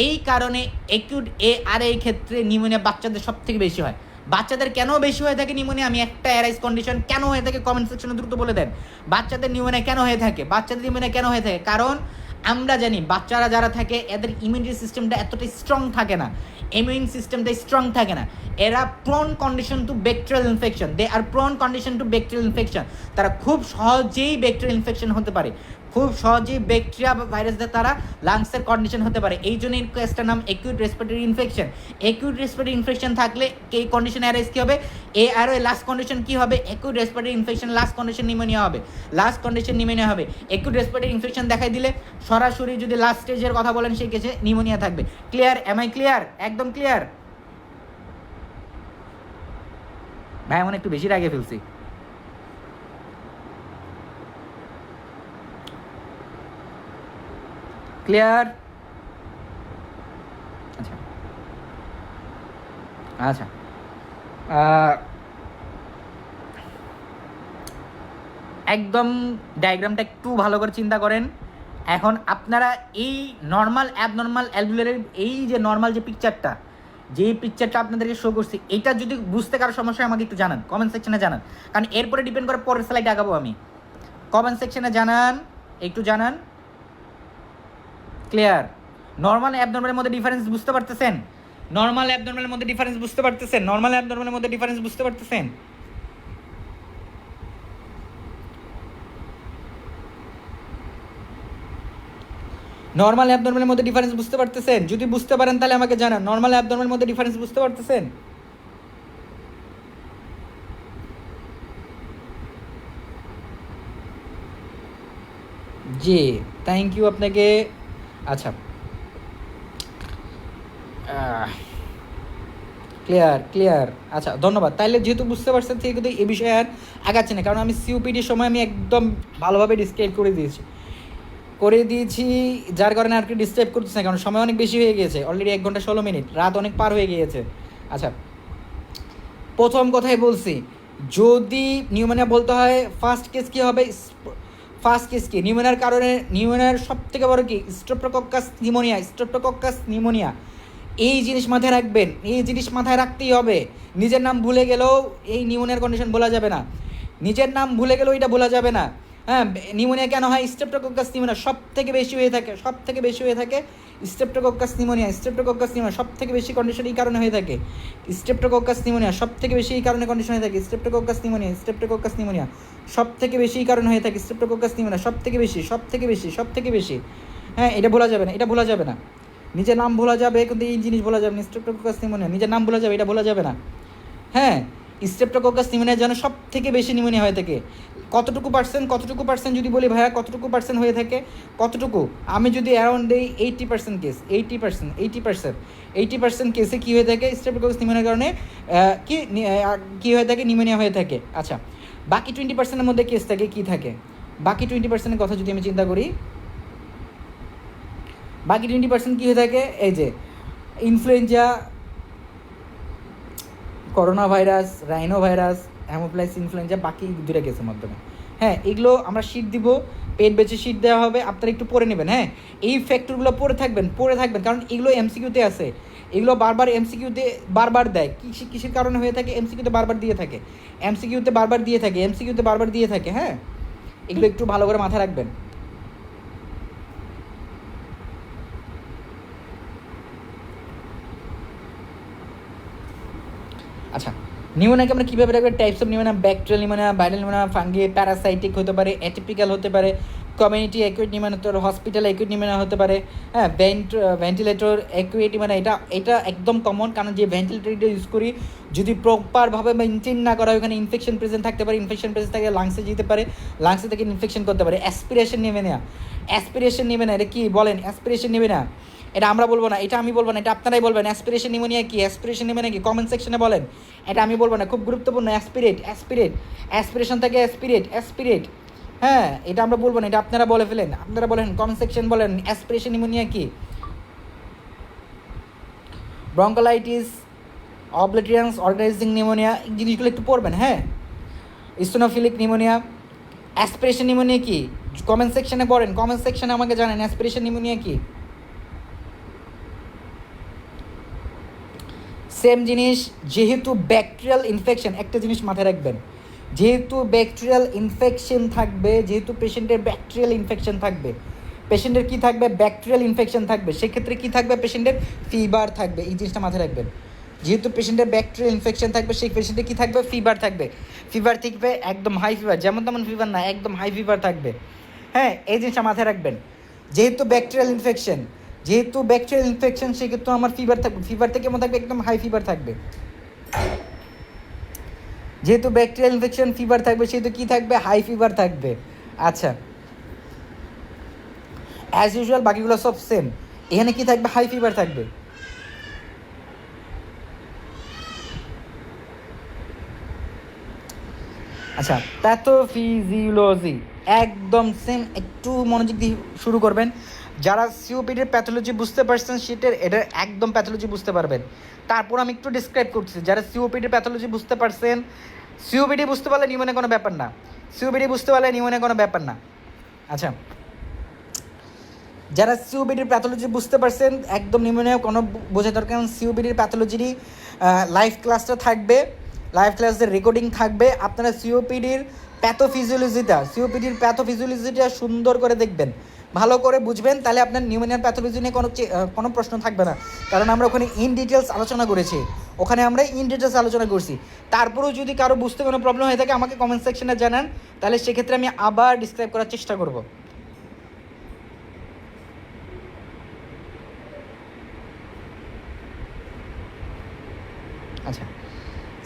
এই কারণে অ্যাকিউট এই ক্ষেত্রে নিউমোনিয়া বাচ্চাদের সব থেকে বেশি হয়। বাচ্চাদের কেন বেশি হয়ে থাকে নিউমোনিয়া? আমি একটা অ্যারাইজ কন্ডিশন কেন হয়ে থাকে কমেন্ট সেকশনে দ্রুত বলে দেন। বাচ্চাদের নিউমোনিয়া কেন হয়ে থাকে? বাচ্চাদের নিউমোনিয়া কেন হয়ে থাকে? কারণ আমরা জানি বাচ্চারা যারা থাকে, এদের ইমিউনিটি সিস্টেমটা এতটা স্ট্রং থাকে না, ইমিউন সিস্টেমটা স্ট্রং থাকে না। এরা prone condition to bacterial infection, they are prone condition to bacterial infection. তারা খুব সহজেই ব্যাকটেরিয়াল ইনফেকশন হতে পারে, খুব সহজেই ব্যাকটেরিয়া বা ভাইরাস দিয়ে তারা লাংসের কন্ডিশন হতে পারে। এই জন্য এই কেসটার নাম acute respiratory infection. Acute respiratory infection থাকলে এই কন্ডিশন অ্যারাইজ কী হবে? লাস্ট কন্ডিশন কী হবে? Acute respiratory infection, last condition pneumonia হবে, লাস্ট কন্ডিশন নিউমোনিয়া হবে। অ্যাকিউট রেসপিরেটরি ইনফেকশন দেখাই দিলে সরাসরি যদি লাস্ট স্টেজের কথা বলেন, সেই কেসে নিউমোনিয়া থাকবে। ক্লিয়ার? Am I clear? একদম ক্লিয়ার? ভাই এমন একটু বেশি রাগে ফেলছি। ক্লিয়ার? আচ্ছা আচ্ছা, একদম ডায়াগ্রামটা একটু ভালো করে চিন্তা করেন। এখন আপনারা এই নর্মাল অ্যাবনর্মাল অ্যালভিওলারের এই যে নর্মাল যে পিকচারটা, যেই পিকচারটা আপনাদেরকে শো করছি, এটা যদি বুঝতে কারো সমস্যা আমাকে একটু জানান, কমেন্ট সেকশনে জানান, কারণ এরপরে ডিপেন্ড করে পরের স্লাইডে আগাবো আমি। কমেন্ট সেকশনে জানান, একটু জানান। ক্লিয়ার? নর্মাল অ্যাবনর্মালের মধ্যে ডিফারেন্স বুঝতে পারতেছেন? নর্মাল অ্যাবনর্মালের মধ্যে ডিফারেন্স বুঝতে পারতেছেন? নর্মাল অ্যাবনর্মালের মধ্যে ডিফারেন্স বুঝতে পারতেছেন? নর্মাল অ্যাবনর্মালের মধ্যে ডিফারেন্স বুঝতে পারতেছেন? যদি বুঝতে পারেন তাহলে আমাকে জানান। নর্মাল অ্যাবনর্মালের মধ্যে ডিফারেন্স বুঝতে পারতেছেন? জি, থ্যাংক ইউ আপনাকে। আচ্ছা, ক্লিয়ার। আচ্ছা, ধন্যবাদ। তাইলে যেহেতু বুঝতে পারছেন, ঠিক কিন্তু এই বিষয়ে আর আগাচ্ছে না, কারণ আমি সিওপিডির সময় আমি একদম ভালোভাবে ডিসক্রাইব করে দিয়েছি, যার কারণে আর কি ডিসক্রাইব করতেছে না, কারণ সময় অনেক বেশি হয়ে গিয়েছে, অলরেডি 1 ঘন্টা 16 মিনিট, রাত অনেক পার হয়ে গিয়েছে। আচ্ছা, প্রথম কথাই বলছি, যদি নিউমোনিয়া বলতে হয়, ফার্স্ট কেস কী হবে? ফার্স্ট কেস কি? নিউমোনিয়ার কারণে, নিউমোনিয়ার সব থেকে বড় কি? Streptococcus pneumonia. এই জিনিস মাথায় রাখবেন, এই জিনিস মাথায় রাখতেই হবে। নিজের নাম ভুলে গেলেও এই নিউমোনিয়ার কন্ডিশন বলা যাবে না, নিজের নাম ভুলে গেলেও এটা বলা যাবে না। হ্যাঁ, নিউমোনিয়া কেন হয়? স্ট্রেপ্টোকক্কাস নিউমোনিয়া সব থেকে বেশি হয়ে থাকে, সব থেকে বেশি হয়ে থাকে স্ট্রেপ্টোকক্কাস নিউমোনিয়া। স্ট্রেপ্টোকক্কাস নিউমোনিয়া সব থেকে বেশি কন্ডিশন এই কারণে হয়ে থাকে। স্ট্রেপ্টোকক্কাস নিউমোনিয়া সব থেকে বেশি এই কারণে কন্ডিশন হয়ে থাকে। স্ট্রেপ্টোকক্কাস নিউমোনিয়া, স্ট্রেপ্টোকক্কাস নিউমোনিয়া সব থেকে বেশি এই কারণে হয়ে থাকে। স্ট্রেপ্টোকক্কাস নিউমোনিয়া সব থেকে বেশি, সব থেকে বেশি, সব থেকে বেশি। হ্যাঁ, এটা ভোলা যাবে না, এটা ভোলা যাবে না। নিজের নাম ভোলা যাবে কিন্তু এই জিনিস ভোলা যাবে না। স্ট্রেপ্টোকক্কাস নিউমোনিয়া নিজের নাম ভোলা যাবে, এটা ভোলা যাবে না। হ্যাঁ, স্ট্রেপ্টোকক্কাস নিউমোনিয়া যেন সব থেকে বেশি নিউমোনিয়া হয়ে থাকে। কতটুকু পার্সেন্ট যদি বলি ভাইয়া কতটুকু পার্সেন্ট হয়ে থাকে, কতটুকু? আমি যদি অ্যারাউন্ড দিই 80% কেস, 80% কেসে কী হয়ে থাকে? স্ট্রেপ্টোকক্কাস নিউমোনিয়ার কারণে কী হয়ে থাকে? নিউমোনিয়া হয়ে থাকে। আচ্ছা, বাকি 20%-এর মধ্যে কেস থাকে কী থাকে? বাকি 20%-এর কথা যদি আমি চিন্তা করি, বাকি 20% কী হয়ে থাকে? এই যে influenza, corona virus, rhino virus, haemophilus influenza, বাকি দুটো কেসের মাধ্যমে। হ্যাঁ, এগুলো আমরা শীট দিব, পেট বেঁচে শীট দেওয়া হবে, আপনারা একটু পড়ে নেবেন। হ্যাঁ, এই ফ্যাক্টরগুলো পড়ে থাকবেন, কারণ এগুলো এমসিকিউতে আছে, এগুলো বারবার এমসিকিউতে বারবার দেয়। কিসের কারণে হয়ে থাকে? এমসিকিউতে বারবার দিয়ে থাকে, এমসিকিউতে বারবার দিয়ে থাকে। হ্যাঁ, এগুলো একটু ভালো করে মাথায় রাখবেন। আচ্ছা, নিউমোনিয়াকে আমরা কীভাবে রাখবো? Types of pneumonia: bacterial pneumonia, viral pneumonia, fungi, parasitic হতে পারে, অ্যাটিপিক্যাল হতে পারে, কমিউনিটি অ্যাকুয়েট নিউমোনিয়া হতে পারে, হসপিটাল অ্যাকুয়েট নিউমোনিয়া হতে পারে। হ্যাঁ, ভেন্টিলেটর অ্যাকুয়েট নিউমোনিয়া, এটা একদম কমন, কারণ যে ভেন্টিলেটরটা ইউজ করি যদি প্রপারভাবে মেনটেন না করা হয়, ওখানে ইনফেকশন প্রেজেন্ট থাকতে পারে, ইনফেকশন প্রেজেন্ট থাকলে লাংসে যেতে পারে, লাংসে থেকে ইনফেকশন করতে পারে। অ্যাসপিরেশন নিউমোনিয়া, এটা কি বলেন? অ্যাসপিরেশন নিউমোনিয়া এটা আমরা বলবো না, এটা আমি বলবো না, এটা আপনারাই বলবেন। অ্যাসপিরেশন নিউমোনিয়া কি কমেন্ট সেকশনে বলেন। এটা আমি বলবো না, খুব গুরুত্বপূর্ণ। অ্যাসপিরেশন থেকে অ্যাসপিরেট। হ্যাঁ, এটা আমরা বলবো না, এটা আপনারা বলে ফেলেন, আপনারা বলেন, কমেন্ট সেকশন বলেন অ্যাসপিরেশন নিউমোনিয়া কি। ব্রঙ্কোলাইটিস, অবলিটেরিয়ান্স অর্গানাইজিং নিউমোনিয়া, এই জিনিসগুলো একটু পড়বেন। হ্যাঁ, ইসোনোফিলিক নিউমোনিয়া। অ্যাসপিরেশন নিউমোনিয়া কি? কমেন্ট সেকশনে পড়েন, কমেন্ট সেকশনে আমাকে জানেন অ্যাসপিরেশন নিউমোনিয়া কি। সেম জিনিস, যেহেতু ব্যাকটেরিয়াল ইনফেকশন, একটা জিনিস মাথায় রাখবেন, যেহেতু ব্যাকটেরিয়াল ইনফেকশন থাকবে, যেহেতু পেশেন্টের ব্যাকটেরিয়াল ইনফেকশন থাকবে, পেশেন্টের কী থাকবে? ব্যাকটেরিয়াল ইনফেকশন থাকবে, সেক্ষেত্রে কী থাকবে? পেশেন্টের ফিভার থাকবে। এই জিনিসটা মাথায় রাখবেন, যেহেতু পেশেন্টের ব্যাকটেরিয়াল ইনফেকশন থাকবে, সেই পেশেন্টের কী থাকবে? ফিভার থাকবে। ফিভার থাকবে একদম হাই ফিভার, যেমন তেমন ফিভার না, একদম হাই ফিভার থাকবে। হ্যাঁ, এই জিনিসটা মাথায় রাখবেন, যেহেতু ব্যাকটেরিয়াল ইনফেকশন, সেক্ষেত্রে আমার ফিভার থাকবে, ফিভার থেকে কেমন থাকবে? একদম হাই ফিভার থাকবে। যেহেতু ব্যাকটেরিয়াল ইনফেকশন, ফিভার থাকবে, সেহেতু কী থাকবে? হাই ফিভার থাকবে। আচ্ছা, অ্যাজ ইউজুয়াল বাকিগুলো সব সেম, এখানে কী থাকবে? হাই ফিভার থাকবে। আচ্ছা, প্যাথোফিজিওলজি একদম সেম, একটু মনোযোগ দিয়ে শুরু করবেন। যারা সিওপিডির প্যাথোলজি বুঝতে পারছেন এটা একদম প্যাথোলজি বুঝতে পারবেন। তারপর আমি একটু ডিসক্রাইব করছি, যারা সিওপিডির প্যাথোলজি বুঝতে পারছেন, সিওপিডি বুঝতে পারলে নিউমোনিয়া কোনো ব্যাপার না, আচ্ছা, যারা সিওপিডির প্যাথোলজি বুঝতে পারছেন একদম নিউমোনিয়া কোনো বোঝা দরকার। সিওপিডির প্যাথোলজিরই লাইভ ক্লাসটা থাকবে, লাইভ ক্লাসের রেকর্ডিং থাকবে। আপনারা সিওপিডির প্যাথোফিজিওলজিটা সুন্দর করে দেখবেন, ভালো করে বুঝবেন, তাহলে আপনার নিউমোনিয়ার প্যাথোলজি নিয়ে কোনো প্রশ্ন থাকবে না, কারণ আমরা ওখানে ইন ডিটেলস আলোচনা করছি। তারপরেও যদি কারো বুঝতে কোনো প্রবলেম হয়ে থাকে আমাকে কমেন্ট সেকশনে জানান, তাহলে সেক্ষেত্রে আমি আবার ডিসক্রাইব করার চেষ্টা করব। আচ্ছা,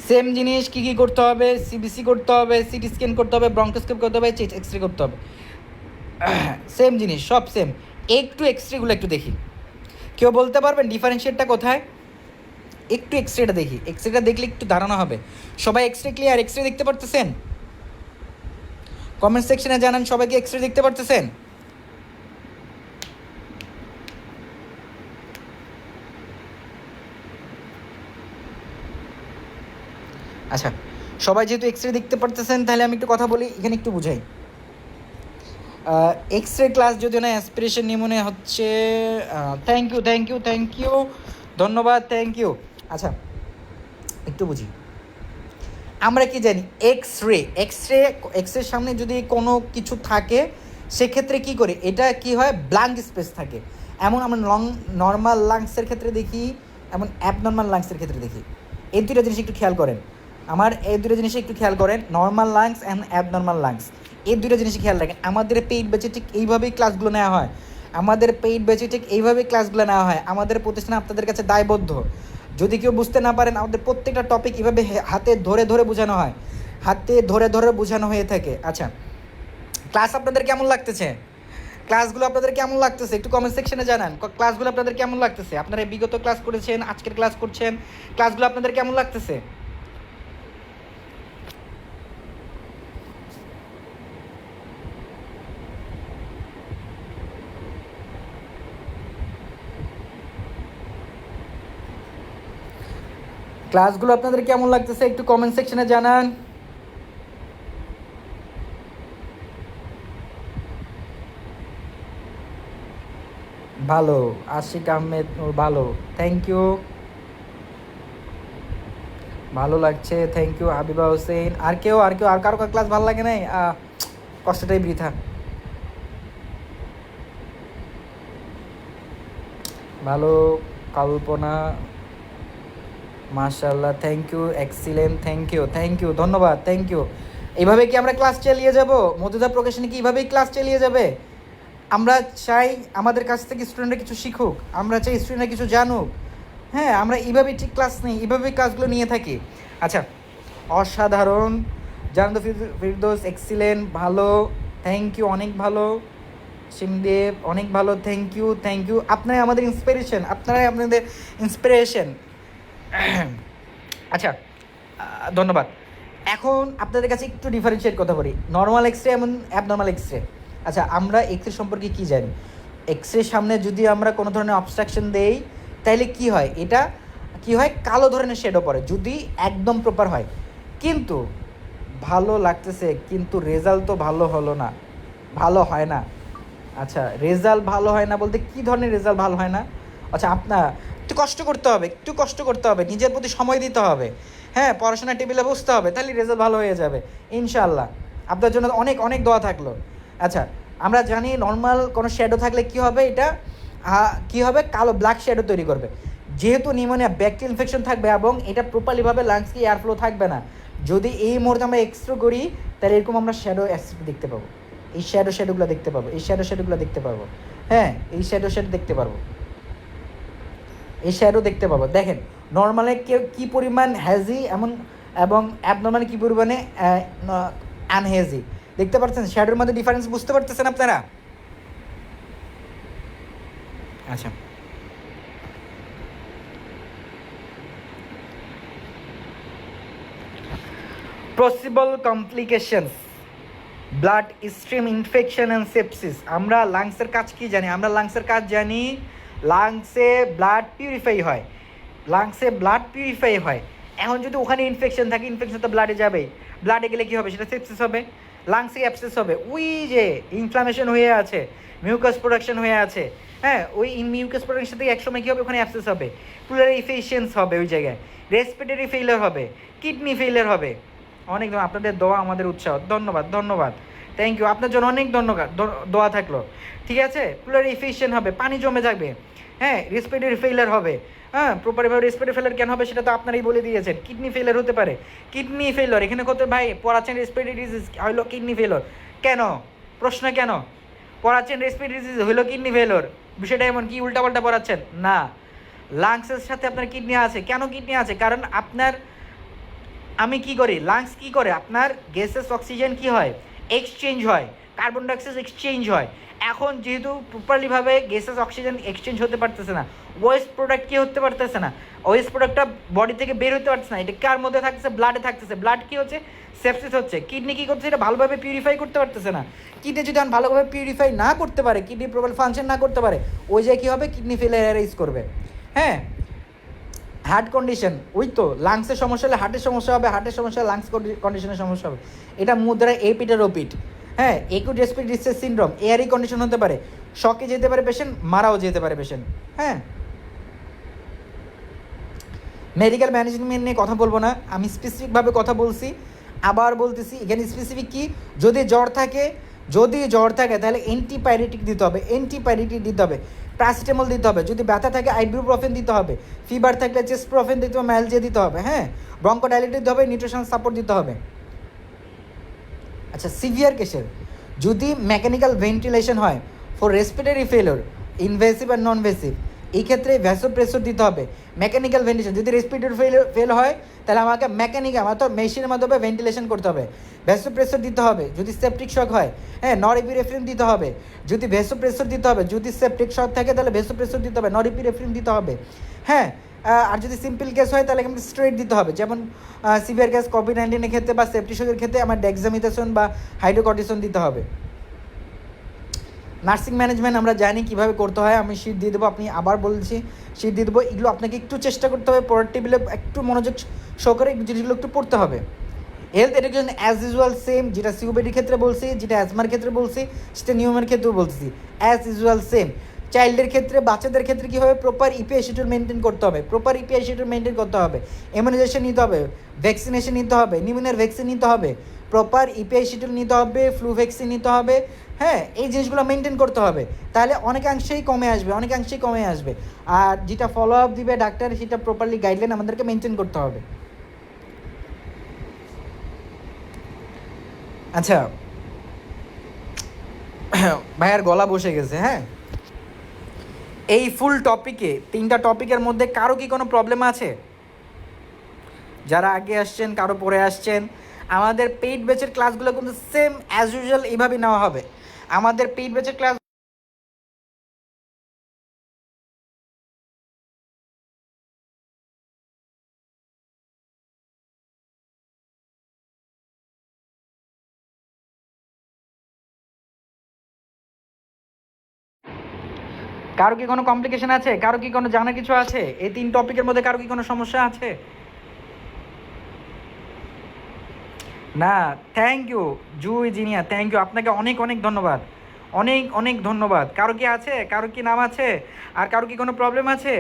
সেম জিনিস কী করতে হবে? সিবিসি করতে হবে, সিটি স্ক্যান করতে হবে, ব্রঙ্কোস্কোপ করতে হবে, চেস্ট এক্সরে করতে হবে। সেম জিনিস, সব সেম। একটু এক্সরেগুলো একটু দেখি, কেউ বলতে পারবেন ডিফারেন্সিয়েটটা কোথায়? একটু এক্সরেটা দেখি, এক্সরেটা দেখলে একটু ধারণা হবে। সবাই এক্সরে ক্লিয়ার? এক্সরে দেখতে পারতেছেন? কমেন্ট সেকশনে জানান সবাইকে এক্সরে দেখতে পারতেছেন? আচ্ছা, সবাই যেহেতু এক্সরে দেখতে পারতেছেন, তাহলে আমি একটু কথা বলি, এখানে একটু বুঝাই। এক্সরে ক্লাস যদিও না, অ্যাসপিরেশন নিউমোনিয়া হচ্ছে। থ্যাংক ইউ, ধন্যবাদ, থ্যাংক ইউ। আচ্ছা, একটু বুঝি। আমরা কি জানি এক্স রের সামনে যদি কোনো কিছু থাকে সেক্ষেত্রে কি করি, এটা কি হয়, ব্ল্যাঙ্ক স্পেস থাকে। এমন আমরা নর্মাল লাংসের ক্ষেত্রে দেখি, এমন অ্যাবনর্মাল লাংসের ক্ষেত্রে দেখি। এই দুটো জিনিস একটু খেয়াল করেন, এই দুটো জিনিস একটু খেয়াল করেন, normal lungs and abnormal lungs, এই দুটো জিনিস খেয়াল রাখেন। আমাদের পেইড ব্যাচে ঠিক এইভাবেই ক্লাসগুলো নেওয়া হয়, আমাদের প্রতিষ্ঠান আপনাদের কাছে দায়বদ্ধ। যদি কেউ বুঝতে না পারেন, আমাদের প্রত্যেকটা টপিক এভাবে হাতে ধরে ধরে বোঝানো হয়, বোঝানো হয়ে থাকে। আচ্ছা, ক্লাস আপনাদের কেমন লাগতেছে? একটু কমেন্ট সেকশনে জানান ক্লাসগুলো আপনাদের কেমন লাগতেছে। আপনারা বিগত ক্লাস করেছেন, আজকের ক্লাস করছেন, ক্লাসগুলো আপনাদের কেমন লাগতেছে? ক্লাসগুলো আপনাদের কেমন লাগতেছে একটু কমেন্ট সেকশনে জানান। ভালো, আশিক আহমেদ ভালো, থ্যাংক ইউ, ভালো লাগছে, থ্যাংক ইউ। হাবিবা হোসেন, আর কারো ক্লাস ভালো লাগে নাই, কষ্টটাই বৃথা। ভালো, কল্পনা মাশাআল্লাহ, thank you, excellent, thank you, ধন্যবাদ, থ্যাংক ইউ। এইভাবে কি আমরা ক্লাস চালিয়ে যাব? মধুদা প্রকাশনী কি এইভাবেই ক্লাস চালিয়ে যাবে? আমরা চাই আমাদের কাছ থেকে স্টুডেন্টরা কিছু শিখুক, আমরা চাই স্টুডেন্টরা কিছু জানুক। হ্যাঁ, আমরা এইভাবেই ঠিক ক্লাস নেই, এইভাবেই ক্লাসগুলো নিয়ে থাকি। আচ্ছা, অসাধারণ, জানাতো ফিরদৌস, এক্সিলেন্ট, ভালো, থ্যাংক ইউ, অনেক ভালো। সিমদেব, অনেক ভালো, থ্যাংক ইউ। আপনারাই আমাদের ইন্সপিরেশন। আচ্ছা, ধন্যবাদ। এখন আপনাদের কাছে একটু ডিফারেন্সিয়েট কথা বলি, নর্মাল এক্স রে এবং অ্যাবনর্মাল এক্স রে। আচ্ছা, আমরা এক্স রে সম্পর্কে কী জানি? এক্স রে সামনে যদি আমরা কোনো ধরনের অবস্ট্রাকশন দেই, তাইলে কি হয়, এটা কি হয়, কালো ধরনের শেডও পড়ে যদি একদম প্রপার হয়। কিন্তু ভালো লাগতেছে, কিন্তু রেজাল্ট তো ভালো হয় না। আচ্ছা, রেজাল্ট ভালো হয় না বলতে কী ধরনের রেজাল্ট ভালো হয় না? আচ্ছা, আপনার একটু কষ্ট করতে হবে, নিজের প্রতি সময় দিতে হবে, হ্যাঁ, পড়াশোনার টেবিলে বসতে হবে, তাহলে রেজাল্ট ভালো হয়ে যাবে ইনশাআল্লাহ। আপনার জন্য অনেক অনেক দোয়া থাকলো। আচ্ছা, আমরা জানি নর্মাল কোনো শ্যাডো থাকলে কি হবে, এটা কি হবে, কালো ব্ল্যাক শ্যাডো তৈরি করবে। যেহেতু নিউমোনিয়া ব্যাকটেরিয়াল ইনফেকশন থাকবে এবং এটা প্রপারলিভাবে লাংসকে এয়ারফ্লো থাকবে না, যদি এই মুহূর্তে আমরা এক্সরে করি, তাহলে এরকম আমরা শ্যাডো দেখতে পাবো, এই শ্যাডোগুলো দেখতে পাবো, হ্যাঁ, এই শ্যাডো দেখতে পাবো। দেখেন, নর্মালে কেউ কী পরিমাণ হ্যাজি এবং অ্যাবনর্মালে কী পরিমাণে আনহেজি দেখতে পাচ্ছেন, শ্যাডোর মধ্যে ডিফারেন্স বুঝতে পারতেছেন আপনারা? আচ্ছা, possible complications, blood stream infection and sepsis. আমরা লাংসের কাজ কি জানি? লাংসে ব্লাড পিউরিফাই হয়। এখন যদি ওখানে ইনফেকশন থাকে, ইনফেকশন তো ব্লাডে যাবেই, ব্লাডে গেলে কী হবে, সেটা সেপসিস হবে, লাংসে অ্যাবসেস হবে। ওই যে ইনফ্লামেশন হয়ে আছে, মিউকাস প্রোডাকশন হয়ে আছে, হ্যাঁ, ওই মিউকাস প্রোডাকশন থেকে একসময় কী হবে, ওখানে অ্যাবসেস হবে, প্লুরাল ইনফেকশনস হবে, ওই জায়গায় রেসপিরেটরি ফেইলিয়ার হবে, কিডনি ফেইলিয়ার হবে। অনেক আপনাদের দোয়া আমাদের উৎসাহ, ধন্যবাদ, থ্যাংক ইউ। আপনার জন্য অনেক দোয়া থাকলো, ঠিক আছে। প্লুরাল ইনফেকশন হবে, পানি জমে যাবে, হ্যাঁ, রেসপিরেটরি ফেইলিয়ার হবে, হ্যাঁ, প্রপারভাবে রেসপিরেটরি ফেইলিয়ার কেন হবে সেটা তো আপনারাই বলে দিয়েছেন। কিডনি ফেইলিয়ার হতে পারে, কিডনি ফেইলিয়ার এখানে কত ভাই পড়াচ্ছেন রেসপিরেটরি ডিজিজ হইলো কিডনি ফেইলিয়ার, কেন প্রশ্ন, কেন পড়াচ্ছেন রেসপিরেটরি ডিজিজ হইলো কিডনি ফেইলিয়ার, বিষয়টা এমন কি উল্টাপাল্টা পড়াচ্ছেন না? লাংসের সাথে আপনার কিডনি আছে, কেন কিডনি আছে? কারণ আপনার লাংস কি করে, আপনার গ্যাসেস অক্সিজেন কি হয়, এক্সচেঞ্জ হয়, কার্বন ডাইঅক্সাইড এক্সচেঞ্জ হয়। এখন যেহেতু প্রপারলিভাবে গ্যাসেস অক্সিজেন এক্সচেঞ্জ হতে পারতেছে না, ওয়েস্ট প্রোডাক্ট কি হতে পারতেছে না, ওয়েস্ট প্রোডাক্টটা বডি থেকে বের হতে পারতেছে না, এটা কার মধ্যে থাকতেছে, ব্লাডে থাকতেছে, ব্লাড কি হচ্ছে, সেপসিস হচ্ছে। কিডনি কী করছে, এটা ভালোভাবে পিউরিফাই করতে পারতেছে না। কিডনি যদি ভালোভাবে পিউরিফাই না করতে পারে, কিডনি প্রপার ফাংশন না করতে পারে, ওই জায়গায় কী হবে, কিডনি ফেলিয়ার করবে। হ্যাঁ, হার্ট কন্ডিশন, ওই তো লাংসের সমস্যা হলে হার্টের সমস্যা হবে, হার্টের সমস্যা লাংস কন্ডিশনের সমস্যা হবে। এটা মুদ্রা এপিট আর ওপিট। হ্যাঁ, acute respiratory distress syndrome, এআরই condition হতে পারে, শকে যেতে পারে পেশেন্ট, মারাও যেতে পারে পেশেন্ট। হ্যাঁ, মেডিকেল ম্যানেজমেন্ট নিয়ে কথা বলবো না, আমি স্পেসিফিকভাবে কথা বলছি, আবার বলতেছি এখানে স্পেসিফিক কি, যদি জ্বর থাকে তাহলে অ্যান্টিপাইরেটিক দিতে হবে, অ্যান্টিপাইরেটিক দিতে হবে, প্যারাসিটামল দিতে হবে, যদি ব্যথা থাকে আইবুপ্রোফেন দিতে হবে, ফিভার থাকলে চেস্টপ্রোফেন দিতে হবে, ম্যালজিয়া দিতে হবে, হ্যাঁ, ব্রঙ্কোডাইলেটিস দিতে হবে, নিউট্রিশনাল সাপোর্ট দিতে হবে। আচ্ছা, সিভিয়ার কেসের যদি মেকানিক্যাল ভেন্টিলেশন হয় ফর রেসপিরেটরি ফেলোর, ইনভেসিভ আর নন ভেসিভ, এই ক্ষেত্রে ভ্যাসোপ্রেসর দিতে হবে। মেকানিক্যাল ভেন্টিলেশন যদি রেসপিরেটরি ফেল হয় তাহলে আমাকে মেকানিক্যাল অর্থাৎ মেশিনের মাধ্যমে ভেন্টিলেশন করতে হবে, ভ্যাসোপ্রেসর দিতে হবে। যদি সেপটিক শক হয়, হ্যাঁ, নরএপিনেফ্রিন দিতে হবে। যদি ভ্যাসোপ্রেসর দিতে হবে, যদি সেপটিক শক থাকে তাহলে ভ্যাসোপ্রেসর দিতে হবে, নরএপিনেফ্রিন দিতে হবে, হ্যাঁ। আর যদি সিম্পল কেস হয় তাহলে কিন্তু স্ট্রেট দিতে হবে, যেমন সিভিয়ার কেস কোভিড-19 ক্ষেত্রে বা সেপটিক শকের ক্ষেত্রে আমার ডেক্সামিথেসন বা হাইড্রোকর্টিসন দিতে হবে। নার্সিং ম্যানেজমেন্ট আমরা জানি কীভাবে করতে হয়, আমি শিট দিয়ে দেবো, আপনি আবার বলছি শিট দিয়ে দেবো, এগুলো আপনাকে একটু চেষ্টা করতে হবে, পরের টেবিলে একটু মনোযোগ সহকারে জিনিসগুলো একটু পড়তে হবে। Health education as usual same, যেটা সিওপিডির ক্ষেত্রে বলছি, যেটা অ্যাজমার ক্ষেত্রে বলছি, সেটা নিয়মের ক্ষেত্রেও বলছি, অ্যাজ ইউজুয়াল সেম। চাইল্ডের ক্ষেত্রে, বাচ্চাদের ক্ষেত্রে কী হবে, প্রপার ইপিআই শিডিউল মেনটেন করতে হবে, প্রপার ইপিআই শিডিউল মেনটেন করতে হবে, ইমিউনাইজেশন নিতে হবে, ভ্যাকসিনেশন নিতে হবে, নিউমোনিয়ার ভ্যাকসিন নিতে হবে, প্রপার ইপিআই শিডিউল নিতে হবে, ফ্লু ভ্যাকসিন নিতে হবে, হ্যাঁ, এই জিনিসগুলো মেনটেন করতে হবে, তাহলে অনেকাংশেই কমে আসবে, অনেকাংশেই কমে আসবে। আর যেটা ফলো আপ দিবে ডাক্তার, সেটা প্রপারলি গাইডলাইন আমাদেরকে মেনটেন করতে হবে। আচ্ছা ভাইয়ার গলা বসে গেছে, হ্যাঁ। এই ফুল টপিকে, 3টা টপিকের মধ্যে কারো কি কোনো প্রবলেম আছে? যারা আগে আসছেন, কারো পরে আসছেন, আমাদের পেইড ব্যাচের ক্লাসগুলো কিন্তু সেম অ্যাজ ইউজুয়াল এইভাবেই নেওয়া হবে। আমাদের পেইড ব্যাচের ক্লাস কারো কি কোনো কমপ্লিকেশন আছে, কারো কি কোনো জানার কিছু আছে, এই 3 টপিকের মধ্যে কারো কি কোনো সমস্যা আছে? না, thank you Jui Zinia, thank you, আপনাকে অনেক অনেক ধন্যবাদ, অনেক অনেক ধন্যবাদ। কারো কি আছে, কারো কি নাম আছে, আর কারো কি কোনো প্রবলেম আছে?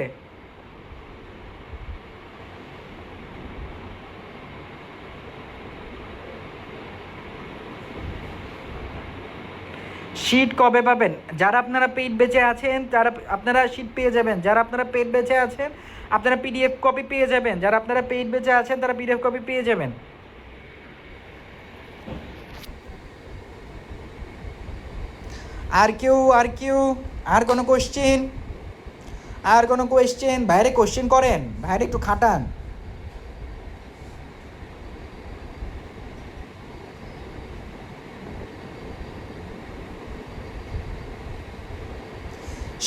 শীট কবে পাবেন? যারা আপনারা পেইড বেচে আছেন তারা আপনারা শীট পেয়ে যাবেন, যারা আপনারা পেইড বেচে আছেন আপনারা পিডিএফ কপি পেয়ে যাবেন, যারা আপনারা পেইড বেচে আছেন তারা পিডিএফ কপি পেয়ে যাবেন। আর কেউ, আর কোনো কোশ্চেন, বাইরে কোশ্চেন করেন, বাইরে একটু খাটান।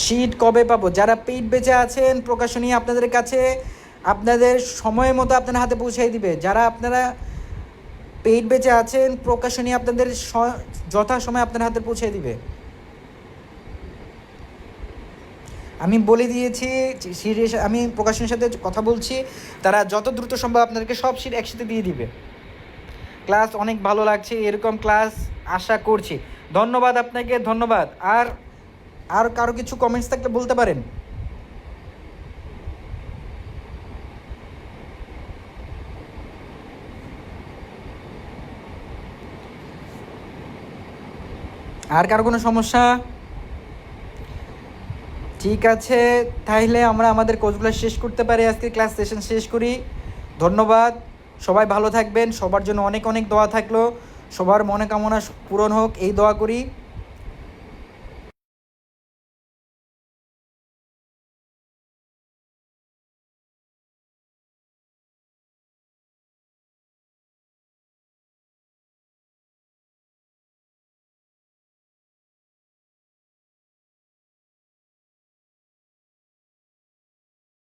শীট কবে পাবো? যারা পেইড বেচে আছেন প্রকাশনী আপনাদের কাছে আপনাদের সময় মতো আপনার হাতে পৌঁছাই দিবে। যারা আপনারা পেইড বেচে আছেন প্রকাশনী আপনাদের যথাসময়ে আপনার হাতে পৌঁছে দিবে। আমি বলে দিয়েছি, সিরিয়াস, আমি প্রকাশনীর সাথে কথা বলছি, তারা যত দ্রুত সম্ভব আপনাদেরকে সব শীট একসাথে দিয়ে দিবে। ক্লাস অনেক ভালো লাগছে, এরকম ক্লাস আশা করছি। ধন্যবাদ আপনাকে, ধন্যবাদ। আর কারো কিছু কমেন্টস থাকলে বলতে পারেন। আর কারো কোনো সমস্যা? ঠিক আছে, তাইলে আমরা আমাদের কোর্সগুলো শেষ করতে পারি, আজকে ক্লাস সেশন শেষ করি। ধন্যবাদ, সবাই ভালো থাকবেন, সবার জন্য অনেক অনেক দোয়া থাকলো, সবার মনে কামনা পূরণ হোক এই দোয়া করি।